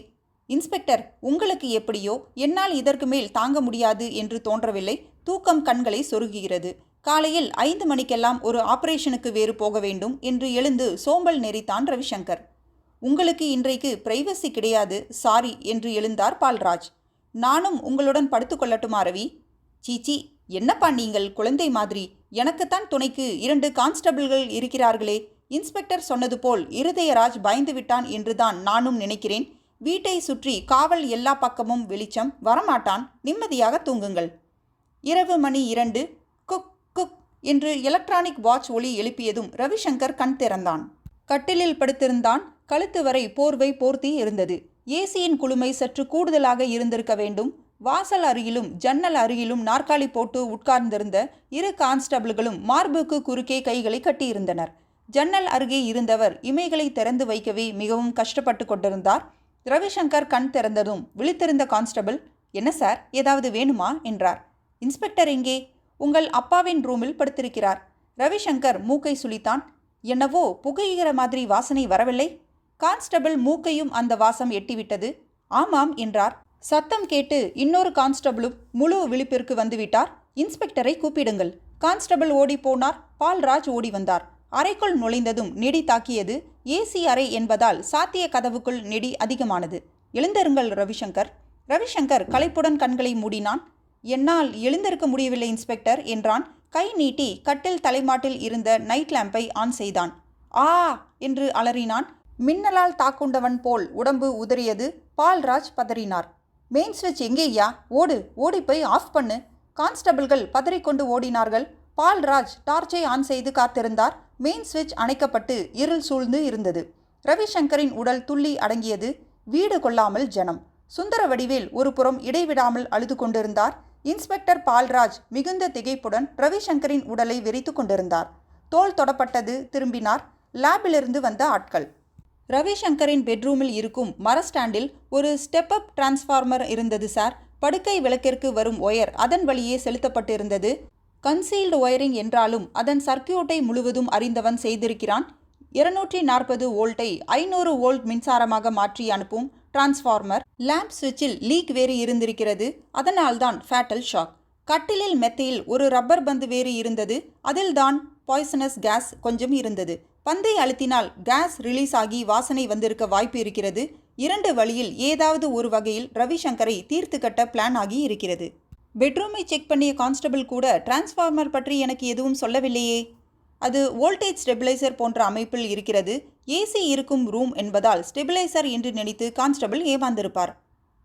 இன்ஸ்பெக்டர், உங்களுக்கு எப்படியோ, என்னால் இதற்கு மேல் தாங்க முடியாது என்று தோன்றவில்லை. தூக்கம் கண்களை சொருகுகிறது. காலையில் 5 மணிக்கெல்லாம் ஒரு ஆபரேஷனுக்கு வேறு போக வேண்டும் என்று எழுந்து சோம்பல் நெறித்தான் ரவிசங்கர். உங்களுக்கு இன்றைக்கு பிரைவசி கிடையாது, சாரி என்று எழுந்தார் பால்ராஜ். நானும் உங்களுடன் படுத்துக்கொள்ளட்டுமா ரவி? சீச்சி, என்னப்பா நீங்கள் குழந்தை மாதிரி. எனக்குத்தான் துணைக்கு 2 கான்ஸ்டபிள்கள் இருக்கிறார்களே. இன்ஸ்பெக்டர் சொன்னது போல் இருதயராஜ் பயந்து விட்டான் என்றுதான் நானும் நினைக்கிறேன். வீட்டை சுற்றி காவல், எல்லா பக்கமும் வெளிச்சம். வரமாட்டான். நிம்மதியாக தூங்குங்கள். இரவு மணி 2. குக் குக் என்று எலக்ட்ரானிக் வாட்ச் ஒலி எழுப்பியதும் ரவிசங்கர் கண் திறந்தான். கட்டிலில் படுத்திருந்தான். கழுத்து வரை போர்வை போர்த்தி இருந்தது. ஏசியின் குளுமை சற்று கூடுதலாக இருந்திருக்க வேண்டும். வாசல் அருகிலும் ஜன்னல் அருகிலும் நாற்காலி போட்டு உட்கார்ந்திருந்த 2 கான்ஸ்டபிள்களும் மார்புக்கு குறுக்கே கைகளை கட்டியிருந்தனர். ஜன்னல் அருகே இருந்தவர் இமைகளை திறந்து வைக்கவே மிகவும் கஷ்டப்பட்டு கொண்டிருந்தார். ரவிசங்கர் கண் திறந்ததும் விழித்திருந்த கான்ஸ்டபிள், என்ன சார், ஏதாவது வேணுமா என்றார். இன்ஸ்பெக்டர் எங்கே? உங்கள் அப்பாவின் ரூமில் படுத்திருக்கிறார். ரவிசங்கர் மூக்கை சுளித்தான். என்னவோ புகையிற மாதிரி வாசனை வரவில்லை. கான்ஸ்டபிள் மூக்கையும் அந்த வாசம் எட்டிவிட்டது. ஆமாம் என்றார். சத்தம் கேட்டு இன்னொரு கான்ஸ்டபிளும் முழு விழிப்பிற்கு வந்துவிட்டார். இன்ஸ்பெக்டரை கூப்பிடுங்கள். கான்ஸ்டபிள் ஓடி போனார். பால்ராஜ் ஓடி வந்தார். அறைக்குள் நுழைந்ததும் நெடி தாக்கியது. ஏசி அறை என்பதால் சாத்திய கதவுக்குள் நெடி அதிகமானது. எழுந்திருங்கள் ரவிசங்கர். ரவிசங்கர் களைப்புடன் கண்களை மூடினான். என்னால் எழுந்திருக்க முடியவில்லை இன்ஸ்பெக்டர் என்றான். கை நீட்டி கட்டில் தலைமாட்டில் இருந்த நைட் லேம்பை ஆன் செய்தான். ஆ என்று அலறினான். மின்னலால் தாக்குண்டவன் போல் உடம்பு உதறியது. பால்ராஜ் பதறினார். மெயின் ஸ்விட்ச் எங்கேயா? ஓடு, ஓடி போய் ஆஃப் பண்ணு. கான்ஸ்டபிள்கள் பதறிக்கொண்டு ஓடினார்கள். பால்ராஜ் டார்ச்சை ஆன் செய்து காத்திருந்தார். மெயின் ஸ்விட்ச் அணைக்கப்பட்டு இருள் சூழ்ந்து இருந்தது. ரவிசங்கரின் உடல் துள்ளி அடங்கியது. வீடு கொள்ளாமல் ஜனம். சுந்தர வடிவேல் ஒரு புறம் இடைவிடாமல் அழுது கொண்டிருந்தார். இன்ஸ்பெக்டர் பால்ராஜ் மிகுந்த திகைப்புடன் ரவிசங்கரின் உடலை வெறித்து கொண்டிருந்தார். தோள் தொடப்பட்டது. திரும்பினார். லேபிலிருந்து வந்த ஆட்கள். ரவிசங்கரின் பெட்ரூமில் இருக்கும் மர ஸ்டாண்டில் ஒரு ஸ்டெப் அப் டிரான்ஸ்ஃபார்மர் இருந்தது சார். படுக்கை விளக்கிற்கு வரும் ஒயர் அதன் வழியே செலுத்தப்பட்டிருந்தது. கன்சீல்டு ஒயரிங் என்றாலும் அதன் சர்க்கியூட்டை முழுவதும் அறிந்தவன் செய்திருக்கிறான். 240 வோல்ட்டை 500 வோல்ட் மின்சாரமாக மாற்றி அனுப்பும் டிரான்ஸ்ஃபார்மர். லேம்ப் சுவிட்சில் லீக் வேறு இருந்திருக்கிறது. அதனால்தான் ஃபேட்டல் ஷாக். கட்டிலில் மெத்தையில் ஒரு ரப்பர் பந்து வேறு இருந்தது. அதில்தான் பாய்சனஸ் கேஸ் கொஞ்சம் இருந்தது. பந்தை அழுத்தினால் கேஸ் ரிலீஸ் ஆகி வாசனை வந்திருக்க வாய்ப்பு இருக்கிறது. 2 வழியில் ஏதாவது ஒரு வகையில் ரவிசங்கரை தீர்த்து கட்ட பிளான் ஆகி இருக்கிறது. பெட்ரூமை செக் பண்ணிய கான்ஸ்டபிள் கூட டிரான்ஸ்ஃபார்மர் பற்றி எனக்கு எதுவும் சொல்லவில்லையே. அது வோல்டேஜ் ஸ்டெபிளைசர் போன்ற அமைப்பில் இருக்கிறது. ஏசி இருக்கும் ரூம் என்பதால் ஸ்டெபிளைசர் என்று நினைத்து கான்ஸ்டபிள் ஏமாந்திருப்பார்.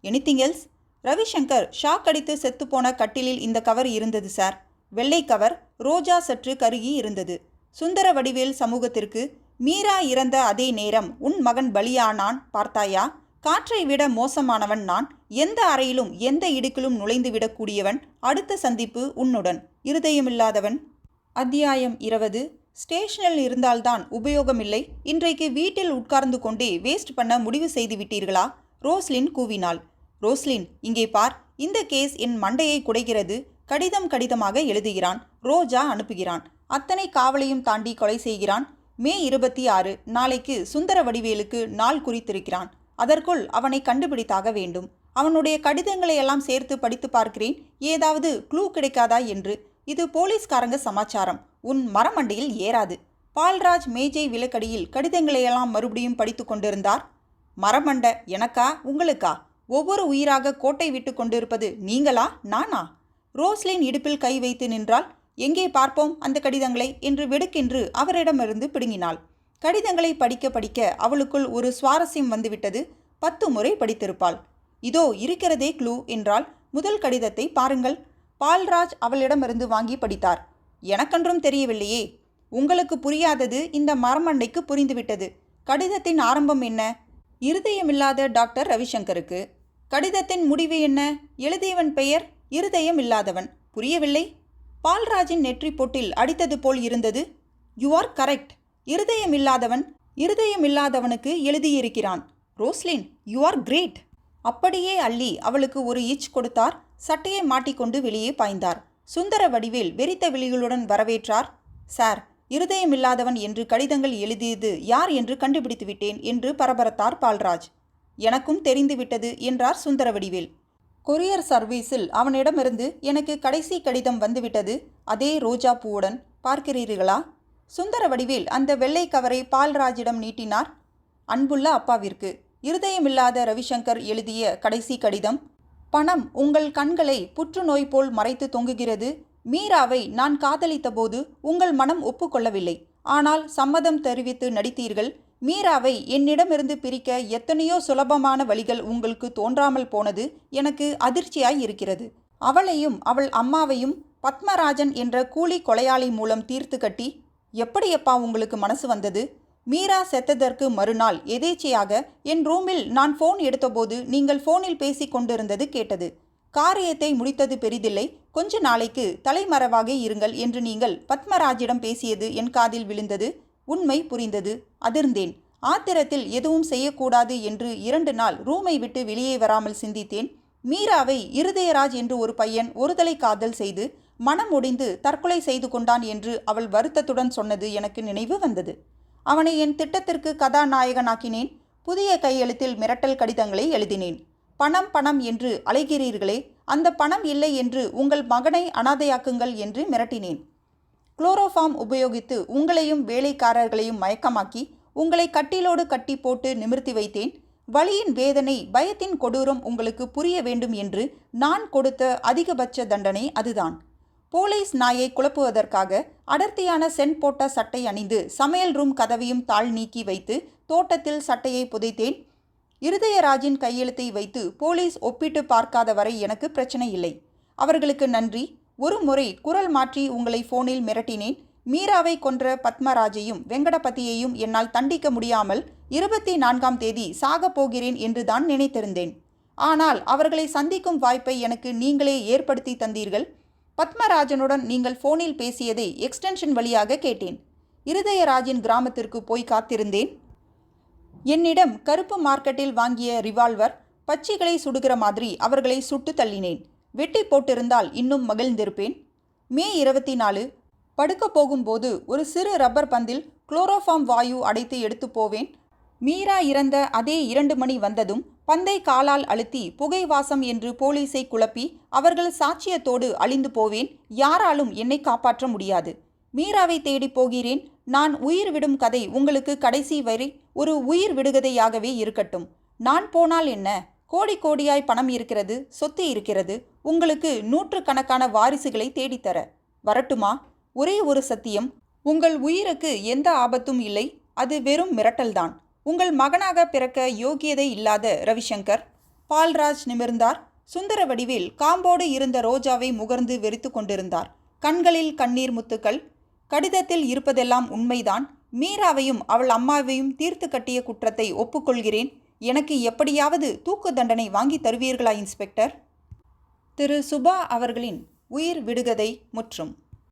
Anything else? ரவிசங்கர் ஷாக் அடித்து செத்துப்போன கட்டிலில் இந்த கவர் இருந்தது சார். வெள்ளை கவர். ரோஜா சற்று கருகி இருந்தது. சுந்தர வடிவேல் சமூகத்திற்கு மீரா இறந்த அதே நேரம் உன் மகன் பலியானான் பார்த்தாயா? காற்றை விட மோசமானவன் நான். எந்த அறையிலும் எந்த இடுக்கிலும் நுழைந்து விடக்கூடியவன். அடுத்த சந்திப்பு உன்னுடன். இருதயமில்லாதவன். அத்தியாயம் 20. ஸ்டேஷனில் இருந்தால்தான் உபயோகமில்லை. இன்றைக்கு வீட்டில் உட்கார்ந்து கொண்டே வேஸ்ட் பண்ண முடிவு செய்து விட்டீர்களா? ரோஸ்லின் கூவினாள். ரோஸ்லின், இங்கே பார். இந்த கேஸ் என் மண்டையை குடைகிறது. கடிதமாக எழுதுகிறான். ரோஜா அனுப்புகிறான். அத்தனை காவலையும் தாண்டி கொலை செய்கிறான். மே 26 நாளைக்கு சுந்தர வடிவேலுக்கு நாள் குறித்திருக்கிறான். அதற்குள் அவனை கண்டுபிடித்தாக வேண்டும். அவனுடைய கடிதங்களை எல்லாம் சேர்த்து படித்து பார்க்கிறேன். ஏதாவது க்ளூ கிடைக்காதா என்று. இது போலீஸ்காரங்க சமாச்சாரம். உன் மரமண்டையில் ஏறாது. பால்ராஜ் மேஜை விலக்கடியில் கடிதங்களையெல்லாம் மறுபடியும் படித்து கொண்டிருந்தார். மரமண்டை எனக்கா உங்களுக்கா? ஒவ்வொரு உயிராக கோட்டை விட்டு கொண்டிருப்பது நீங்களா நானா? ரோஸ்லின் இடுப்பில் கை வைத்து நின்றாள். எங்கே பார்ப்போம் அந்த கடிதங்களை என்று வெடுக்கென்று அவரிடமிருந்து பிடுங்கினாள். கடிதங்களை படிக்க படிக்க அவளுக்குள் ஒரு சுவாரஸ்யம் வந்துவிட்டது. 10 முறை படித்திருப்பாள். இதோ இருக்கிறதே க்ளூ என்றாள். முதல் கடிதத்தை பாருங்கள். பால்ராஜ் அவளிடமிருந்து வாங்கி படித்தார். எனக்கன்றும் தெரியவில்லையே. உங்களுக்கு புரியாதது இந்த மரமண்டைக்கு புரிந்துவிட்டது. கடிதத்தின் ஆரம்பம் என்ன? இருதயமில்லாத டாக்டர் ரவிசங்கருக்கு. கடிதத்தின் முடிவு என்ன? எழுதியவன் பெயர் இருதயம் இல்லாதவன். புரியவில்லை. பால்ராஜின் நெற்றி பொட்டில் அடித்தது போல் இருந்தது. You are correct. இருதயமில்லாதவனுக்கு எழுதியிருக்கிறான். Roslin, you are great. அப்படியே அள்ளி அவளுக்கு ஒரு ஈச் கொடுத்தார். சட்டையை மாட்டிக்கொண்டு வெளியே பாய்ந்தார். சுந்தர வடிவேல் வெறித்த விழிகளுடன் வரவேற்றார். சார், இருதயமில்லாதவன் என்று கடிதங்கள் எழுதியது யார் என்று கண்டுபிடித்து விட்டேன் என்று பரபரத்தார் பால்ராஜ். எனக்கும் தெரிந்துவிட்டது என்றார் சுந்தர வடிவேல். கொரியர் சர்வீஸில் அவனிடமிருந்து எனக்கு கடைசி கடிதம் வந்துவிட்டது. அதே ரோஜா பூவுடன். பார்க்கிறீர்களா? சுந்தர வடிவேல் அந்த வெள்ளை கவரை பால்ராஜிடம் நீட்டினார். அன்புள்ள அப்பாவிற்கு இருதயமில்லாத ரவிசங்கர் எழுதிய கடைசி கடிதம். பணம் உங்கள் கண்களை புற்றுநோய் போல் மறைத்து தொங்குகிறது. மீராவை நான் காதலித்த போது உங்கள் மனம் ஒப்புக்கொள்ளவில்லை. ஆனால் சம்மதம் தெரிவித்து நடித்தீர்கள். மீராவை என்னிடமிருந்து பிரிக்க எத்தனையோ சுலபமான வழிகள் உங்களுக்கு தோன்றாமல் போனது எனக்கு அதிர்ச்சியாய் இருக்கிறது. அவளையும் அவள் அம்மாவையும் பத்மராஜன் என்ற கூலி கொலையாளி மூலம் தீர்த்து கட்டி எப்படியப்பா உங்களுக்கு மனசு வந்தது? மீரா செத்ததற்கு மறுநாள் எதேச்சையாக என் ரூமில் நான் ஃபோன் எடுத்தபோது நீங்கள் ஃபோனில் பேசி கொண்டிருந்தது கேட்டது. காரியத்தை முடித்தது பெரிதில்லை. கொஞ்ச நாளைக்கு தலைமறைவாக இருங்கள் என்று நீங்கள் பத்மராஜிடம் பேசியது என் காதில் விழுந்தது. உண்மை புரிந்தது. அதிர்ந்தேன். ஆத்திரத்தில் எதுவும் செய்யக்கூடாது என்று 2 நாள் ரூமை விட்டு வெளியே வராமல் சிந்தித்தேன். மீராவை இருதயராஜ் என்று ஒரு பையன் ஒருதலை காதல் செய்து மனம் ஒடிந்து தற்கொலை செய்து கொண்டான் என்று அவள் வருத்தத்துடன் சொன்னது எனக்கு நினைவு வந்தது. அவனை என் திட்டத்திற்கு கதாநாயகனாக்கினேன். புதிய கையெழுத்தில் மிரட்டல் கடிதங்களை எழுதினேன். பணம் பணம் என்று அலைகிறீர்களே, அந்த பணம் இல்லை என்று உங்கள் மகனை அனாதையாக்குங்கள் என்று மிரட்டினேன். குளோரோஃபார்ம் உபயோகித்து உங்களையும் வேலைக்காரர்களையும் மயக்கமாக்கி உங்களை கட்டிலோடு கட்டி போட்டு நிமிர்த்தி வைத்தேன். வலியின் வேதனை, பயத்தின் கொடூரம் உங்களுக்கு புரிய வேண்டும் என்று நான் கொடுத்த அதிகபட்ச தண்டனை அதுதான். போலீஸ் நாயை குழப்புவதற்காக அடர்த்தியான சென்ட் போட்ட சட்டை அணிந்து சமையல் ரூம் கதவையும் தாழ் நீக்கி வைத்து தோட்டத்தில் சட்டையை புதைத்தேன். இருதயராஜின் கையெழுத்தை வைத்து போலீஸ் ஒப்பிட்டு பார்க்காத வரை எனக்கு பிரச்சனை இல்லை. அவர்களுக்கு நன்றி. ஒரு முறை குரல் மாற்றி உங்களை ஃபோனில் மிரட்டினேன். மீராவை கொன்ற பத்மராஜையும் வெங்கடபதியையும் என்னால் தண்டிக்க முடியாமல் 24ஆம் தேதி சாகப் போகிறேன் என்று தான் நினைத்திருந்தேன். ஆனால் அவர்களை சந்திக்கும் வாய்ப்பை எனக்கு நீங்களே ஏற்படுத்தி தந்தீர்கள். பத்மராஜனுடன் நீங்கள் ஃபோனில் பேசியதை எக்ஸ்டென்ஷன் வழியாக கேட்டேன். இருதயராஜின் கிராமத்திற்கு போய் காத்திருந்தேன். என்னிடம் கருப்பு மார்க்கெட்டில் வாங்கிய ரிவால்வர் பச்சைகளை சுடுகிற மாதிரி அவர்களை சுட்டு தள்ளினேன். வெட்டி போட்டிருந்தால் இன்னும் மகிழ்ந்திருப்பேன். மே 24 படுக்க போகும்போது ஒரு சிறு ரப்பர் பந்தில் குளோரோஃபார்ம் வாயு அடைத்து எடுத்து போவேன். மீரா இறந்த அதே 2 மணி வந்ததும் பந்தை காலால் அழுத்தி புகை வாசம் என்று போலீஸை குழப்பி அவர்கள் சாட்சியத்தோடு அழிந்து போவேன். யாராலும் என்னை காப்பாற்ற முடியாது. மீராவை தேடி போகிறேன். நான் உயிர் விடும் கதை உங்களுக்கு கடைசி வரை ஒரு உயிர் விடுகதையாகவே இருக்கட்டும். நான் போனால் என்ன? கோடி கோடியாய் பணம் இருக்கிறது, சொத்து இருக்கிறது. உங்களுக்கு நூற்றுக்கணக்கான வாரிசுகளை தேடித்தர வரட்டுமா? ஒரே ஒரு சத்தியம், உங்கள் உயிருக்கு எந்த ஆபத்தும் இல்லை. அது வெறும் மிரட்டல்தான். உங்கள் மகனாக பிறக்க யோகியதை இல்லாத ரவிசங்கர். பால்ராஜ் நிமிர்ந்தார். சுந்தர வடிவில் காம்போடு இருந்த ரோஜாவை முகர்ந்து வெறித்து கொண்டிருந்தார். கண்களில் கண்ணீர் முத்துக்கள். கடிதத்தில் இருப்பதெல்லாம் உண்மைதான். மீராவையும் அவள் அம்மாவையும் தீர்த்து கட்டிய குற்றத்தை ஒப்புக்கொள்கிறேன். எனக்கு எப்படியாவது தூக்கு தண்டனை வாங்கி தருவீர்களா இன்ஸ்பெக்டர்? திரு சுபா அவர்களின் உயிர் விடுகதை முற்றும்.